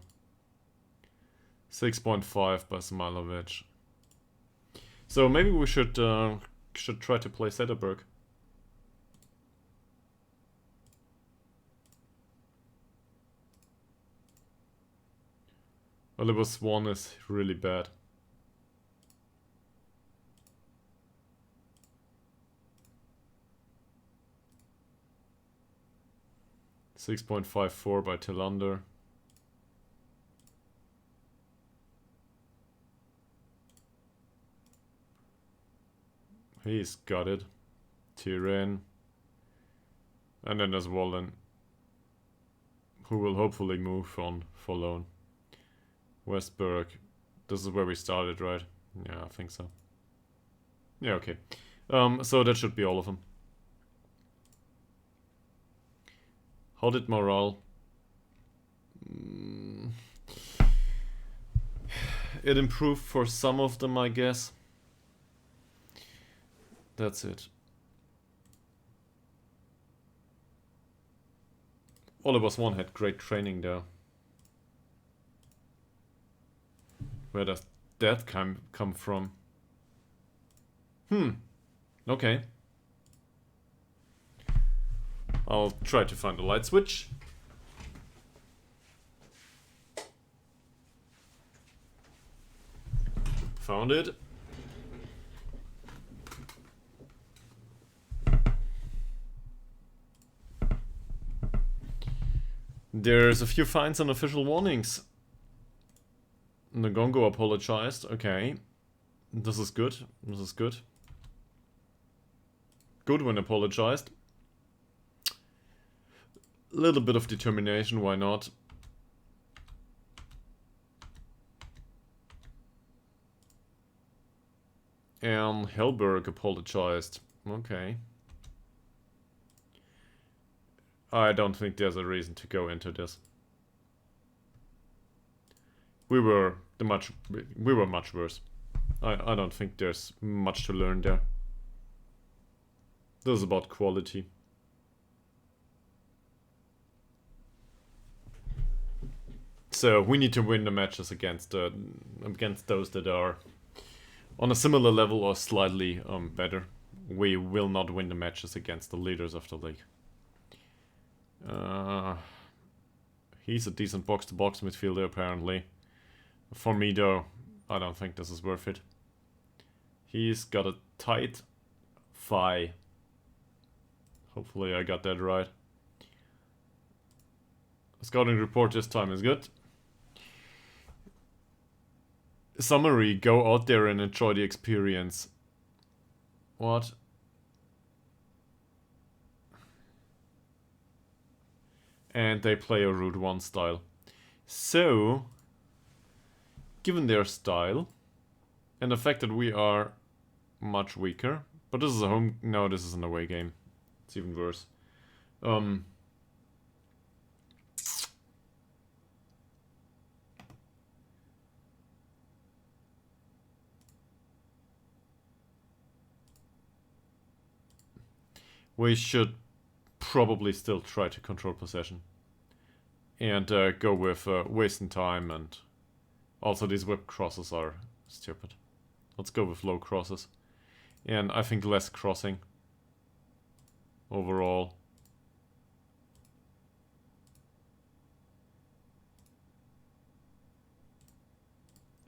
6.5 by Smilovic. So maybe we should try to play Sederberg. Oliver Swan is really bad. $6.54 by Tillander. He's got it. Tyrion. And then there's Wallen, who will hopefully move on for loan. Westberg. This is where we started, right? Yeah, I think so. Yeah, okay. So that should be all of them. How did morale? It improved for some of them, I guess. That's it. Oliver Swan had great training though. Where does that come from? Okay. I'll try to find a light switch. Found it. There's a few fines and official warnings. Ngongo apologized. Okay. This is good. This is good. Goodwin apologized. A little bit of determination, why not? And Helberg apologized. Okay. I don't think there's a reason to go into this. We were much worse. I don't think there's much to learn there. This is about quality. So we need to win the matches against those that are on a similar level or slightly better. We will not win the matches against the leaders of the league. He's a decent box-to-box midfielder apparently. For me though, I don't think this is worth it. He's got a tight thigh. Hopefully I got that right. Scouting report this time is good. Summary, go out there and enjoy the experience. What? And they play a Route 1 style. So, given their style, and the fact that we are much weaker, but this is a home, no, this is an away game. It's even worse. We should probably still try to control possession. And go with wasting time, and also these whip crosses are stupid. Let's go with low crosses. And I think less crossing. Overall.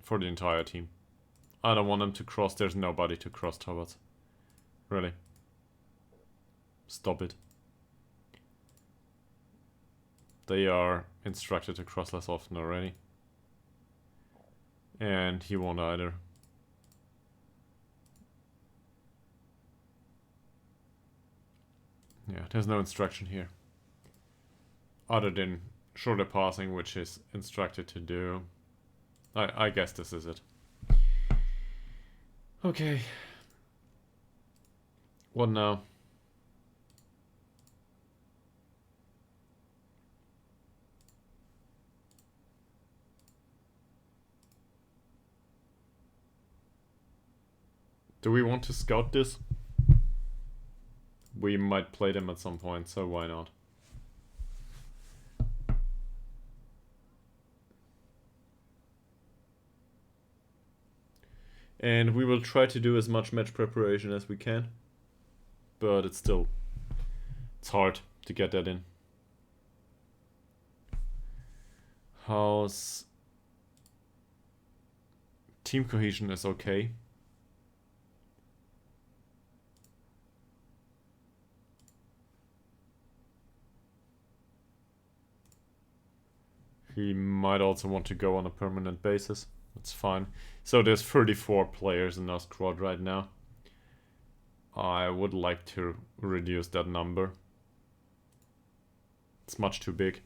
For the entire team. I don't want them to cross, there's nobody to cross towards. Really. Stop it. They are instructed to cross less often already. And he won't either. Yeah, there's no instruction here. Other than shorter passing, which is instructed to do. I guess this is it. Okay. What now? Do we want to scout this? We might play them at some point, so why not? And we will try to do as much match preparation as we can. But it's hard to get that in. How's... Team cohesion is okay. He might also want to go on a permanent basis. That's fine. So there's 34 players in our squad right now. I would like to reduce that number. It's much too big.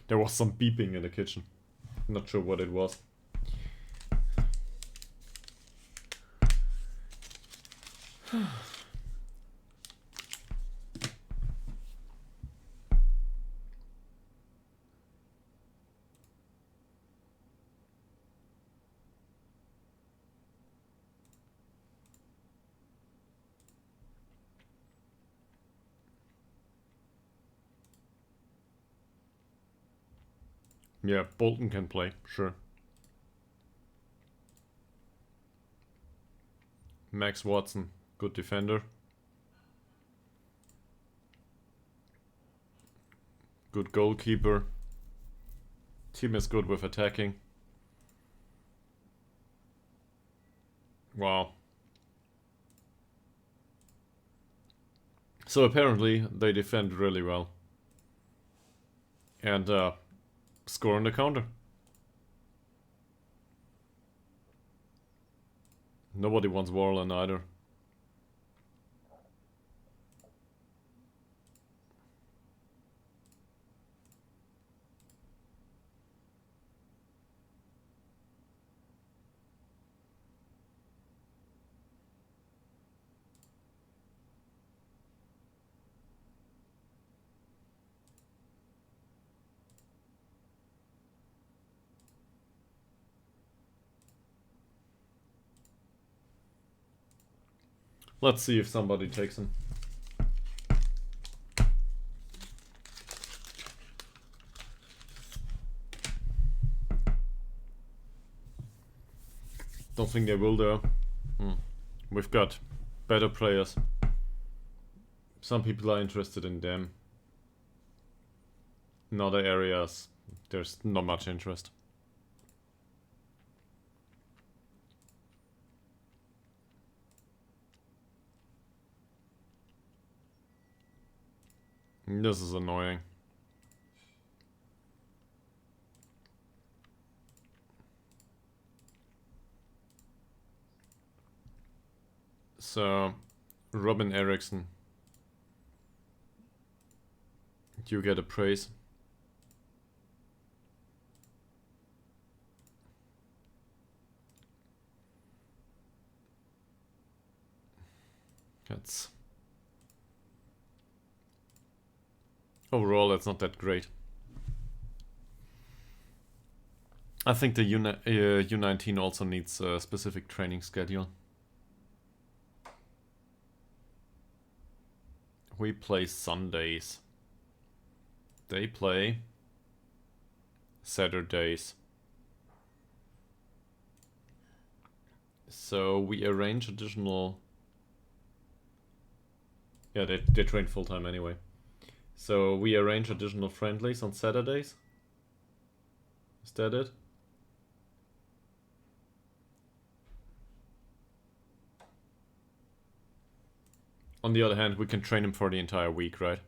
There was some beeping in the kitchen. Not sure what it was. Yeah, Bolton can play, sure. Max Watson, good defender. Good goalkeeper. Team is good with attacking. Wow. So apparently they defend really well. And score on the counter. Nobody wants Warland either. Let's see if somebody takes him. Don't think they will though. We've got better players. Some people are interested in them. In other areas, there's not much interest. This is annoying. So, Robin Eriksson. You get a praise. That's... Overall, that's not that great. I think the U19 also needs a specific training schedule. We play Sundays. They play Saturdays. So we arrange additional... Yeah, they train full-time anyway. So we arrange additional friendlies on Saturdays. Is that it? On the other hand, we can train him for the entire week, right?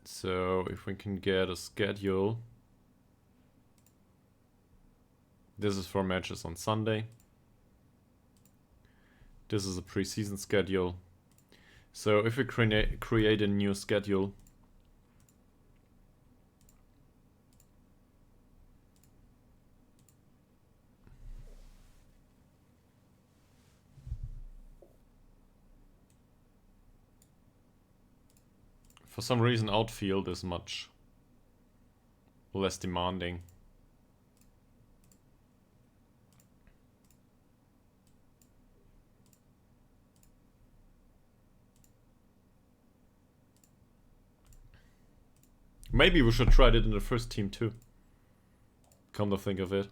So if we can get a schedule. This is for matches on Sunday. This is a preseason schedule. So if we create a new schedule. For some reason, outfield is much less demanding. Maybe we should try it in the first team too. Come to think of it.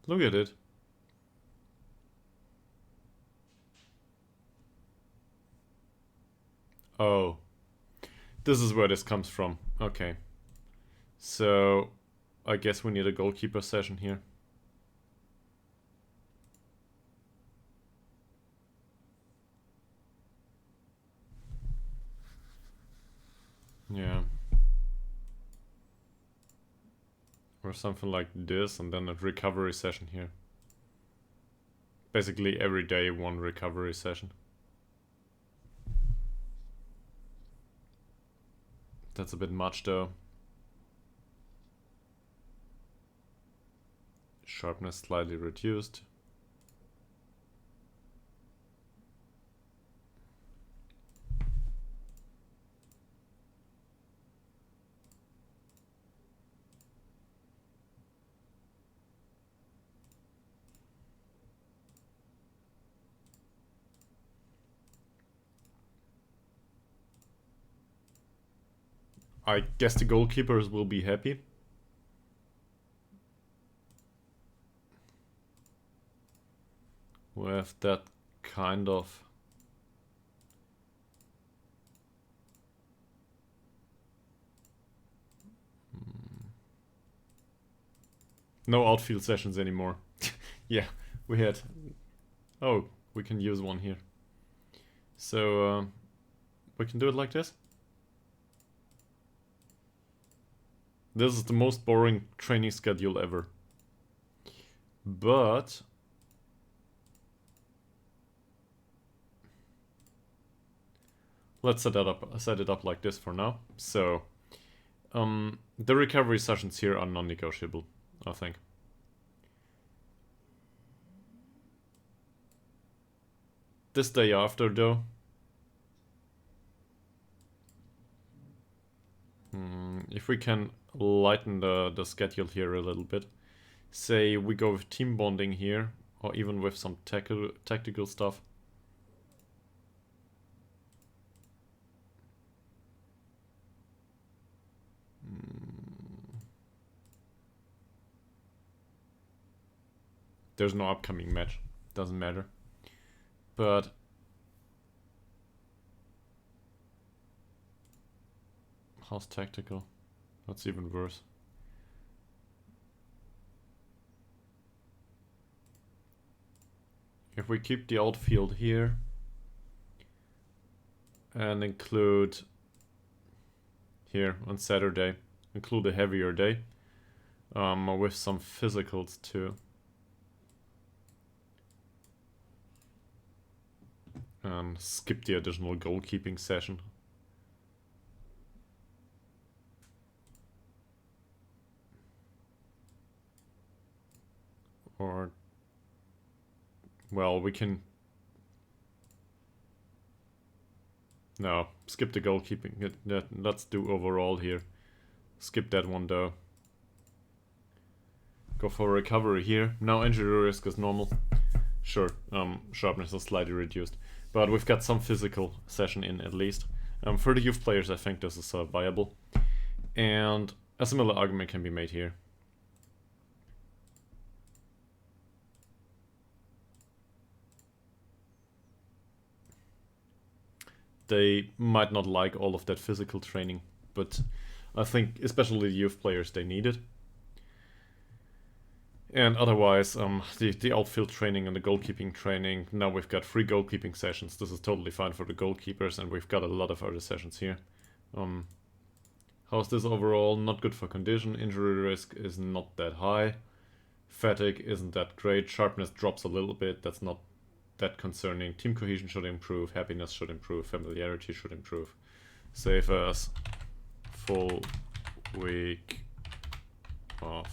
Look at it. Oh. This is where this comes from. Okay. So, I guess we need a goalkeeper session here. Yeah. Or something like this, and then a recovery session here. Basically every day one recovery session. That's a bit much though. Sharpness slightly reduced. I guess the goalkeepers will be happy. With that kind of... No outfield sessions anymore. Yeah, we had... Oh, we can use one here. So, we can do it like this. This is the most boring training schedule ever. But... let's set it up like this for now. So, the recovery sessions here are non-negotiable, I think. This day after, though. If we can lighten the schedule here a little bit. Say we go with team bonding here, or even with some tactical stuff. There's no upcoming match, doesn't matter. But how's tactical? That's even worse. If we keep the outfield here and include here on Saturday, include a heavier day with some physicals too. And skip the additional goalkeeping session. Or, well, we can... No, skip the goalkeeping. Let's do overall here. Skip that one though. Go for recovery here. Now injury risk is normal. Sure, sharpness is slightly reduced. But we've got some physical session in at least. For the youth players, I think this is viable. And a similar argument can be made here. They might not like all of that physical training, but I think especially the youth players, they need it. And otherwise, the outfield training and the goalkeeping training, now we've got 3 goalkeeping sessions. This is totally fine for the goalkeepers, and we've got a lot of other sessions here. How's this overall? Not good for condition. Injury risk is not that high. Fatigue isn't that great. Sharpness drops a little bit. That's not that concerning. Team cohesion should improve. Happiness should improve. Familiarity should improve. Save as full week of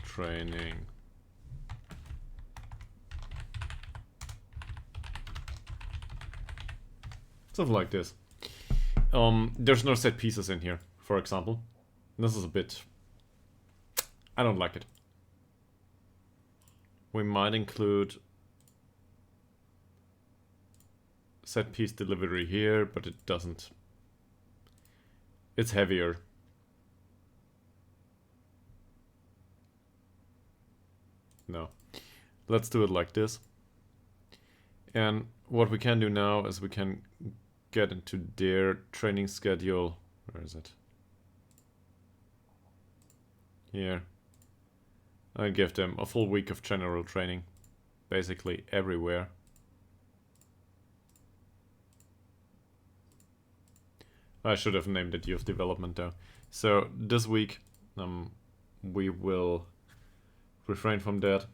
training. Something like this. There's no set pieces in here, for example. This is a bit... I don't like it. We might include set piece delivery here, but it doesn't. It's heavier. No. Let's do it like this. And what we can do now is we can get into their training schedule. Where is it? Here. I give them a full week of general training. Basically everywhere. I should have named it youth development though. So this week we will refrain from that.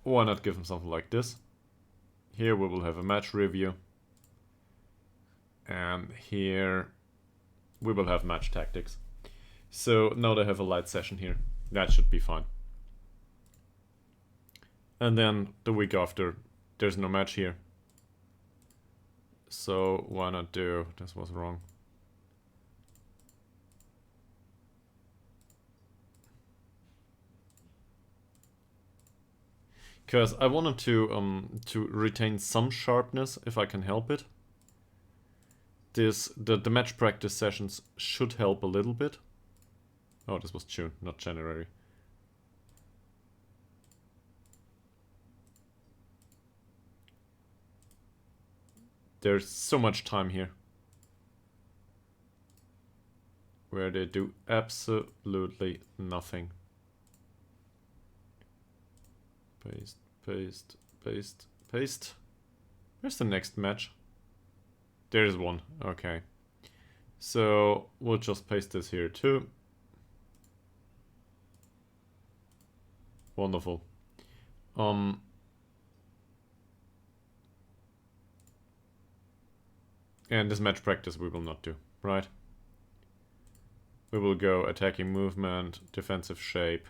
Why not give them something like this? Here we will have a match review. And here we will have match tactics. So now they have a light session here. That should be fine. And then the week after, there's no match here. So why not do... This was wrong. Because I wanted to retain some sharpness if I can help it. The match practice sessions should help a little bit. Oh, this was June, not January. There's so much time here where they do absolutely nothing. Paste, paste, paste, paste. Where's the next match? There's one. Okay. So we'll just paste this here too. Wonderful. And this match practice we will not do, right? We will go attacking movement, defensive shape.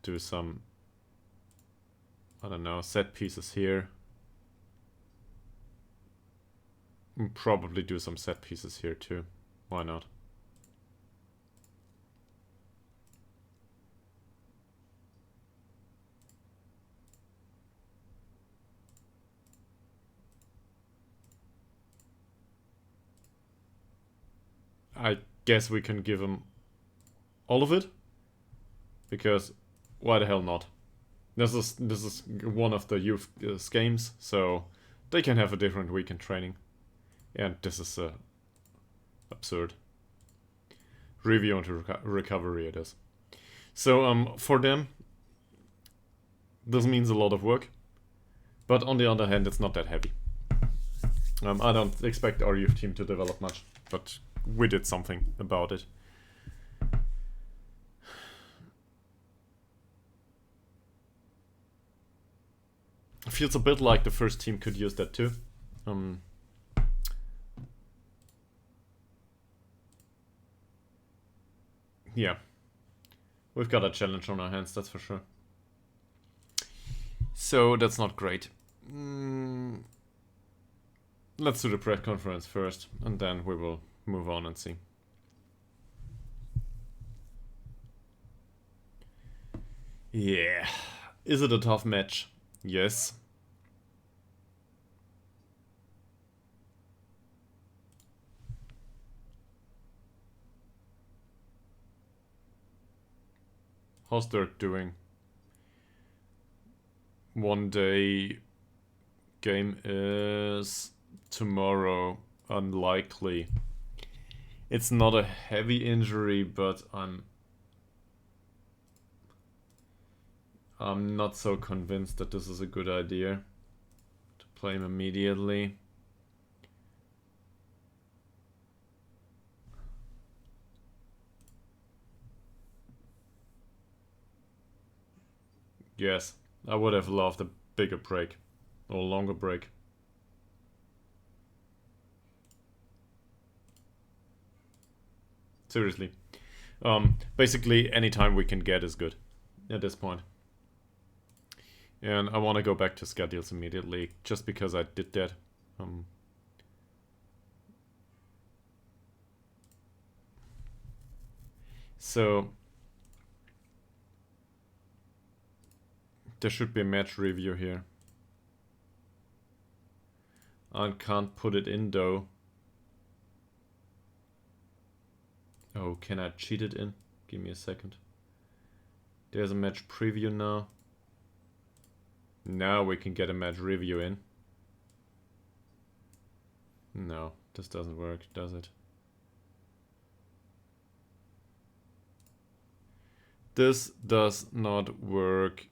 Do some, I don't know, set pieces here. And probably do some set pieces here too. Why not? I guess we can give them all of it, because why the hell not? This is one of the youth games, so they can have a different weekend training, and this is absurd. Review and recovery it is. So for them, this means a lot of work, but on the other hand, it's not that heavy. I don't expect our youth team to develop much, but we did something about it. Feels a bit like the first team could use that too. Yeah. We've got a challenge on our hands, that's for sure. So that's not great. Let's do the press conference first, and then we will move on and see. Yeah. Is it a tough match? Yes. How's Dirk doing? One day game is tomorrow. Unlikely. It's not a heavy injury, but I'm not so convinced that this is a good idea to play him immediately. Yes, I would have loved a bigger break or longer break. Seriously. Basically, any time we can get is good at this point. And I want to go back to schedules immediately, just because I did that. So there should be a match review here. I can't put it in though. Oh, can I cheat it in? Give me a second. There's a match preview now. Now we can get a match review in. No, this doesn't work, does it? This does not work.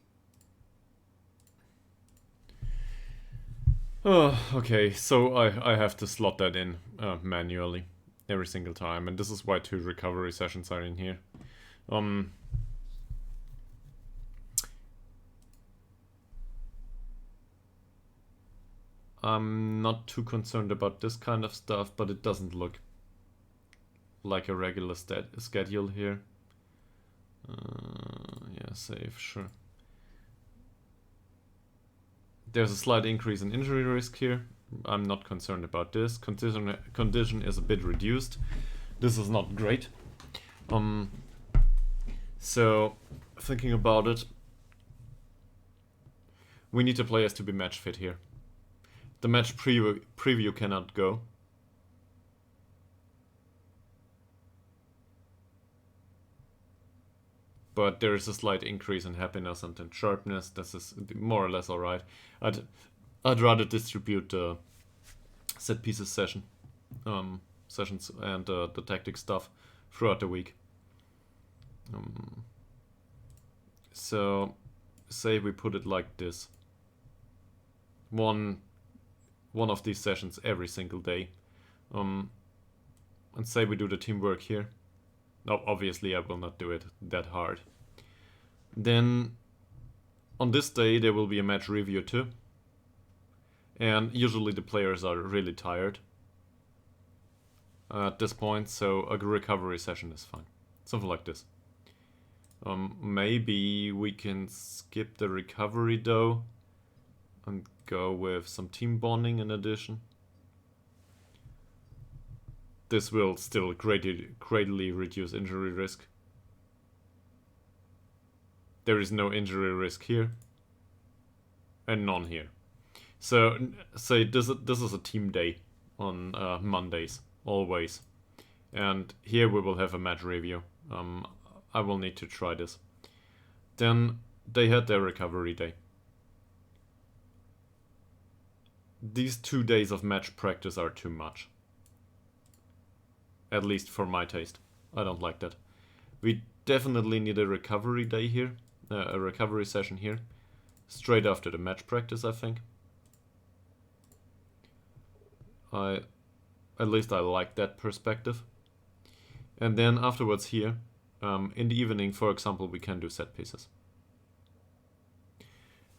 Oh, okay, so I have to slot that in manually every single time, and this is why 2 recovery sessions are in here. I'm not too concerned about this kind of stuff, but it doesn't look like a regular schedule here. Yeah, save, sure. There's a slight increase in injury risk here. I'm not concerned about this. Condition is a bit reduced. This is not great. So thinking about it, we need the players to be match fit here. The match preview cannot go. But there is a slight increase in happiness and in sharpness. This is more or less alright. I'd rather distribute the set pieces sessions and the tactic stuff throughout the week. So say we put it like this. One of these sessions every single day. And say we do the teamwork here. Now, obviously I will not do it that hard. Then on this day there will be a match review too. And usually the players are really tired at this point, so a recovery session is fine. Something like this. Maybe we can skip the recovery though and go with some team bonding in addition. This will still greatly reduce injury risk. There is no injury risk here and none here. So say this is a team day on Mondays always, and here we will have a match review. I will need to try this. Then they had their recovery day. These 2 days of match practice are too much. At least for my taste. I don't like that. We definitely need a recovery day here. A recovery session here. Straight after the match practice, I think. At least I like that perspective. And then afterwards here, in the evening, for example, we can do set pieces.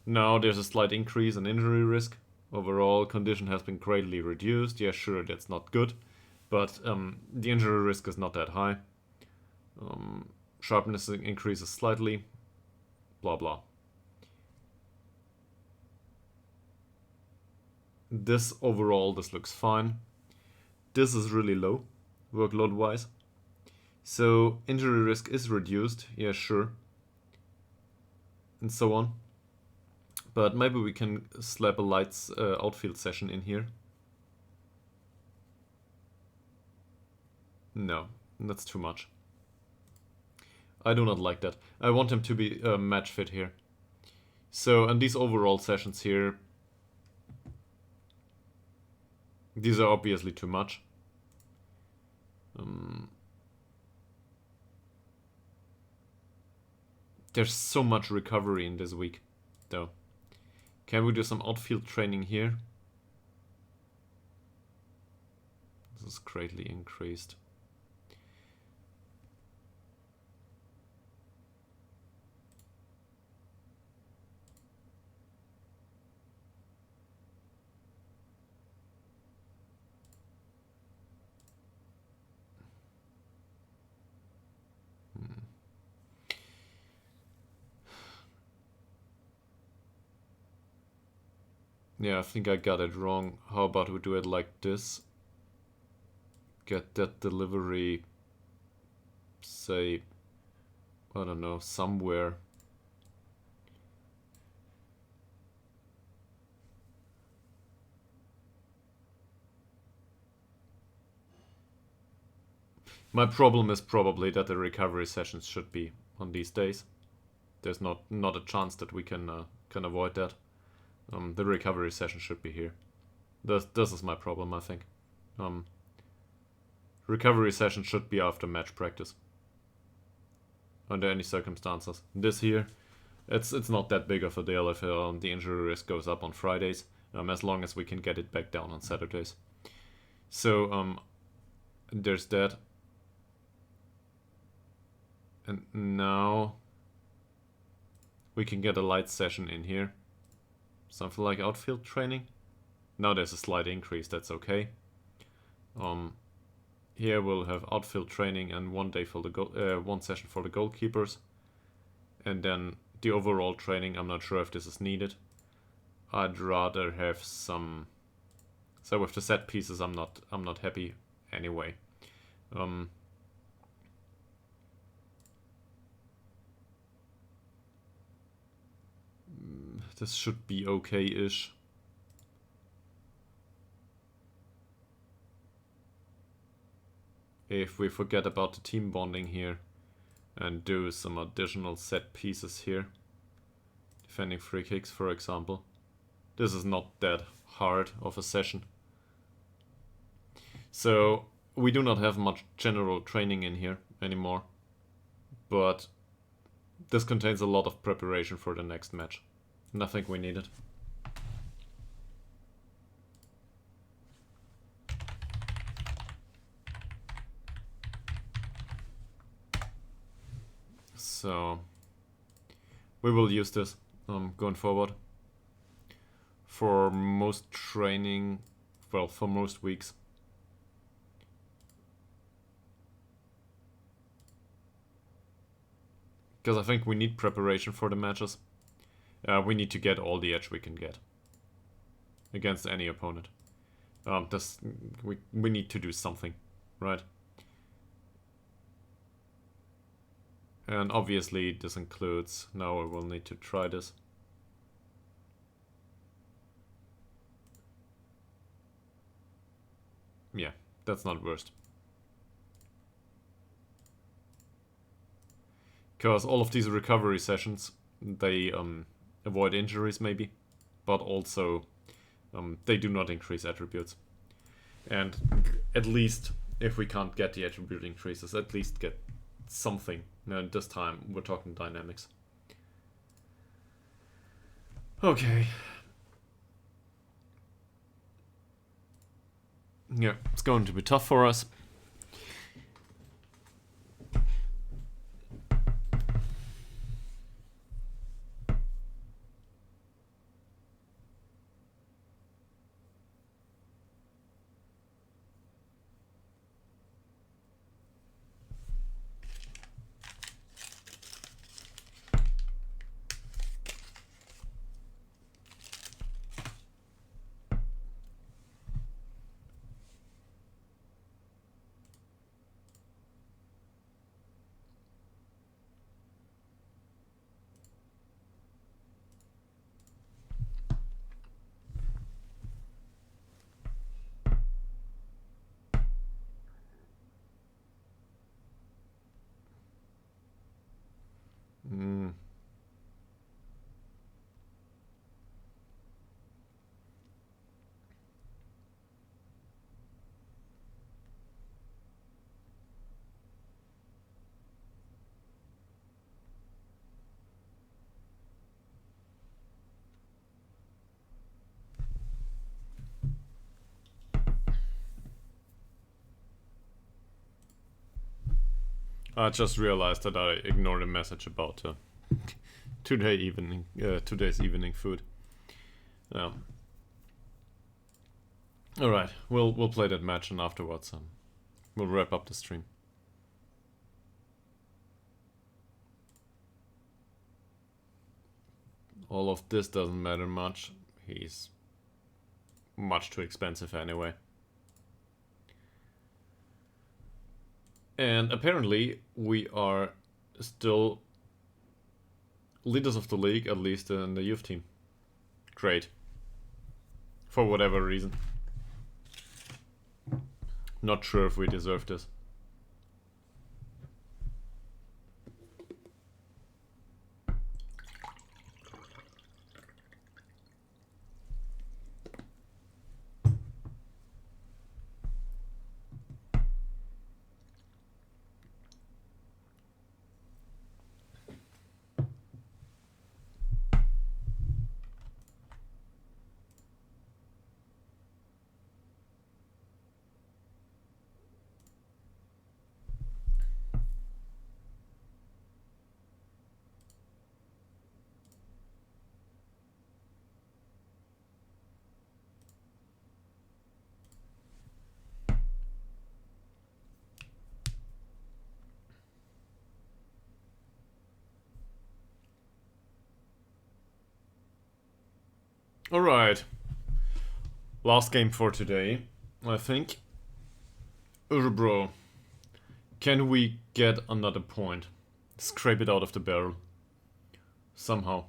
Now there's a slight increase in injury risk. Overall, condition has been greatly reduced. Yeah, sure, that's not good. But the injury risk is not that high. Sharpness increases slightly. Blah, blah. This overall, this looks fine. This is really low, workload-wise. So injury risk is reduced. Yeah, sure. And so on. But maybe we can slap a lights outfield session in here. No, that's too much. I do not like that. I want him to be match fit here. So, and these overall sessions here, these are obviously too much. There's so much recovery in this week, though. Can we do some outfield training here? This is greatly increased. Yeah, I think I got it wrong. How about we do it like this? Get that delivery, say, I don't know, somewhere. My problem is probably that the recovery sessions should be on these days. There's not a chance that we can avoid that. The recovery session should be here. This is my problem, I think. Recovery session should be after match practice. Under any circumstances. This here, it's not that big of a deal if the injury risk goes up on Fridays, as long as we can get it back down on Saturdays. So there's that. And now we can get a light session in here. Something like outfield training. Now there's a slight increase, that's okay. Here we'll have outfield training and one session for the goalkeepers. And then the overall training, I'm not sure if this is needed. I'd rather have some. So with the set pieces, I'm not happy anyway. This should be okay-ish. If we forget about the team bonding here and do some additional set pieces here. Defending free kicks, for example. This is not that hard of a session. So we do not have much general training in here anymore. But this contains a lot of preparation for the next match. And I think we need it. So we will use this going forward for most training, well, for most weeks. Because I think we need preparation for the matches. We need to get all the edge we can get against any opponent. We need to do something, right? And obviously this includes, now I will need to try this. Yeah, that's not worst. Because all of these recovery sessions, they avoid injuries maybe, but also they do not increase attributes. And at least if we can't get the attribute increases, at least get something. And this time we're talking dynamics. Okay. Yeah, it's going to be tough for us. I just realized that I ignored a message about today's evening food. All right, we'll play that match, and afterwards we'll wrap up the stream. All of this doesn't matter much. He's much too expensive anyway. And apparently we are still leaders of the league, at least in the youth team. Great. For whatever reason. Not sure if we deserve this. Alright. Last game for today, I think. Bro. Can we get another point? Scrape it out of the barrel. Somehow.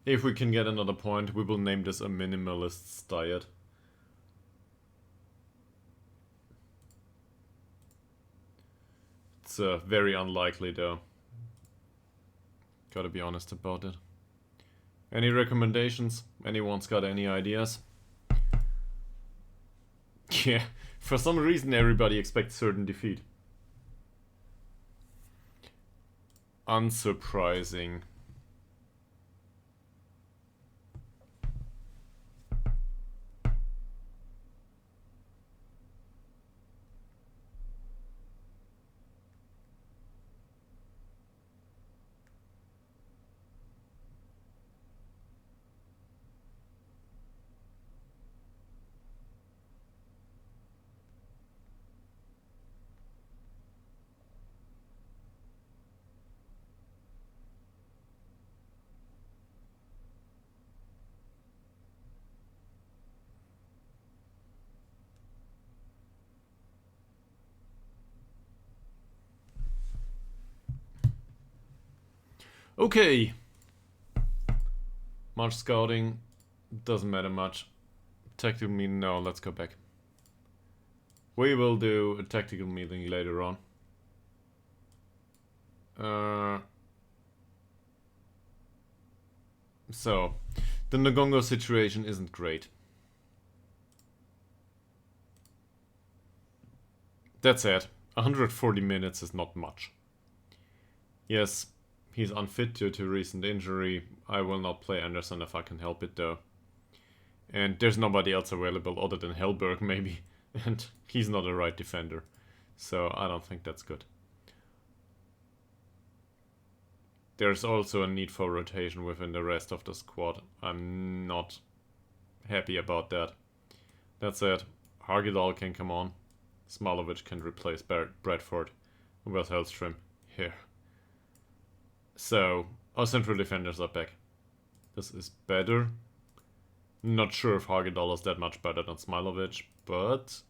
If we can get another point, we will name this a minimalist's diet. It's very unlikely though. Gotta be honest about it. Any recommendations? Anyone's got any ideas? Yeah, for some reason everybody expects certain defeat. Unsurprising. Okay. March scouting. Doesn't matter much. Tactical meeting, no, let's go back. We will do a tactical meeting later on. So, the Nagongo situation isn't great. That said, 140 minutes is not much. Yes, he's unfit due to recent injury. I will not play Anderson if I can help it though. And there's nobody else available other than Hellberg maybe. And he's not a right defender. So I don't think that's good. There's also a need for rotation within the rest of the squad. I'm not happy about that. That said, Hogdal can come on. Smalovic can replace Bradford with Hellstrom here. So, our central defenders are back. This is better. Not sure if Hogdal is that much better than Smalovic, but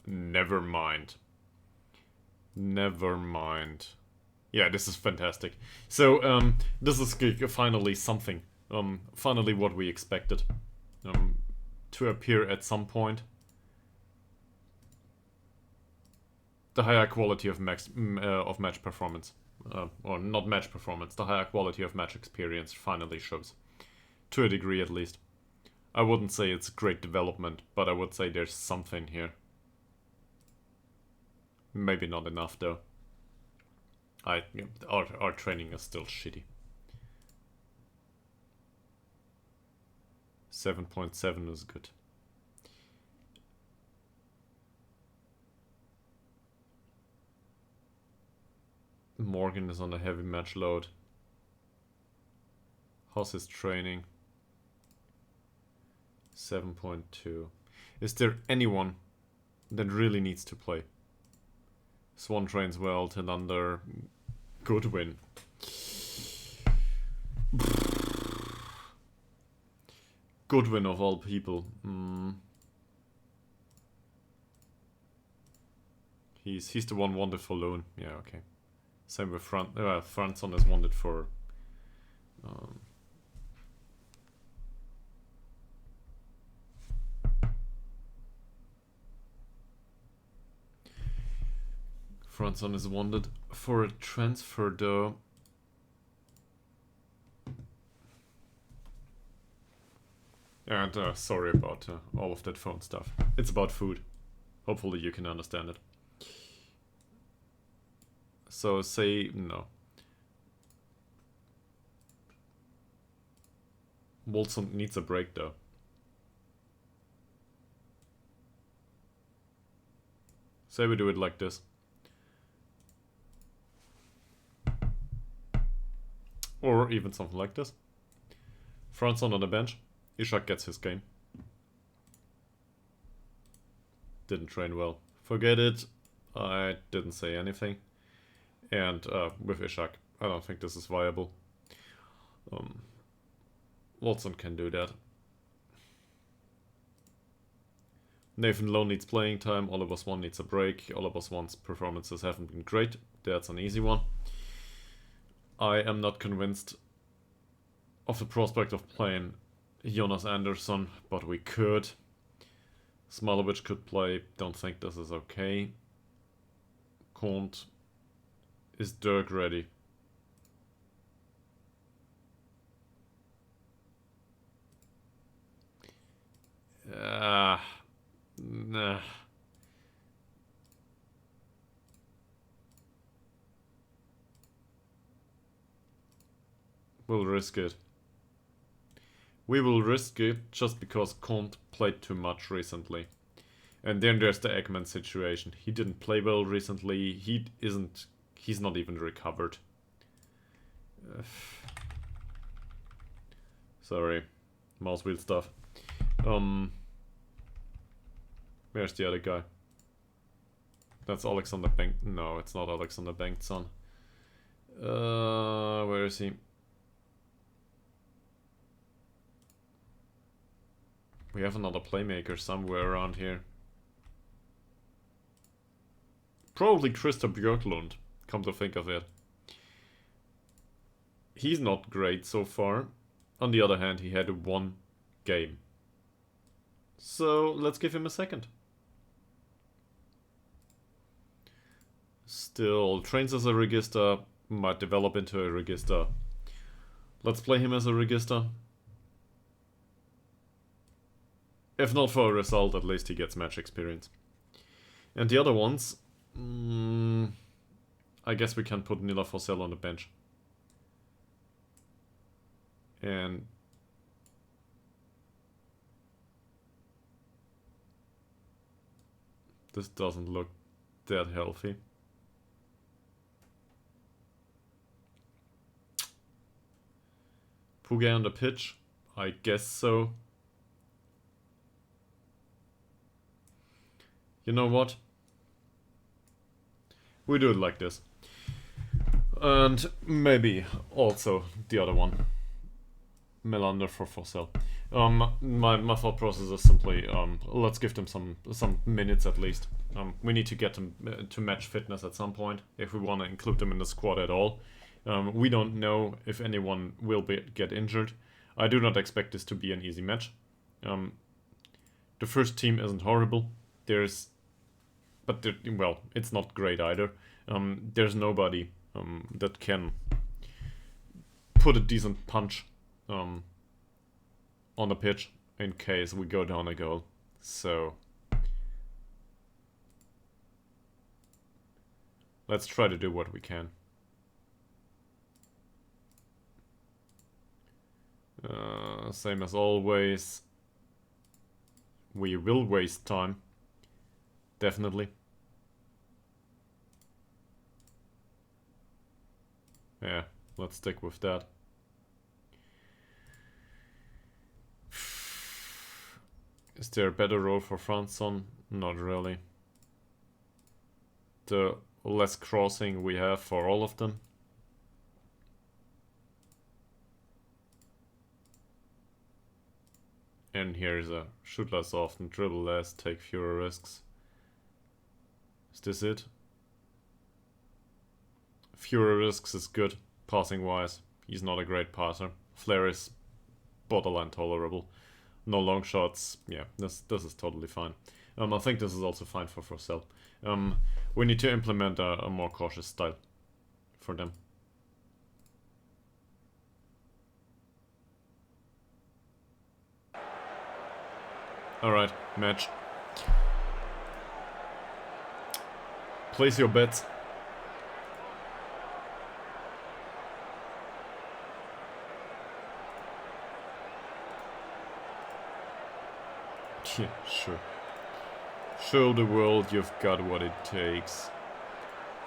never mind. Never mind. Yeah, this is fantastic. So, this is finally something. Finally what we expected. To appear at some point. The higher quality of match performance. Or not match performance, the higher quality of match experience finally shows. To a degree at least. I wouldn't say it's great development, but I would say there's something here. Maybe not enough though. Our training is still shitty. 7.7 is good. Morgan is on a heavy match load. How's his training? 7.2. Is there anyone that really needs to play? Swan trains well, Tillander, Goodwin. Goodwin of all people. He's the one wanted for loan. Yeah, okay. Same with Franson is wanted for Franson is wanted for a transfer though. And sorry about all of that phone stuff. It's about food. Hopefully you can understand it. So say no. Wilson needs a break though. Say we do it like this. Or even something like this. Franson on the bench. Ishak gets his game. Didn't train well. Forget it. I didn't say anything. And with Ishak, I don't think this is viable. Watson can do that. Nathan Lowe needs playing time. Oliver Swan needs a break. Oliver Swan's performances haven't been great. That's an easy one. I am not convinced of the prospect of playing Jonas Andersson, but we could. Smalovic could play. Don't think this is okay. Can't. Is Dirk ready? Nah. We'll risk it. We will risk it just because Kont played too much recently. And then there's the Eggman situation. He didn't play well recently. He's not even recovered. Sorry. Mouse wheel stuff. Where's the other guy? That's Alexander Bank. No, it's not Alexander Bengtsson. Where is he? We have another playmaker somewhere around here. Probably Christer Björklund, come to think of it. He's not great so far. On the other hand, he had one game. So let's give him a second. Still trains as a regista, might develop into a regista. Let's play him as a regista. If not for a result, at least he gets match experience. And the other ones, I guess we can put Nila Forsell on the bench. And this doesn't look that healthy. Puga on the pitch? I guess so. You know what? We do it like this. And maybe also the other one. Melander for Forsell. My thought process is simply, let's give them some minutes at least. We need to get them to match fitness at some point, if we want to include them in the squad at all. We don't know if anyone will get injured. I do not expect this to be an easy match. The first team isn't horrible. Well, it's not great either. There's nobody that can put a decent punch on the pitch in case we go down a goal. So let's try to do what we can. Same as always. We will waste time. Definitely. Yeah, let's stick with that. Is there a better role for Fransson? Not really. The less crossing we have for all of them. And here's a shoot less often, dribble less, take fewer risks. Is this it? Fewer risks is good, passing wise. He's not a great passer. Flair is borderline tolerable. No long shots. Yeah, this is totally fine. I think this is also fine for Forsell. We need to implement a more cautious style for them. Alright, match. Place your bets. Yeah, sure. Show the world you've got what it takes.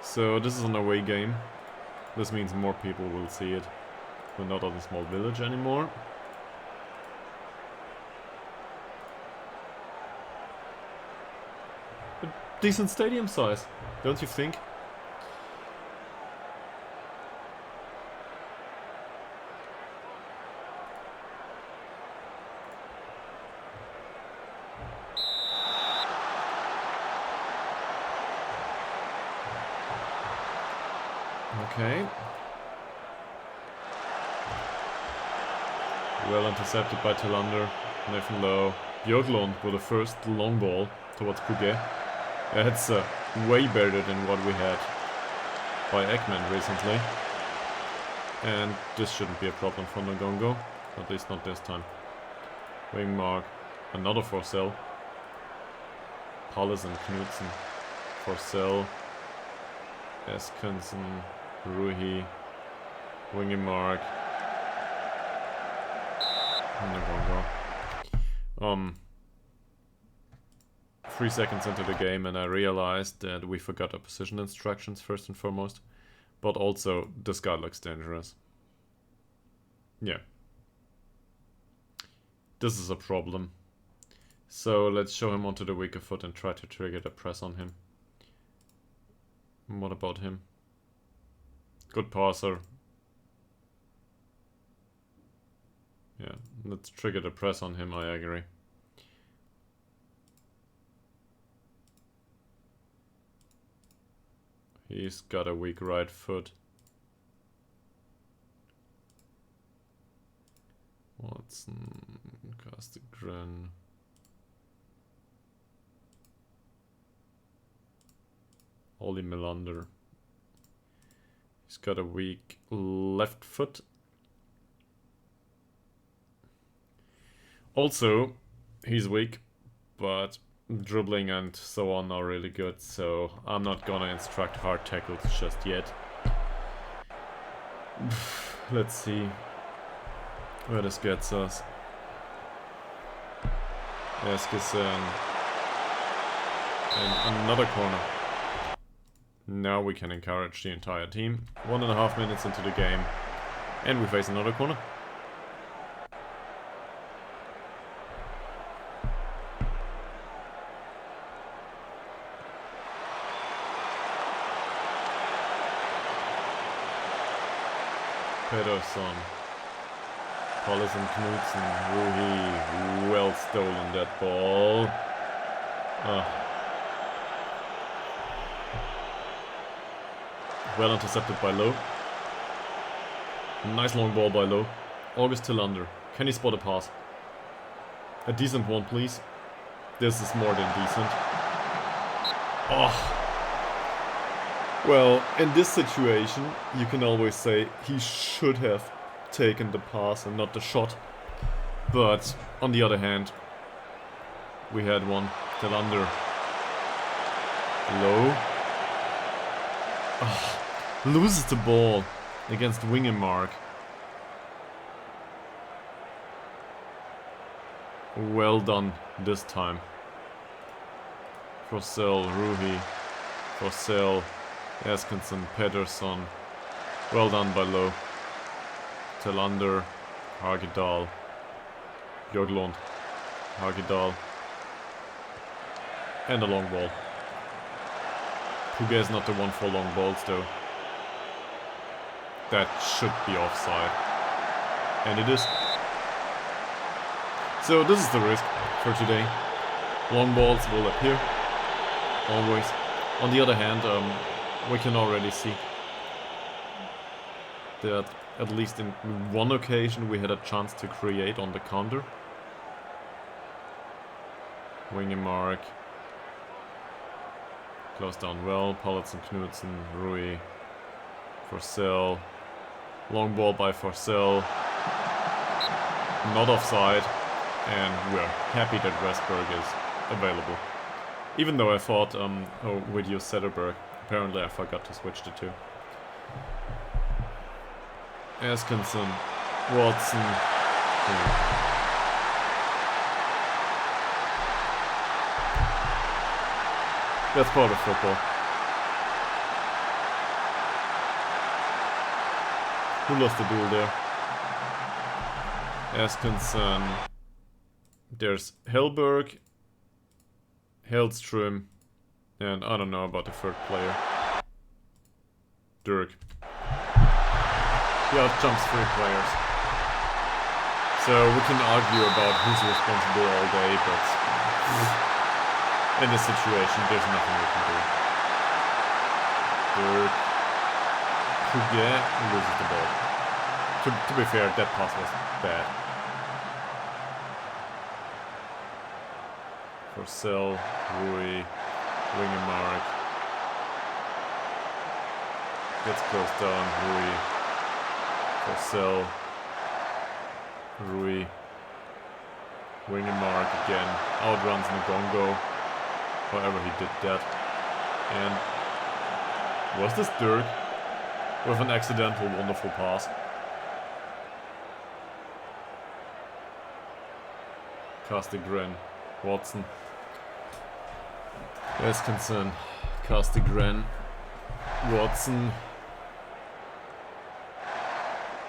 So this is an away game. This means more people will see it. We're not on a small village anymore. A decent stadium size, don't you think? Okay. Well intercepted by Tillander. Nathan Lowe. Björklund with the first long ball towards Puget. That's way better than what we had by Ekman recently. And this shouldn't be a problem for Ngongo. At least not this time. Wing mark. Another Forsell. Palles and Knudsen. Forsell. Eskensen. Ruhi. Wing mark. Ngongo. 3 seconds into the game and I realized that we forgot our position instructions first and foremost. But also, this guy looks dangerous. Yeah. This is a problem. So let's show him onto the weaker foot and try to trigger the press on him. What about him? Good passer. Yeah, let's trigger the press on him, I agree. He's got a weak right foot. Watson, Castigren. Ollie Melander. He's got a weak left foot. Also, he's weak, but dribbling and so on are really good, so I'm not gonna instruct hard tackles just yet. Let's see where this gets us. Eskison. And another corner. Now we can encourage the entire team. 1.5 minutes into the game. And we face another corner. Pedersen, Palles and Knudsen, Ruhi, well stolen that ball. Well intercepted by Lowe. Nice long ball by Lowe. August Tillander. Can he spot a pass? A decent one, please. This is more than decent. Oh. Well, in this situation, you can always say he should have taken the pass and not the shot. But, on the other hand, we had one. Tillander. Low. Oh, loses the ball against Wingemark. Well done this time. Forsell, Ruhi. Forsell. Eskensen, Pedersen. Well done by Lowe. Tillander, Hagedal, Björklund, Hagedal. And a long ball. Puget is not the one for long balls though. That should be offside. And it is. So this is the risk for today. Long balls will appear. Always. On the other hand, we can already see that at least in one occasion we had a chance to create on the counter. Wingemark. Close down well. Palles and Knudsen, Rui, Forsell. Long ball by Forsell. Not offside. And we're happy that Westberg is available. Even though I thought, we'd use Sederberg. Apparently I forgot to switch the two. Eskensen, Watson. That's part of football. Who lost the duel there? Eskensen. There's Hellberg, Hellström, and I don't know about the third player. Dirk. He outjumps 3 players. So we can argue about who's responsible all day, but in this situation there's nothing we can do. Dirk. Puget loses the ball. To be fair, that pass was bad. For Sel, Rui, Wingemark. Gets close down, Rui. For Sel, Rui. Wingemark again. Outruns Ngongo. However he did that. And was this Dirk? With an accidental wonderful pass. Castigren, Watson, Eskinson, Castigren, Watson,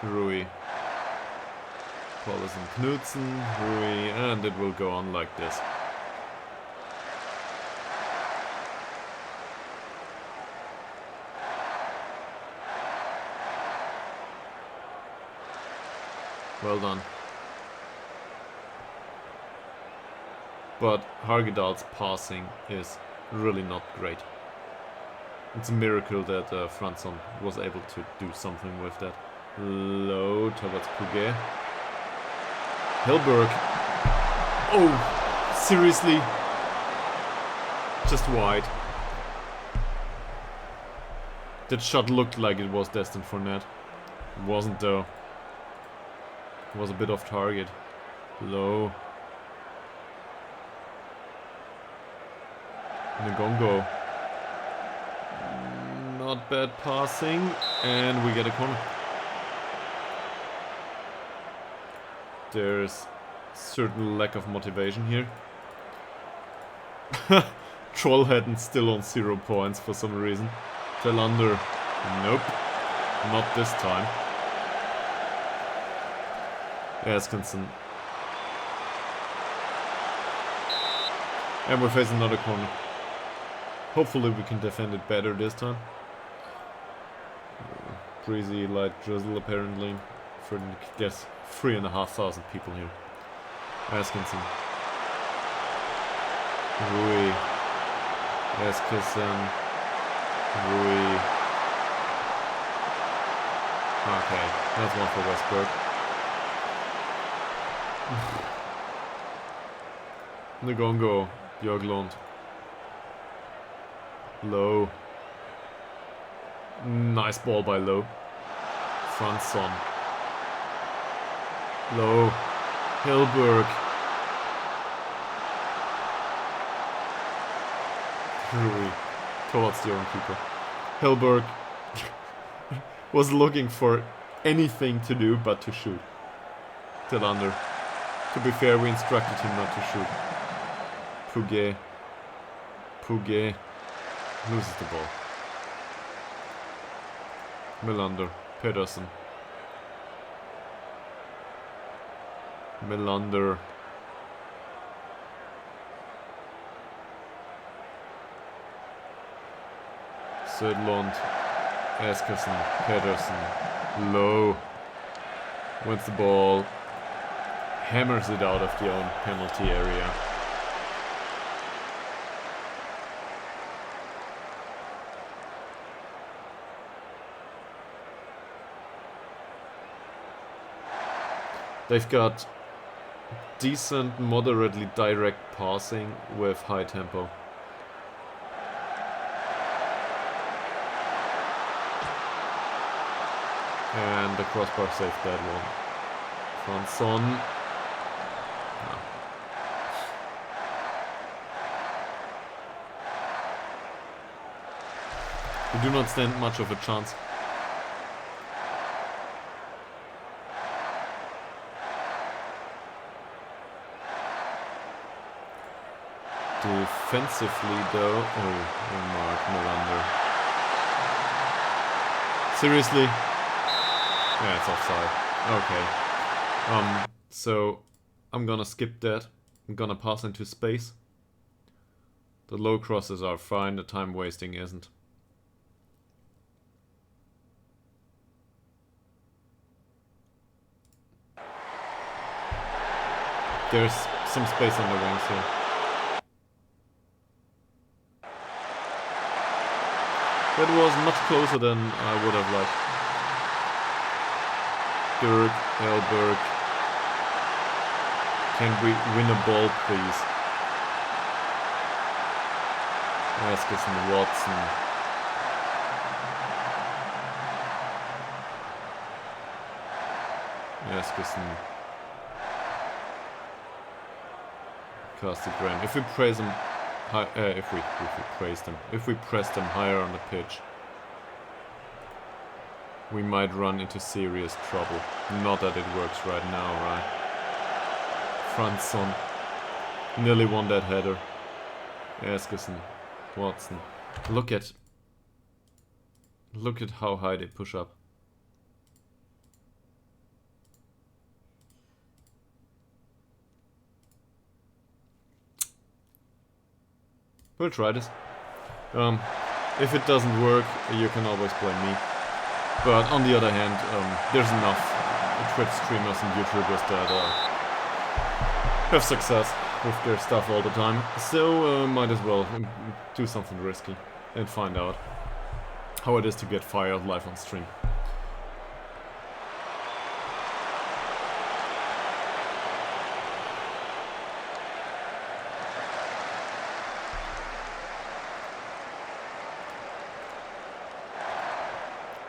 Rui, Paulus and Knudsen, Rui, and it will go on like this. Well done. But Ytterhogdals' passing is really not great. It's a miracle that Franson was able to do something with that. Low towards Puget. Hilberg. Oh, seriously? Just wide. That shot looked like it was destined for net. It wasn't though. It was a bit off target. Low. Ngongo. Not bad passing. And we get a corner. There's certain lack of motivation here. Trollhedden still on 0 points for some reason. Telander. Nope. Not this time. Eskinson. And we're facing another corner. Hopefully we can defend it better this time. Breezy light drizzle apparently. For guess 3,500 people here. Eskinson. Rui. Eskinson. Rui. Okay, that's one for Westberg. Ngongo. Björklund. Low. Nice ball by Low. Franson. Low. Hilberg. Rui. Towards the own keeper. Hilberg was looking for anything to do but to shoot. Telander. To be fair, we instructed him not to shoot. Puget. Puget loses the ball. Melander. Pedersen. Melander. Södlund. Eskersen. Pedersen. Low. Wins the ball. Hammers it out of the own penalty area. They've got decent, moderately direct passing with high tempo. And the crossbar saved that one. Franson. No. We do not stand much of a chance. Defensively though, Mark Melander. Seriously? Yeah, it's offside. Okay. So I'm gonna skip that. I'm gonna pass into space. The low crosses are fine, the time wasting isn't. There's some space on the wings here. That was much closer than I would have liked. Dirk, Elberg. Can we win a ball, please? Eskison, Watson. Eskison. Castigram. If we praise them high, if we press them higher on the pitch, we might run into serious trouble. Not that it works right now, right? Franson nearly won that header. Eskison, Watson. Look at how high they push up. We'll try this. If it doesn't work, you can always blame me. But on the other hand, there's enough Twitch streamers and YouTubers that have success with their stuff all the time. So might as well do something risky and find out how it is to get fired live on stream.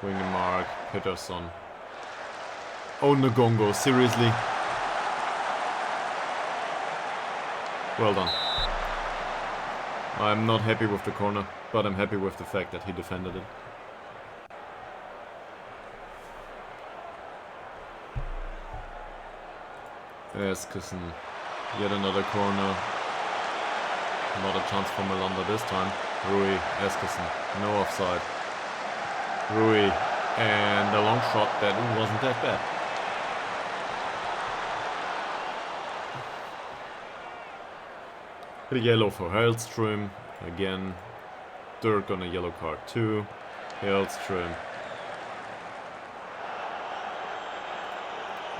Wingemark, Peterson. Oh, Ngongo, seriously? Well done. I'm not happy with the corner, but I'm happy with the fact that he defended it. Eskison, yet another corner. Not a chance for Melander this time. Rui, Eskison, no offside. Rui, and a long shot that wasn't that bad. A yellow for Hellström, again. Dirk on a yellow card too. Hellström.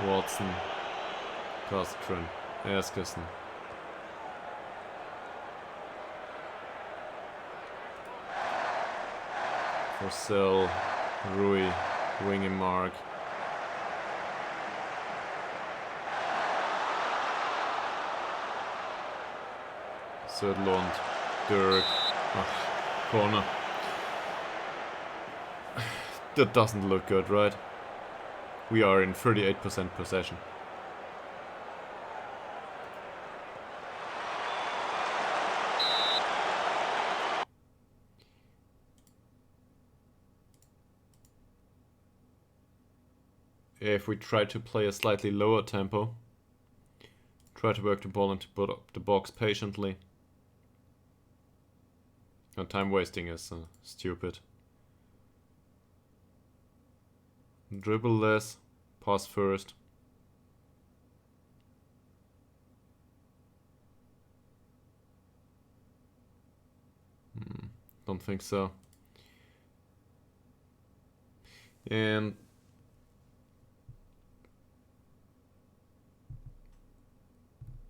Watson. Kastrin. Eskison. Forsell, Rui, Wingemark. Södlund, Dirk. Corner. That doesn't look good, right? We are in 38% possession. If we try to play a slightly lower tempo, try to work the ball into the box patiently. And time wasting is stupid. Dribble less, pass first. Don't think so. And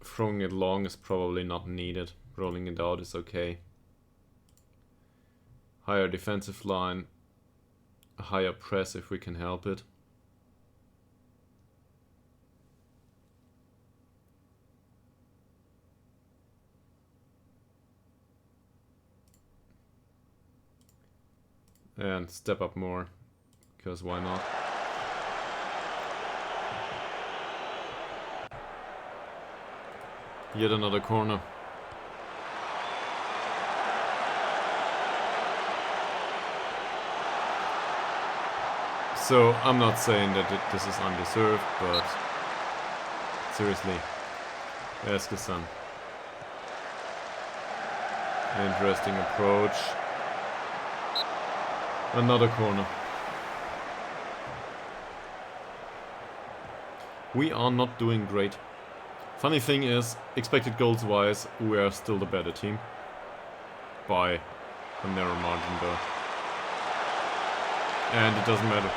throwing it long is probably not needed. Rolling it out is okay. Higher defensive line, a higher press if we can help it. And step up more, because why not? Yet another corner. So, I'm not saying that this is undeserved, but seriously, Eskison. Interesting approach. Another corner. We are not doing great. Funny thing is, expected goals wise, we are still the better team. By a narrow margin though. And it doesn't matter.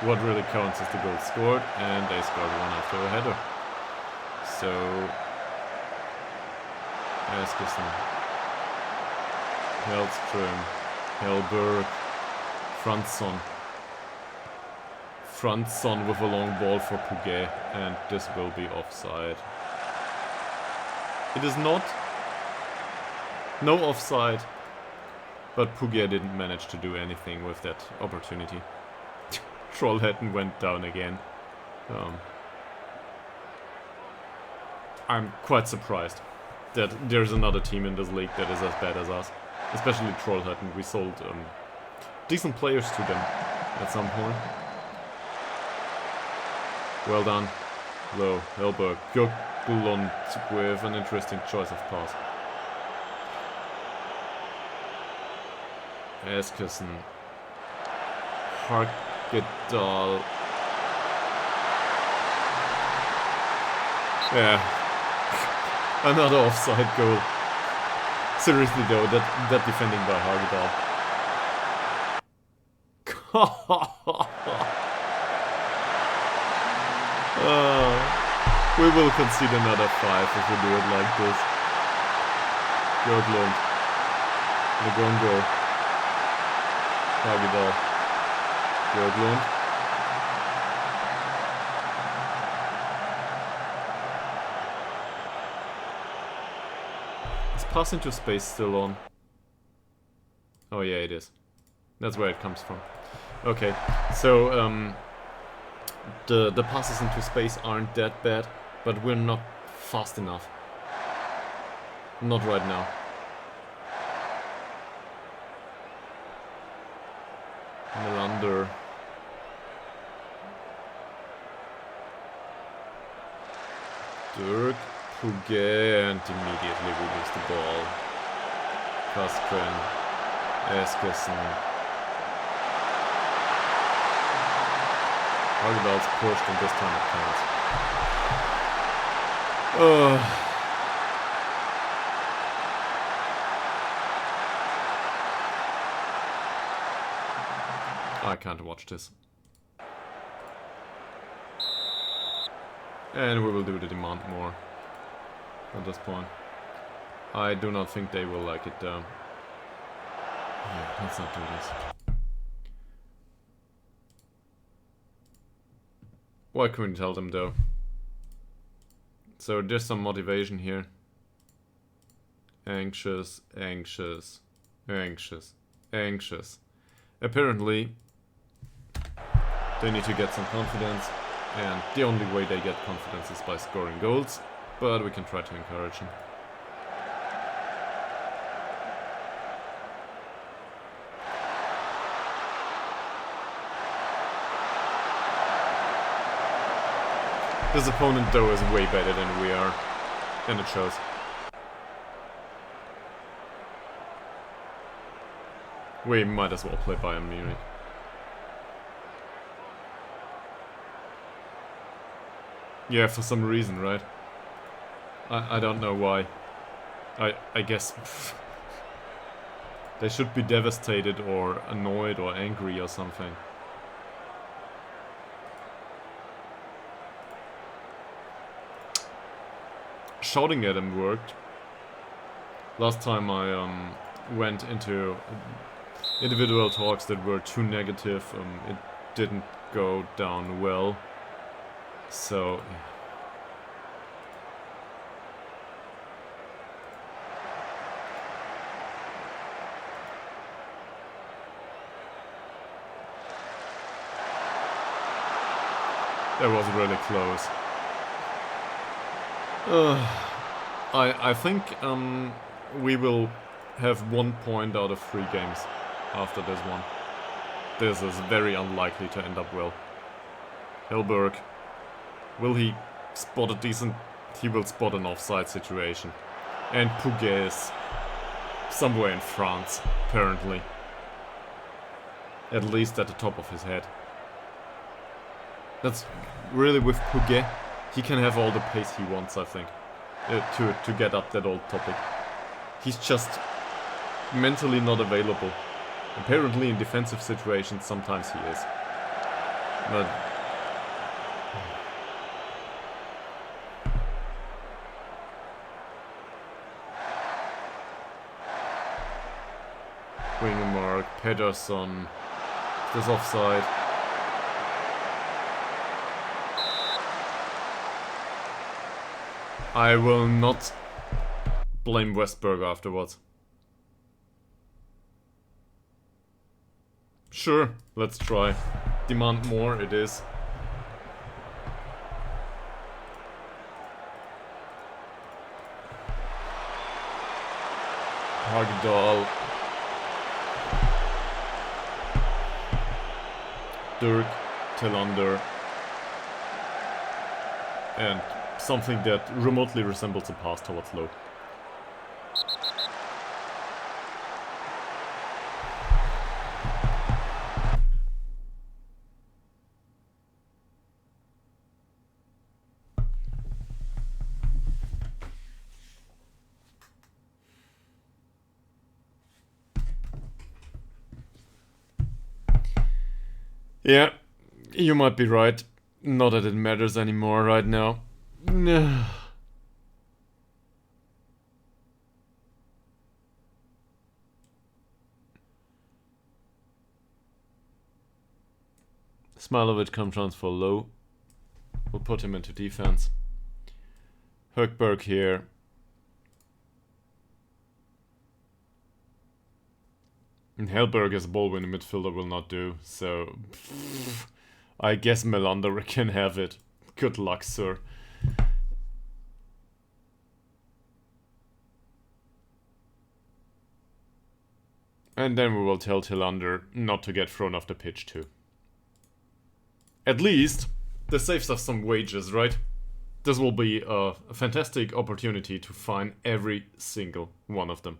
What really counts is the goal scored, and they scored one after a header. So, Eskison, Hellström, Hellberg, Fransson with a long ball for Puget, and this will be offside. It is not No offside. But Pugia didn't manage to do anything with that opportunity. Trollhättan went down again. I'm quite surprised that there's another team in this league that is as bad as us. Especially Trollhättan. We sold decent players to them at some point. Well done. Low. Helberg. Göklund with an interesting choice of pass. Eskilsson. Ytterhogdals. Yeah. Another offside goal. Seriously though, that defending by Hagedal. We will concede another 5 if we do it like this. Göklund. Nagongo. Hagedal. Göklund. Is pass into space still on? Oh yeah, it is. That's where it comes from. Okay, so the passes into space aren't that bad, but we're not fast enough. Not right now. Melander. Dirk. Puget, and immediately we lose the ball. Kaskren. Eskilsson. Hagedal's pushed, and this time it counts. I can't watch this. And we will do the demand more at this point. I do not think they will like it though. Yeah, let's not do this. Why couldn't we tell them though? So there's some motivation here. Anxious, anxious, anxious, anxious. Apparently, they need to get some confidence, and the only way they get confidence is by scoring goals, but we can try to encourage them. This opponent though is way better than we are, and it shows. We might as well play Bayern Munich. Yeah, for some reason, right? I don't know why. I guess they should be devastated or annoyed or angry or something. Shouting at him worked. Last time I went into individual talks that were too negative, it didn't go down well. So that was really close. I think we will have 1 point out of 3 games after this one. This is very unlikely to end up well. Helberg, will he spot a decent... He will spot an offside situation. And Puget is somewhere in France, apparently. At least at the top of his head. That's really with Puget. He can have all the pace he wants, I think, to get up that old topic. He's just mentally not available. Apparently in defensive situations sometimes he is. But Wingemark, Pedersen, this offside. I will not blame Westberg afterwards. Sure, let's try. Demand more, it is. Ytterhogdals Dirk, Tillander, and something that remotely resembles a pass towards low. Yeah, you might be right. Not that it matters anymore right now. Smilovic come transfer low. We'll put him into defense. Högberg here. And Hellberg as a ball-winning midfielder will not do, so... I guess Melander can have it. Good luck, sir. And then we will tell Tillander not to get thrown off the pitch too. At least, this saves us some wages, right? This will be a fantastic opportunity to fine every single one of them.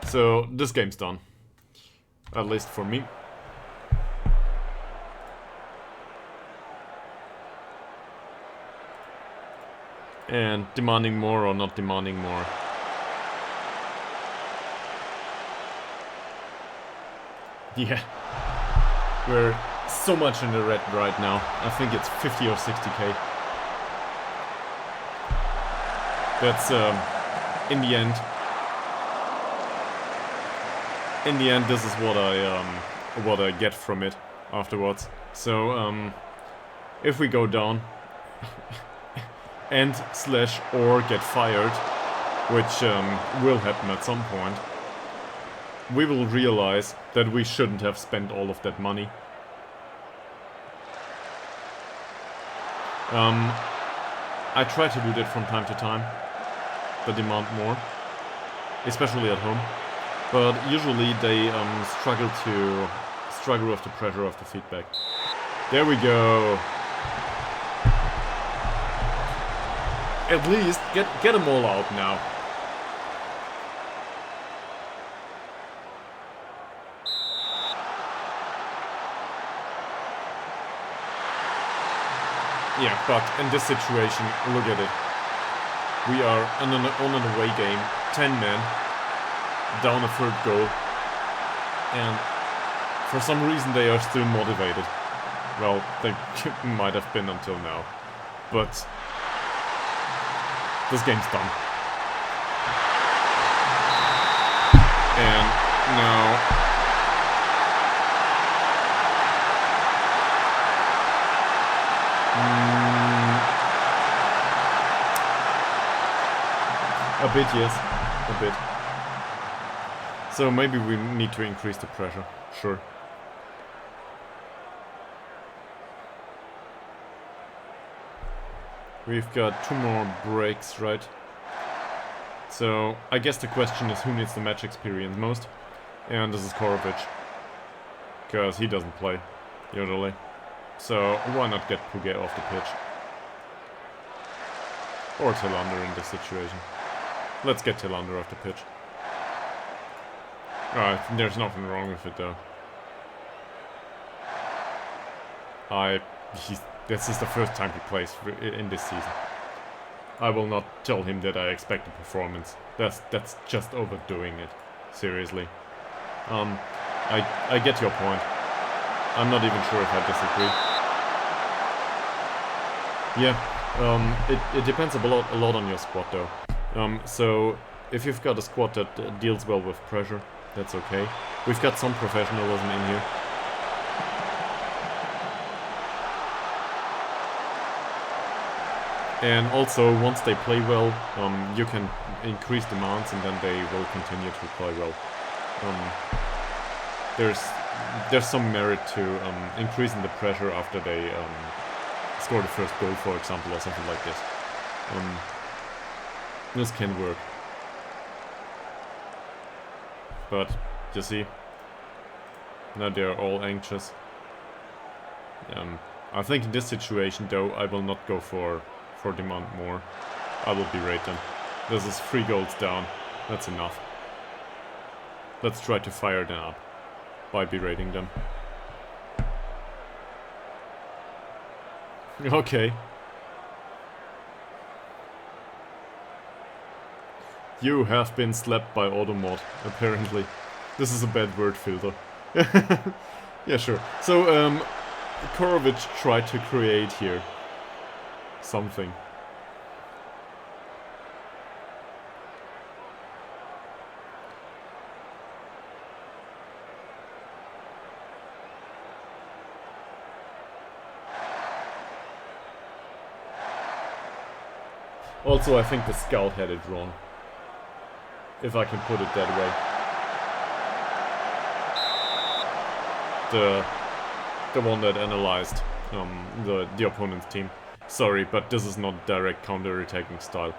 So, this game's done. At least for me. And demanding more or not demanding more. Yeah. We're so much in the red right now. I think it's 50 or 60k. That's, in the end... In the end, this is what I get from it afterwards. So, if we go down and/or get fired, which will happen at some point, we will realize that we shouldn't have spent all of that money. I try to do that from time to time, but demand more, especially at home. But usually they struggle with the pressure of the feedback. There we go. At least get them all out now. Yeah, but in this situation, look at it. We are on an away game, 10 men. Down a third goal, and for some reason they are still motivated. Well, they might have been until now, but this game's done. And now a bit, yes, a bit. So maybe we need to increase the pressure, sure. We've got 2 more breaks, right? So I guess the question is who needs the match experience most? And this is Korovic. Because he doesn't play, usually. So why not get Puget off the pitch? Or Tillander in this situation. Let's get Tillander off the pitch. There's nothing wrong with it though. This is the first time he plays in this season. I will not tell him that I expect a performance. That's just overdoing it. Seriously. I get your point. I'm not even sure if I disagree. Yeah, it depends a lot on your squad though. So if you've got a squad that deals well with pressure, that's okay. We've got some professionalism in here. And also, once they play well, you can increase demands and then they will continue to play well. There's some merit to increasing the pressure after they score the first goal, for example, or something like this. This can work. But, you see, now they're all anxious. I think in this situation, though, I will not go for demand more. I will berate them. This is 3 goals down. That's enough. Let's try to fire them up by berating them. Okay. You have been slapped by Automod, apparently. This is a bad word filter. Yeah, sure. So, Korovic tried to create here something. Also, I think the scout had it wrong. If I can put it that way. The one that analyzed the opponent's team. Sorry, but this is not direct counter-attacking style.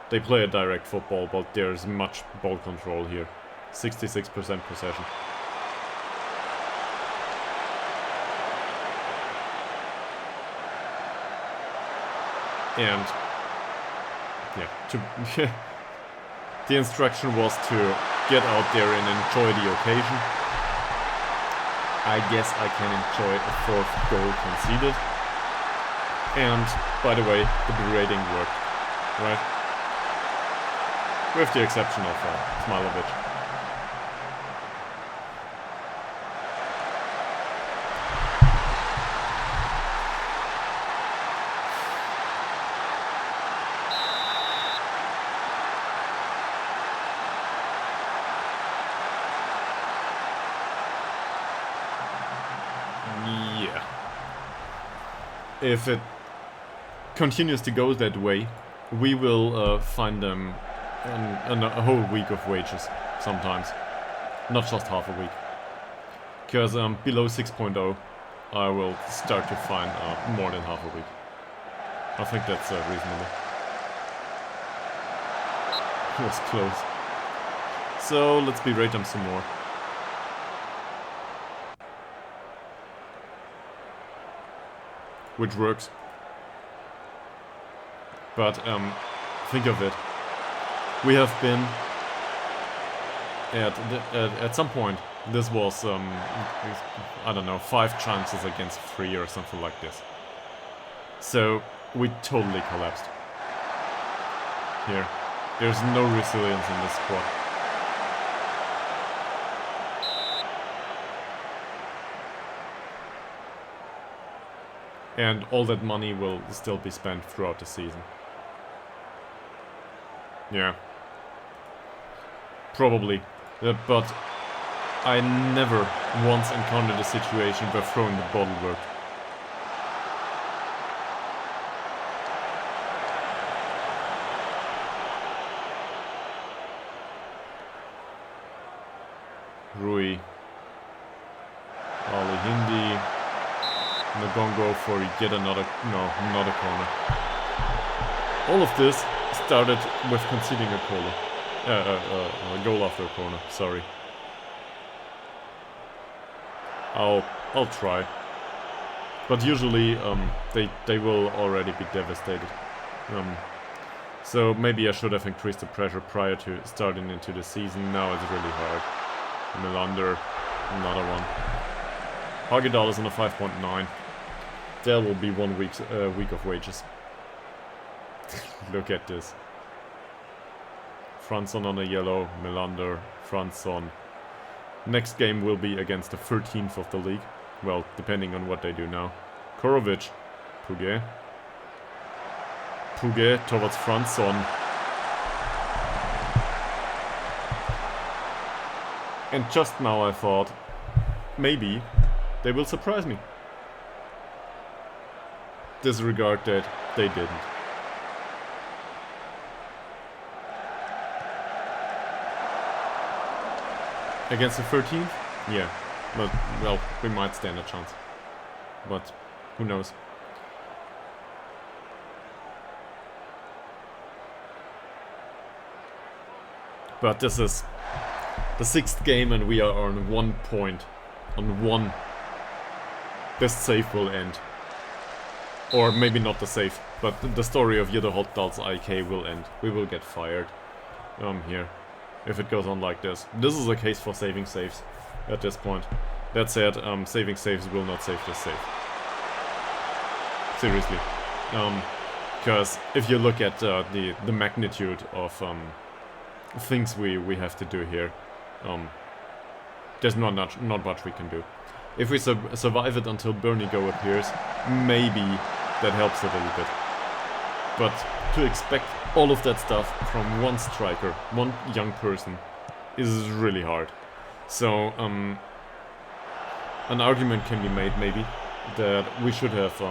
They play a direct football, but there's much ball control here. 66% possession. And yeah, the instruction was to get out there and enjoy the occasion. I guess I can enjoy a 4th goal conceded. And, by the way, the berating worked, right? With the exception of Smilovic. Yeah. If it continues to go that way, we will find them a whole week of wages sometimes, not just half a week. Because below 6.0, I will start to find more than half a week. I think that's reasonable. It was close. So let's berate them some more. Which works. But think of it. We have been at some point. This was I don't know, 5 chances against 3 or something like this. So we totally collapsed. Here, there's no resilience in this squad. And all that money will still be spent throughout the season. Yeah. Probably. But I never once encountered a situation where throwing the bottle worked. Rui. Ali Hindi. Nagongo for yet another... No, not a corner. All of this started with conceding a corner. A goal after a corner, sorry. I'll try. But usually they will already be devastated. So maybe I should have increased the pressure prior to starting into the season. Now it's really hard. Melander, another one. Ytterhogdals on a 5.9. There will be 1 week of wages. Look at this. Franson on a yellow, Melander, Franson. Next game will be against the 13th of the league. Well, depending on what they do now. Korovic. Puget. Puget towards Franson. And just now I thought, maybe they will surprise me. Disregard that, they didn't. Against the 13th? Yeah. But, well, we might stand a chance. But, who knows? But this is the 6th game and we are on 1 point. On 1. This save will end. Or maybe not the save, but the story of Ytterhogdals IK will end. We will get fired. Here. If it goes on like this. This is a case for saving saves at this point. That said, saving saves will not save this save. Seriously. Because if you look at the magnitude of things we have to do here, there's not much we can do. If we survive it until Bernigo appears, maybe that helps a little bit. But to expect all of that stuff from one striker, one young person, is really hard. So, an argument can be made, maybe, that we should have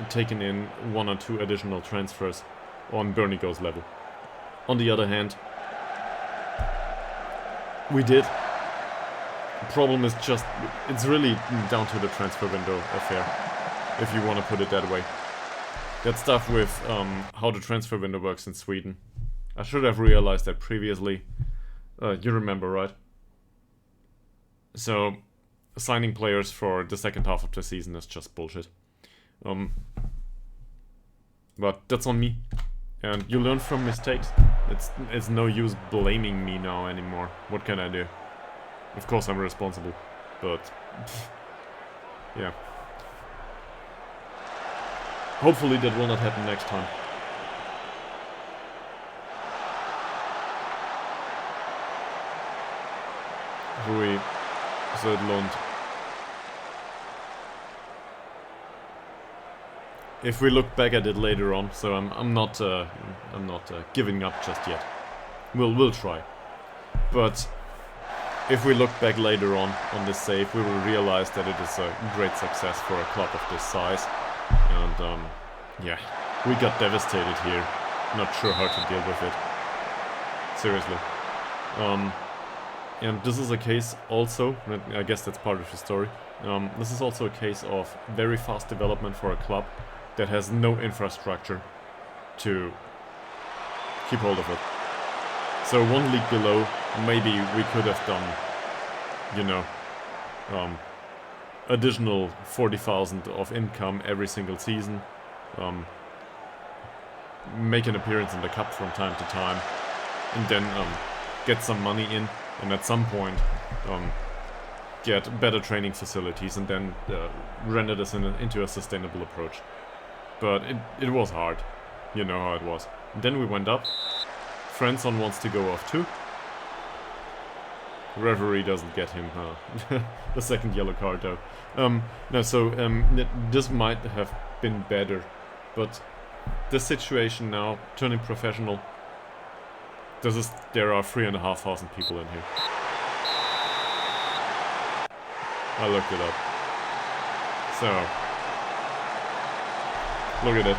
taken in 1 or 2 additional transfers on Bernigo's level. On the other hand, we did. The problem is just, it's really down to the transfer window affair, if you want to put it that way. That stuff with how the transfer window works in Sweden. I should have realized that previously. You remember, right? So, signing players for the second half of the season is just bullshit. But that's on me. And you learn from mistakes. It's no use blaming me now anymore. What can I do? Of course I'm responsible. But, yeah. Hopefully that will not happen next time. Rui Södlund. If we look back at it later on, so I'm not giving up just yet. We'll try. But if we look back later on this save, we will realize that it is a great success for a club of this size. And yeah, we got devastated here. Not sure how to deal with it. Seriously. And this is a case also, I guess that's part of the story. This is also a case of very fast development for a club that has no infrastructure to keep hold of it. So 1 league below, maybe we could have done, you know, additional 40,000 of income every single season, make an appearance in the cup from time to time, and then get some money in, and at some point get better training facilities, and then render this into a sustainable approach. But it was hard, you know how it was. And then we went up. Franson wants to go off too. Referee doesn't get him the second yellow card though. No, so this might have been better, but the situation now, turning professional, there are 3,500 people in here. I looked it up. So, look at it.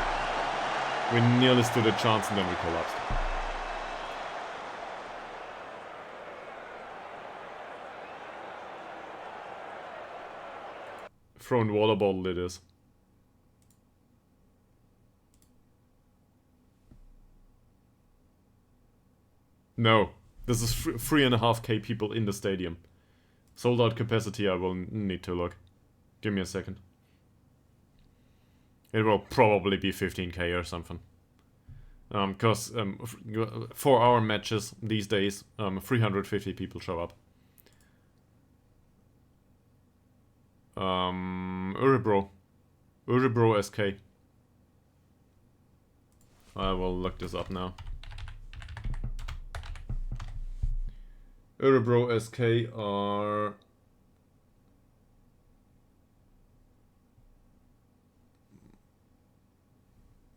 We nearly stood a chance and then we collapsed. Thrown water bottle it is. No, this is 3.5k people in the stadium. Sold out capacity, I will need to look. Give me a second. It will probably be 15k or something. Because for our matches these days, 350 people show up. Örebro SK. I will look this up now. Örebro SK are...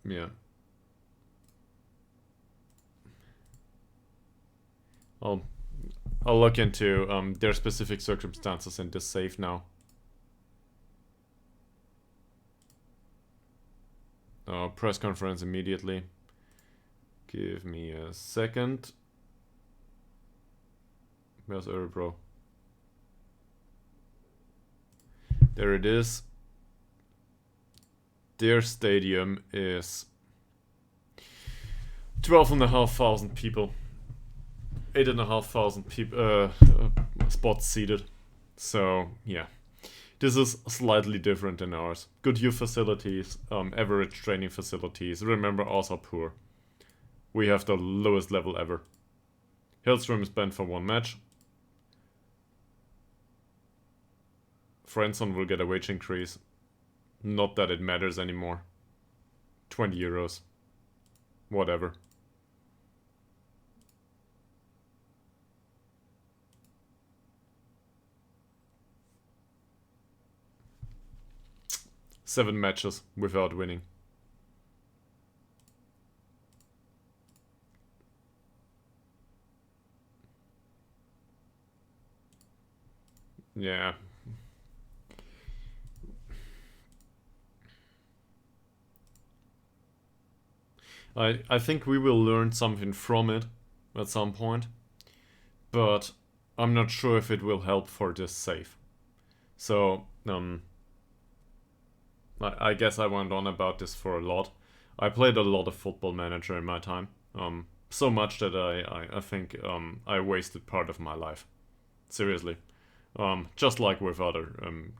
Yeah. I'll look into their specific circumstances in this save now. Press conference immediately. Give me a second. Where's Örebro? There it is. Their stadium is 12,500 people. 8,500 people, spots seated. So, yeah. This is slightly different than ours. Good youth facilities, average training facilities. Remember, ours are poor. We have the lowest level ever. Hillstrom is banned for 1 match. Friendson will get a wage increase. Not that it matters anymore. 20 euros. Whatever. Seven matches without winning. Yeah. I think we will learn something from it at some point, but I'm not sure if it will help for this save. So, I guess I went on about this for a lot. I played a lot of Football Manager in my time. So much that I think I wasted part of my life. Seriously. Just like with other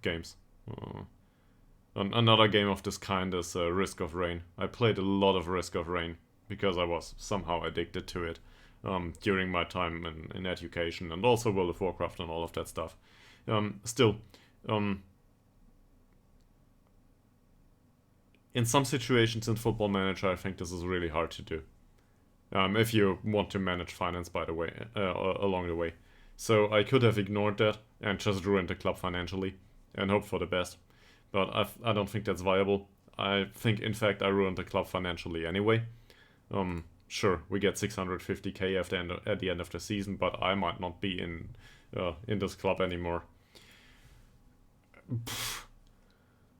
games. Another game of this kind is Risk of Rain. I played a lot of Risk of Rain because I was somehow addicted to it during my time in education, and also World of Warcraft and all of that stuff. Still, in some situations in Football Manager, I think this is really hard to do. If you want to manage finance, by the way, along the way. So I could have ignored that and just ruined the club financially and hope for the best. But I don't think that's viable. I think, in fact, I ruined the club financially anyway. Sure, we get 650k at the end of the season, but I might not be in this club anymore.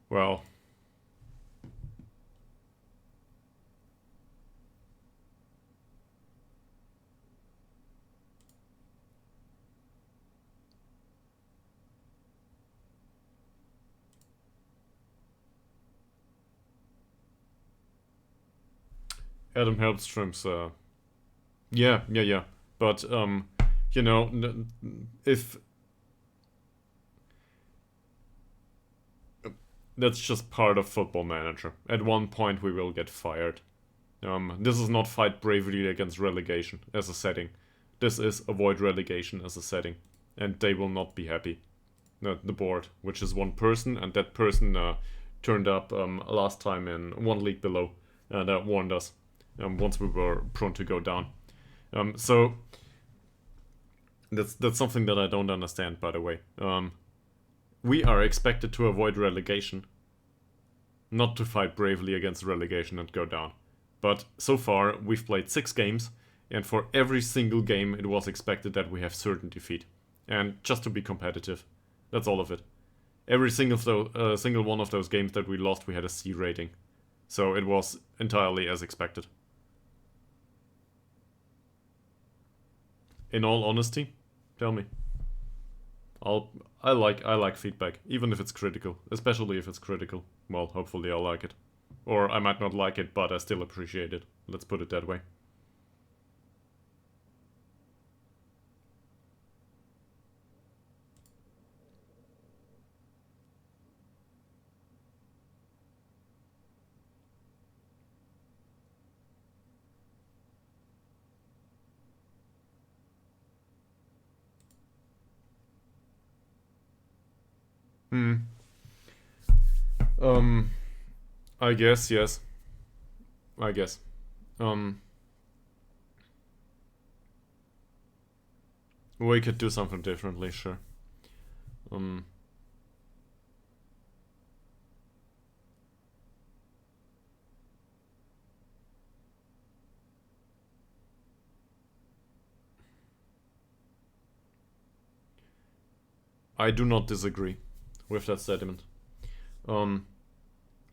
Well, Adam Hellstrom's, yeah. But, you know, if... That's just part of Football Manager. At one point we will get fired. This is not fight bravely against relegation as a setting. This is avoid relegation as a setting. And they will not be happy. The board, which is one person, and that person turned up last time in one league below. That warned us. Once we were prone to go down. So that's something that I don't understand, by the way. We are expected to avoid relegation, not to fight bravely against relegation and go down. But so far, we've played 6 games, and for every single game it was expected that we have certain defeat. And just to be competitive. That's all of it. Every single one of those games that we lost, we had a C rating. So it was entirely as expected. In all honesty, tell me. I like feedback, even if it's critical, especially if it's critical. Well, hopefully I'll like it. Or I might not like it, but I still appreciate it. Let's put it that way. I guess, yes. I guess. We could do something differently, sure. I do not disagree with that statement.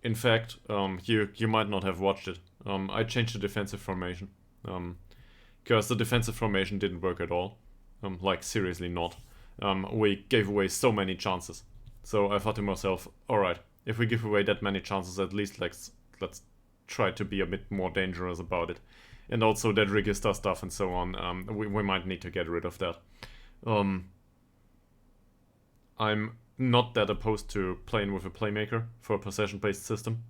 In fact, you might not have watched it. I changed the defensive formation. Because the defensive formation didn't work at all. Like, seriously not. We gave away so many chances. So I thought to myself, alright, if we give away that many chances, at least let's try to be a bit more dangerous about it. And also that register stuff and so on, we might need to get rid of that. I'm not that opposed to playing with a playmaker for a possession-based system.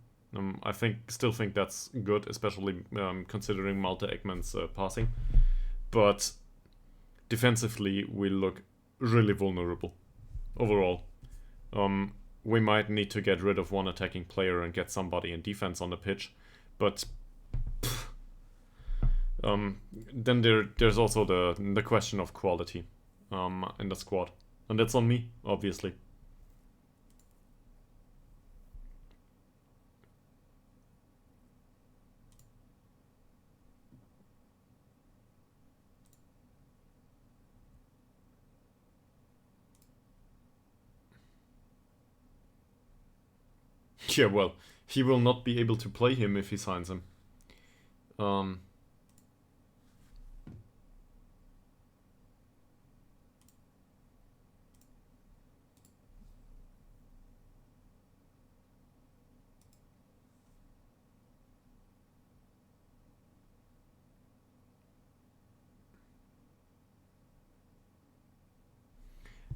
I still think that's good, especially considering Malte Ekman's passing. But defensively, we look really vulnerable overall. We might need to get rid of one attacking player and get somebody in defense on the pitch, but then there's also the question of quality in the squad, and that's on me, obviously. Yeah, well, he will not be able to play him if he signs him.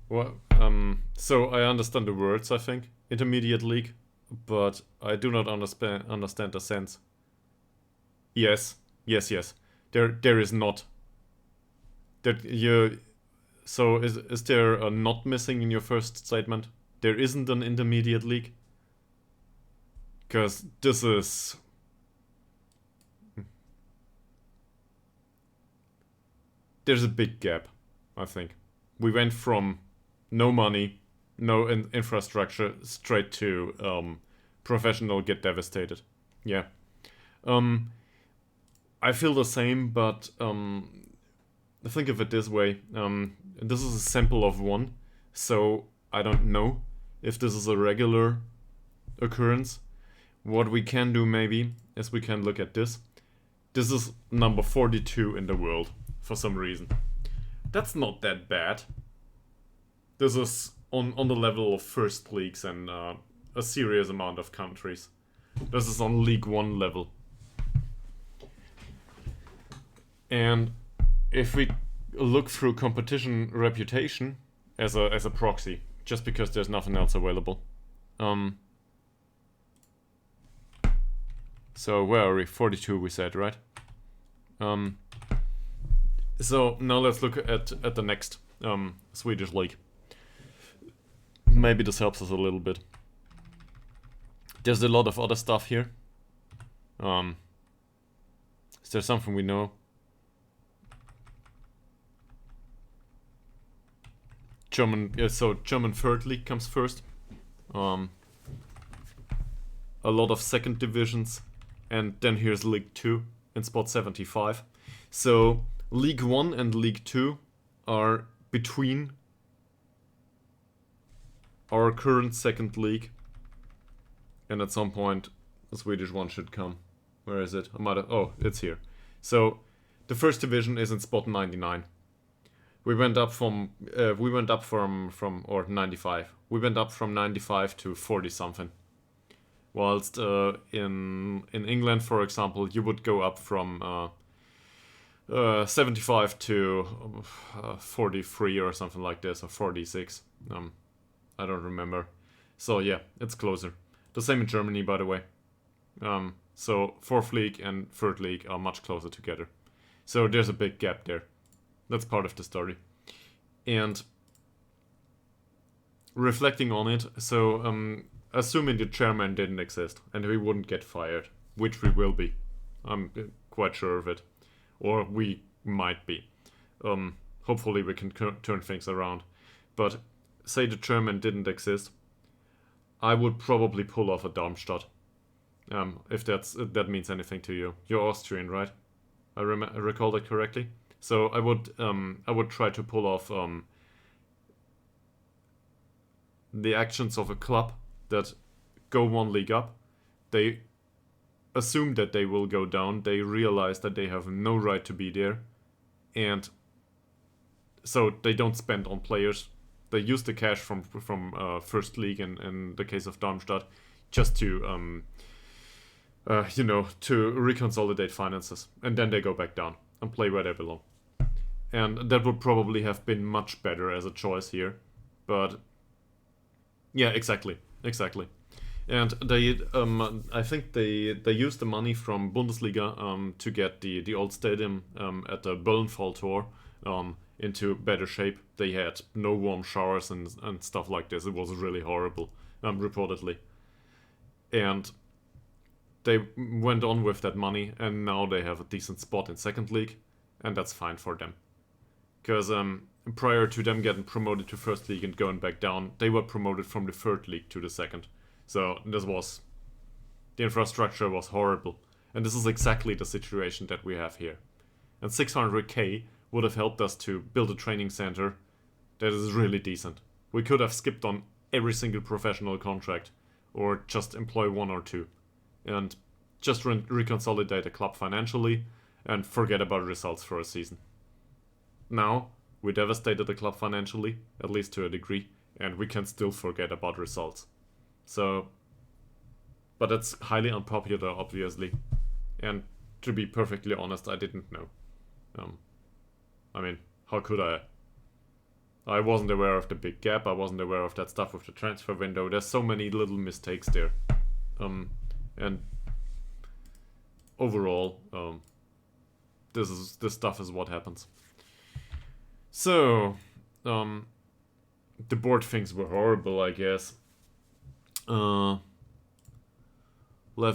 Well, so I understand the words, I think, intermediate league, but I do not understand the sense. Yes, yes. There is not. That you. So is there a not missing in your first statement? There isn't an intermediate league? Because this is. There's a big gap, I think. We went from no money, no infrastructure, straight to professional get devastated. Yeah. I feel the same, but think of it this way. This is a sample of one, so I don't know if this is a regular occurrence. What we can do maybe is we can look at this. This is number 42 in the world, for some reason. That's not that bad. This is on the level of first leagues and a serious amount of countries. This is on League 1 level. And if we look through competition reputation as a proxy, just because there's nothing else available. So where are we? 42 we said, right? So now let's look at the next Swedish league. Maybe this helps us a little bit. There's a lot of other stuff here. Is there something we know? German third league comes first. A lot of second divisions, and then here's League 2 in spot 75. So League 1 and League 2 are between our current second league, and at some point the Swedish one should come. Where is it? Oh, it's here. So the first division is in spot 99. We went up from 95. We went up from 95 to 40 something. Whilst in England, for example, you would go up from 75 to 43 or something like this, or 46. I don't remember. So yeah, it's closer. The same in Germany, by the way. So fourth league and third league are much closer together. So there's a big gap there. That's part of the story. And reflecting on it, so assuming the chairman didn't exist and we wouldn't get fired, which we will be, I'm quite sure of it, or we might be. Hopefully we can turn things around. But say the chairman didn't exist, I would probably pull off a Darmstadt. If that means anything to you. You're Austrian, right? I recall that correctly. So I would try to pull off the actions of a club that go one league up. They assume that they will go down. They realize that they have no right to be there, and so they don't spend on players. they use the cash from first league in the case of Darmstadt just to to reconsolidate finances, and then they go back down and play where they belong. And that would probably have been much better as a choice here, but yeah, exactly. And they, I think they used the money from Bundesliga to get the old stadium at the Böllenfalltor into better shape. They had no warm showers and stuff like this. It was really horrible, reportedly. And they went on with that money, and now they have a decent spot in second league, and that's fine for them. Because prior to them getting promoted to first league and going back down, they were promoted from the third league to the second. So the infrastructure was horrible. And this is exactly the situation that we have here. And 600k would have helped us to build a training center that is really decent. We could have skipped on every single professional contract, or just employ one or two, and just reconsolidate the club financially and forget about results for a season. Now, we devastated the club financially, at least to a degree, and we can still forget about results. So, but it's highly unpopular, obviously. And to be perfectly honest, I didn't know. I mean, how could I? I wasn't aware of the big gap. I wasn't aware of that stuff with the transfer window. There's so many little mistakes there. And overall, this stuff is what happens. So, the board things were horrible, I guess. Let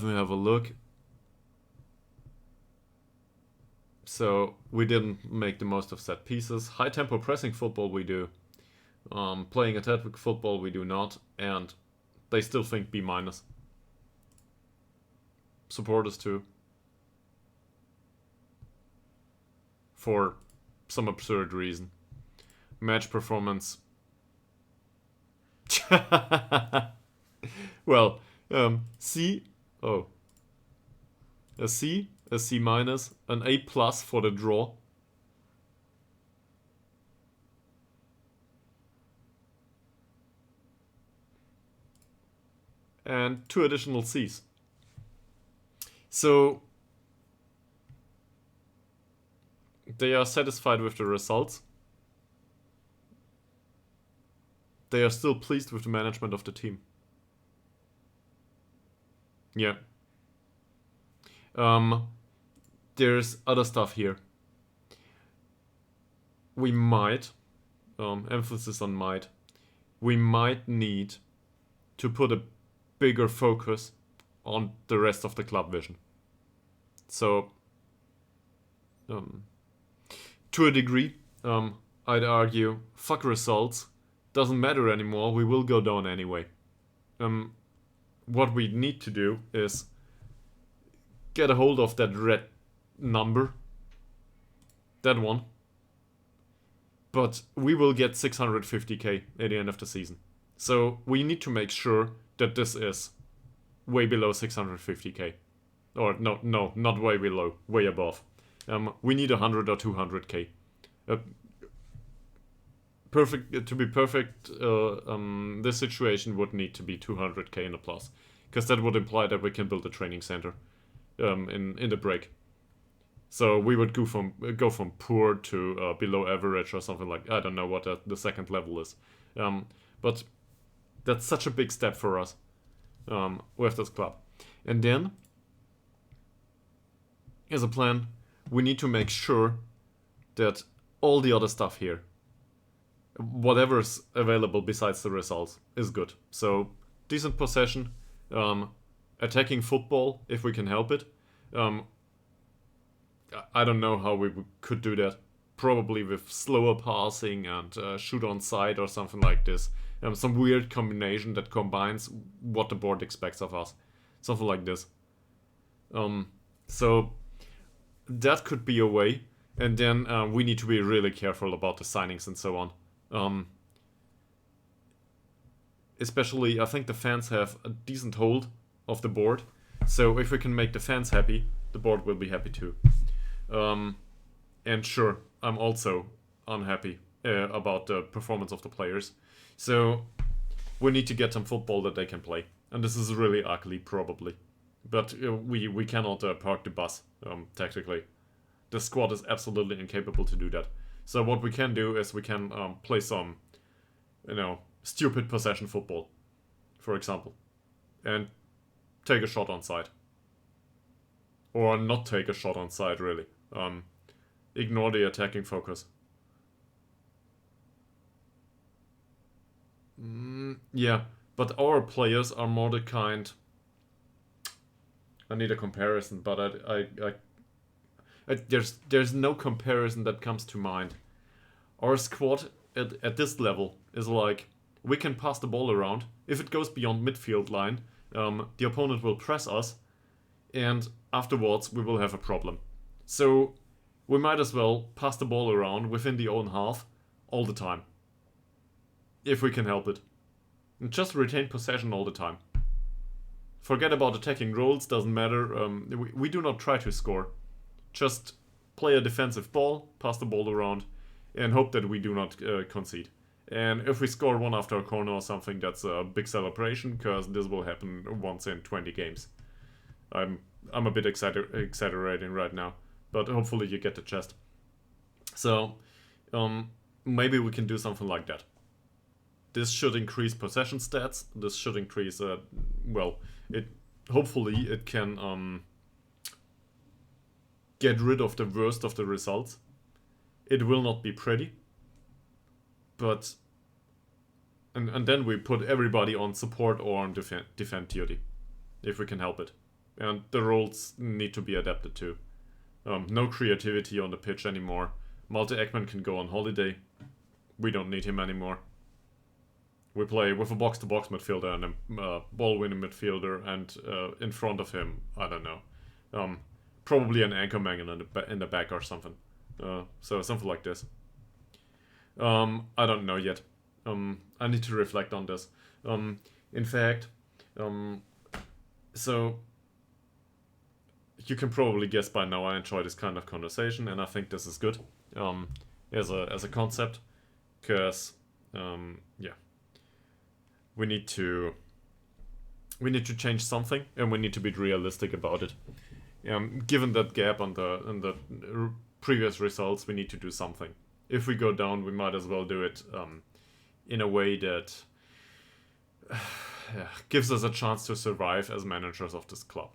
me have a look. So, we didn't make the most of set pieces. High tempo pressing football we do. Playing athletic football we do not. And they still think B-. Supporters too. For some absurd reason. Match performance. Well, C. Oh. A C, a C-, an A+ for the draw. And 2 additional Cs. So they are satisfied with the results. They are still pleased with the management of the team. Yeah. There's other stuff here. We might, emphasis on might, we might need to put a bigger focus on the rest of the club vision. So, to a degree, I'd argue, fuck results, doesn't matter anymore, we will go down anyway. What we need to do is get a hold of that red number, that one, but we will get 650k at the end of the season. So we need to make sure that this is way below 650k. Or no, not way below, way above. We need 100 or 200k. To be perfect, this situation would need to be 200k in a plus, because that would imply that we can build a training center in the break. So we would go from poor to below average or something like, I don't know what the second level is. But that's such a big step for us with this club. And then, as a plan, we need to make sure that all the other stuff here, whatever's available besides the results, is good. So, decent possession, attacking football if we can help it. I don't know how we could do that. Probably with slower passing and shoot on side or something like this. Some weird combination that combines what the board expects of us. Something like this. So that could be a way. And then we need to be really careful about the signings and so on. Especially, I think the fans have a decent hold of the board. So if we can make the fans happy, the board will be happy too. And sure, I'm also unhappy about the performance of the players. So we need to get some football that they can play, and this is really ugly, probably. But we cannot park the bus tactically. The squad is absolutely incapable to do that. So what we can do is we can play some, stupid possession football, for example, and take a shot on side, or not take a shot on side really. Ignore the attacking focus. Yeah, but our players are more the kind. I need a comparison, but there's no comparison that comes to mind. Our squad at this level is like, we can pass the ball around. If it goes beyond midfield line, the opponent will press us, and afterwards we will have a problem. So we might as well pass the ball around within the own half all the time, if we can help it. And just retain possession all the time. Forget about attacking roles, doesn't matter. We do not try to score. Just play a defensive ball, pass the ball around, and hope that we do not concede. And if we score one after a corner or something, that's a big celebration, because this will happen once in 20 games. I'm a bit exaggerating right now, but hopefully you get the gist. So, maybe we can do something like that. This should increase possession stats. This should increase, hopefully it can get rid of the worst of the results. It will not be pretty, but and then we put everybody on support or on defend duty, if we can help it. And the roles need to be adapted to. No creativity on the pitch anymore. Malte Ekman can go on holiday. We don't need him anymore. We play with a box-to-box midfielder and a ball-winning midfielder, and in front of him, I don't know, probably an anchorman in the back or something. So something like this. I don't know yet. I need to reflect on this. In fact, so you can probably guess by now I enjoy this kind of conversation, and I think this is good as a concept, because we need to change something, and we need to be realistic about it. Given that gap on the previous results, we need to do something. If we go down, we might as well do it in a way that gives us a chance to survive as managers of this club.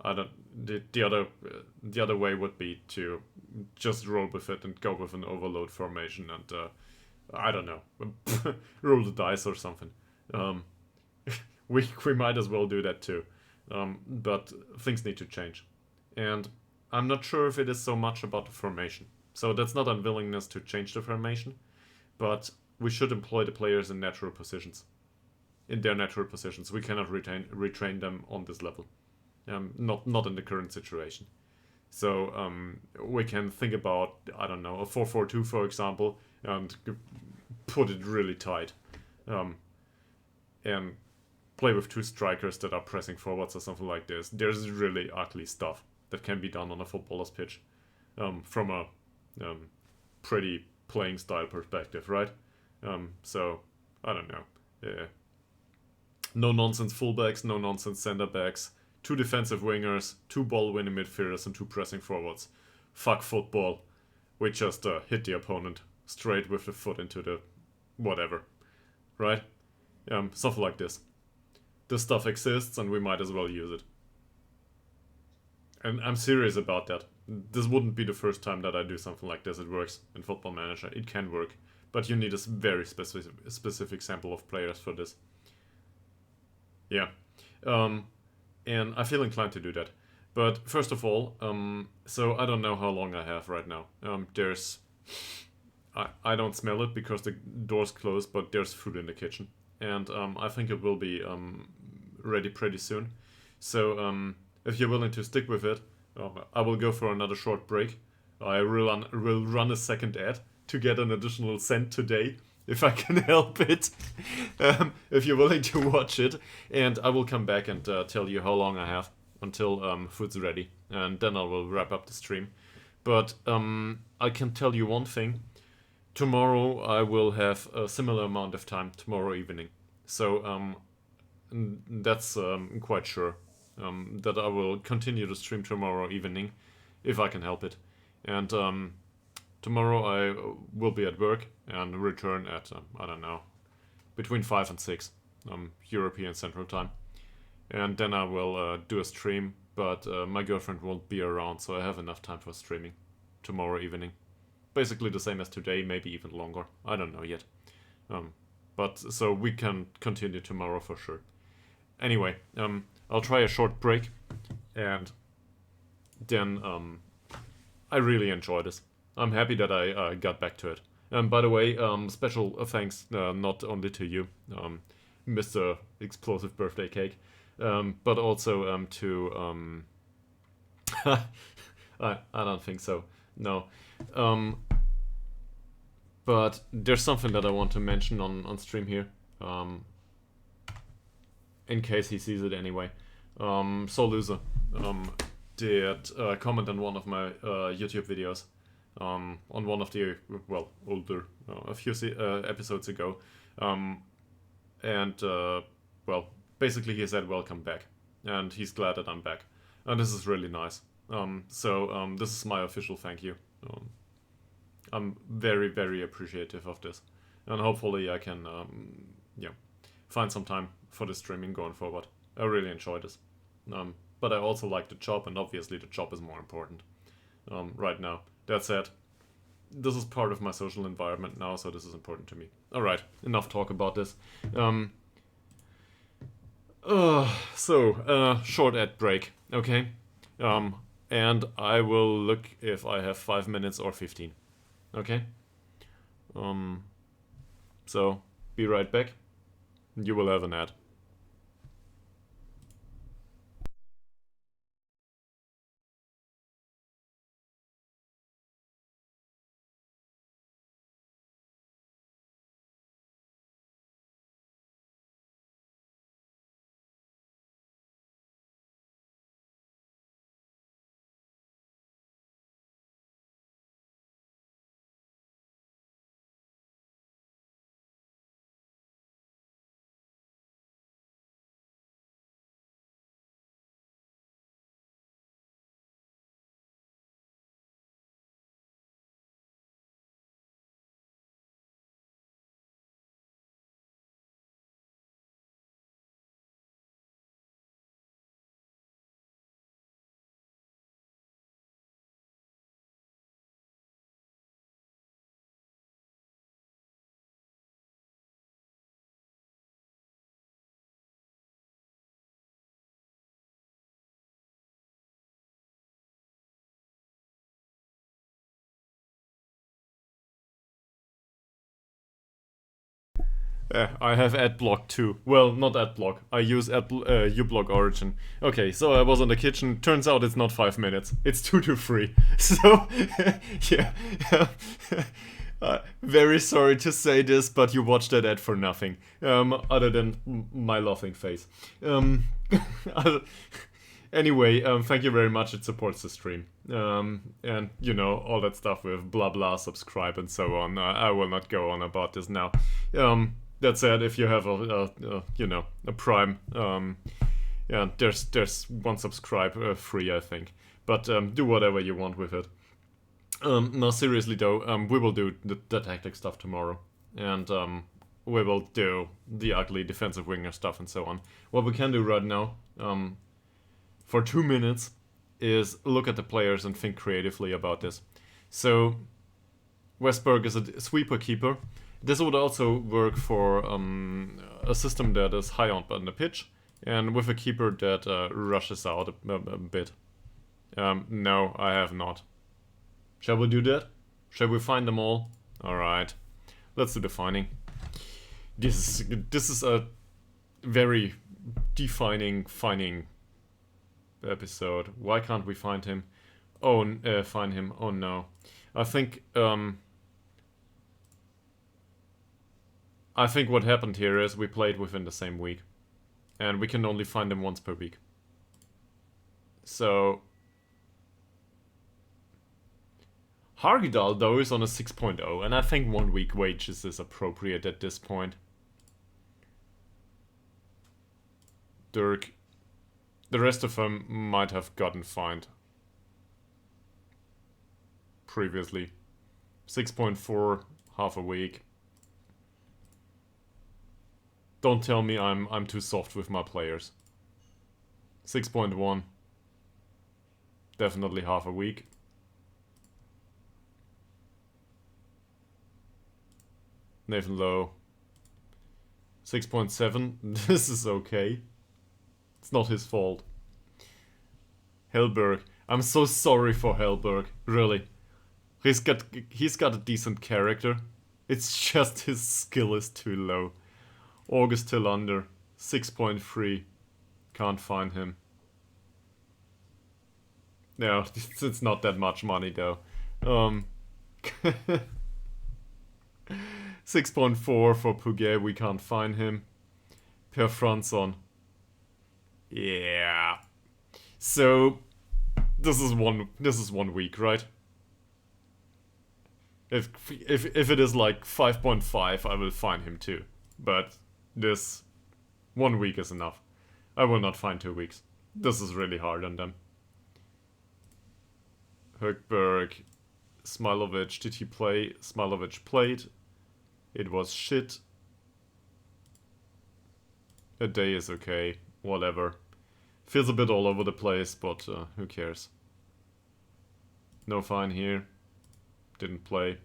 The other way would be to just roll with it and go with an overload formation and I don't know, roll the dice or something. We might as well do that too, but things need to change, and I'm not sure if it is so much about the formation. So that's not unwillingness to change the formation, but we should employ the players in their natural positions. We cannot retrain them on this level, not in the current situation. So we can think about, I don't know, a 4-4-2 for example, and put it really tight, and play with two strikers that are pressing forwards or something like this. There's really ugly stuff that can be done on a footballer's pitch, from a pretty playing style perspective, right? So I don't know. No nonsense fullbacks, no nonsense centre backs, two defensive wingers, two ball winning midfielders, and two pressing forwards. Fuck football. We just hit the opponent straight with the foot into the whatever, right? Something like this. This stuff exists, and we might as well use it. And I'm serious about that. This wouldn't be the first time that I do something like this. It works in Football Manager. It can work, but you need a very specific sample of players for this. Yeah, and I feel inclined to do that. But first of all, so I don't know how long I have right now. I don't smell it because the door's closed, but there's food in the kitchen, and I think it will be ready pretty soon. So if you're willing to stick with it, I will go for another short break. I will run a second ad to get an additional cent today, if I can help it. If you're willing to watch it, and I will come back and tell you how long I have until food's ready, and then I will wrap up the stream. But I can tell you one thing. tomorrow I will have a similar amount of time tomorrow evening. So that's quite sure that I will continue to stream tomorrow evening if I can help it. And tomorrow I will be at work and return at, I don't know, between 5 and 6 European Central Time. And then I will do a stream, but my girlfriend won't be around, so I have enough time for streaming tomorrow evening. Basically the same as today, maybe even longer. I don't know yet. But so we can continue tomorrow for sure. Anyway, I'll try a short break, and then I really enjoy this. I'm happy that I got back to it. By the way, special thanks not only to you, Mr. Explosive Birthday Cake, but also to I don't think so. No. But there's something that I want to mention on stream here. In case he sees it anyway. Soul Loser did comment on one of my YouTube videos. On one of the, well, older, a few episodes ago. Well, basically he said welcome back. And he's glad that I'm back. And this is really nice. So this is my official thank you. I'm very, very appreciative of this. And hopefully I can, find some time for the streaming going forward. I really enjoy this. But I also like the job, and obviously the job is more important right now. That said, this is part of my social environment now, so this is important to me. Alright, enough talk about this. Short ad break, okay? And I will look if I have 5 minutes or 15. Okay? So, be right back. You will have an ad. I have adblock too. Well, not adblock. I use uBlock Origin. Okay, so I was in the kitchen. Turns out it's not 5 minutes. It's 2 to 3. So, yeah. Very sorry to say this, but you watched that ad for nothing. Other than my laughing face. Anyway, thank you very much. It supports the stream. And, you know, all that stuff with blah blah, subscribe, and so on. I will not go on about this now. That said, if you have a Prime, yeah, there's one subscribe free, I think. But do whatever you want with it. No, seriously though, we will do the tactic stuff tomorrow, and we will do the ugly defensive winger stuff and so on. What we can do right now, for 2 minutes, is look at the players and think creatively about this. So, Westberg is a sweeper keeper. This would also work for a system that is high on the pitch, and with a keeper that rushes out a bit. No, I have not. Shall we do that? Shall we find them all? Alright. Let's do the finding. This is a very defining finding episode. Why can't we find him? Oh, find him. Oh no. I think what happened here is we played within the same week. And we can only find them once per week. So Ytterhogdals though is on a 6.0, and I think 1 week wages is appropriate at this point. Dirk. The rest of them might have gotten fined previously. 6.4, half a week. Don't tell me I'm too soft with my players. 6.1. Definitely half a week. Nathan Lowe. 6.7. This is okay. It's not his fault. Hellberg. I'm so sorry for Hellberg. Really. He's got a decent character. It's just his skill is too low. August Tillander. 6.3. Can't find him. No, it's not that much money though. 6.4 for Puget, we can't find him. Per Franson. Yeah. So this is one week, right? If it is like 5.5, I will find him too. But this 1 week is enough. I will not find 2 weeks. This is really hard on them. Högberg, Smilovic, did he play? Smilovic played. It was shit. A day is okay, whatever. Feels a bit all over the place, but who cares? No fine here. Didn't play.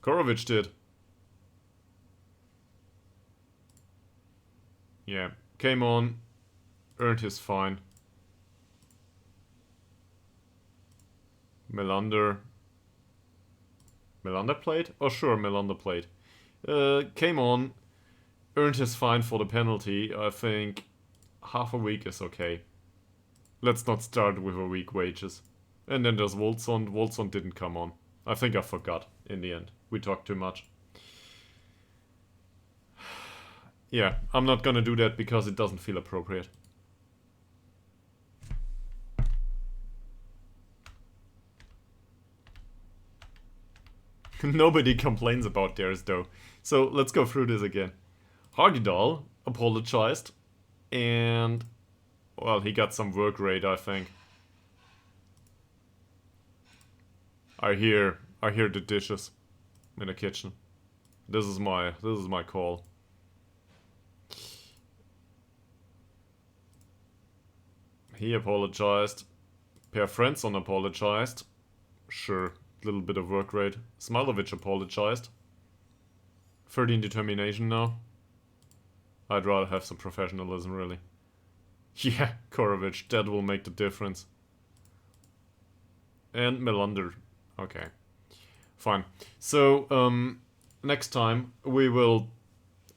Korovic did. Yeah, came on, earned his fine. Melander played? Oh sure, Melander played. Came on, earned his fine for the penalty. I think half a week is okay. Let's not start with a week wages. And then there's Wolfson. Wolfson didn't come on. I think I forgot in the end. We talked too much. Yeah, I'm not gonna do that because it doesn't feel appropriate. Nobody complains about theirs though. So let's go through this again. Hogdal apologized. And well, he got some work rate, I think. I hear the dishes in the kitchen. This is my call. He apologized. Per Friendson apologized. Sure, little bit of work rate. Smilovic apologized. 13 determination now. I'd rather have some professionalism, really. Yeah, Korovic, that will make the difference. And Melander. Okay. Fine. So, next time we will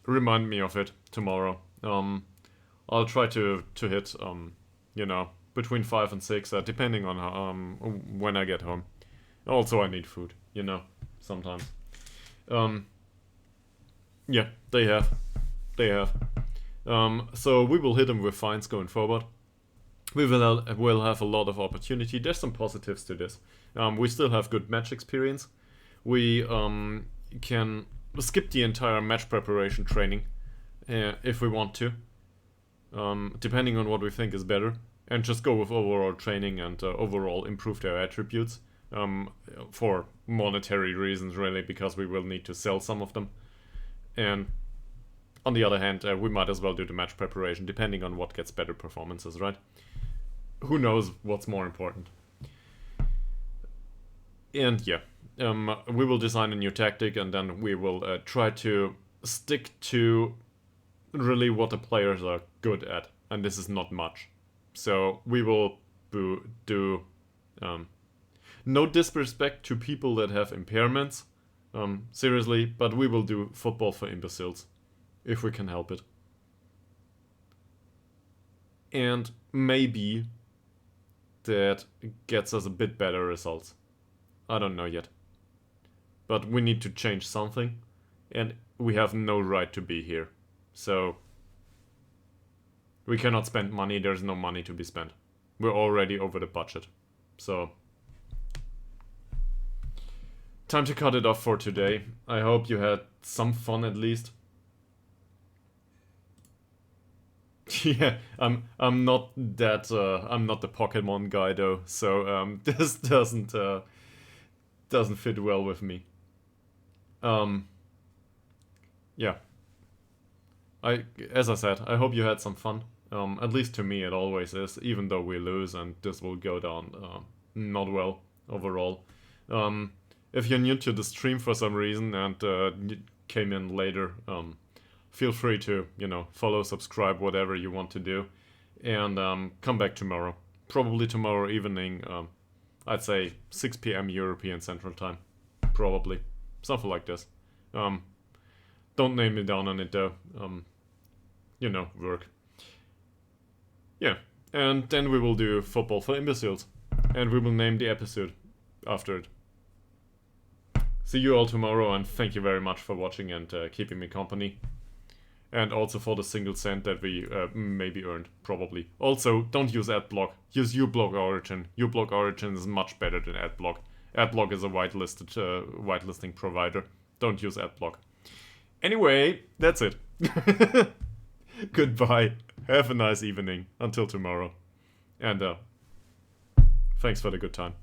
remind me of it tomorrow. I'll try to hit, you know, between 5 and 6, depending on when I get home. Also, I need food, you know, sometimes. Yeah, they have. So we will hit them with fines going forward. We will have a lot of opportunity. There's some positives to this. We still have good match experience. We can skip the entire match preparation training if we want to, depending on what we think is better, and just go with overall training and overall improve their attributes for monetary reasons, really, because we will need to sell some of them. And on the other hand, we might as well do the match preparation, depending on what gets better performances, right? Who knows what's more important? And yeah, we will design a new tactic, and then we will try to stick to really what the players are good at, and this is not much. So we will do no disrespect to people that have impairments, seriously, but we will do football for imbeciles, if we can help it. And maybe that gets us a bit better results. I don't know yet. But we need to change something, and we have no right to be here. So we cannot spend money, there's no money to be spent. We're already over the budget. So time to cut it off for today. I hope you had some fun at least. Yeah, I'm not that I'm not the Pokemon guy though, so this doesn't fit well with me. Um, yeah, as I said, I hope you had some fun. At least to me, it always is, even though we lose and this will go down not well overall. If you're new to the stream for some reason and came in later, feel free to, follow, subscribe, whatever you want to do. And come back tomorrow. Probably tomorrow evening, I'd say 6 p.m. European Central Time. Probably. Something like this. Don't name me down on it though. Work. Yeah. And then we will do Football for Imbeciles. And we will name the episode after it. See you all tomorrow, and thank you very much for watching and keeping me company. And also for the single cent that we maybe earned, probably. Also, don't use Adblock. Use uBlock Origin. uBlock Origin is much better than Adblock. Adblock is a whitelisting provider. Don't use Adblock. Anyway, that's it. Goodbye. Have a nice evening. Until tomorrow. And thanks for the good time.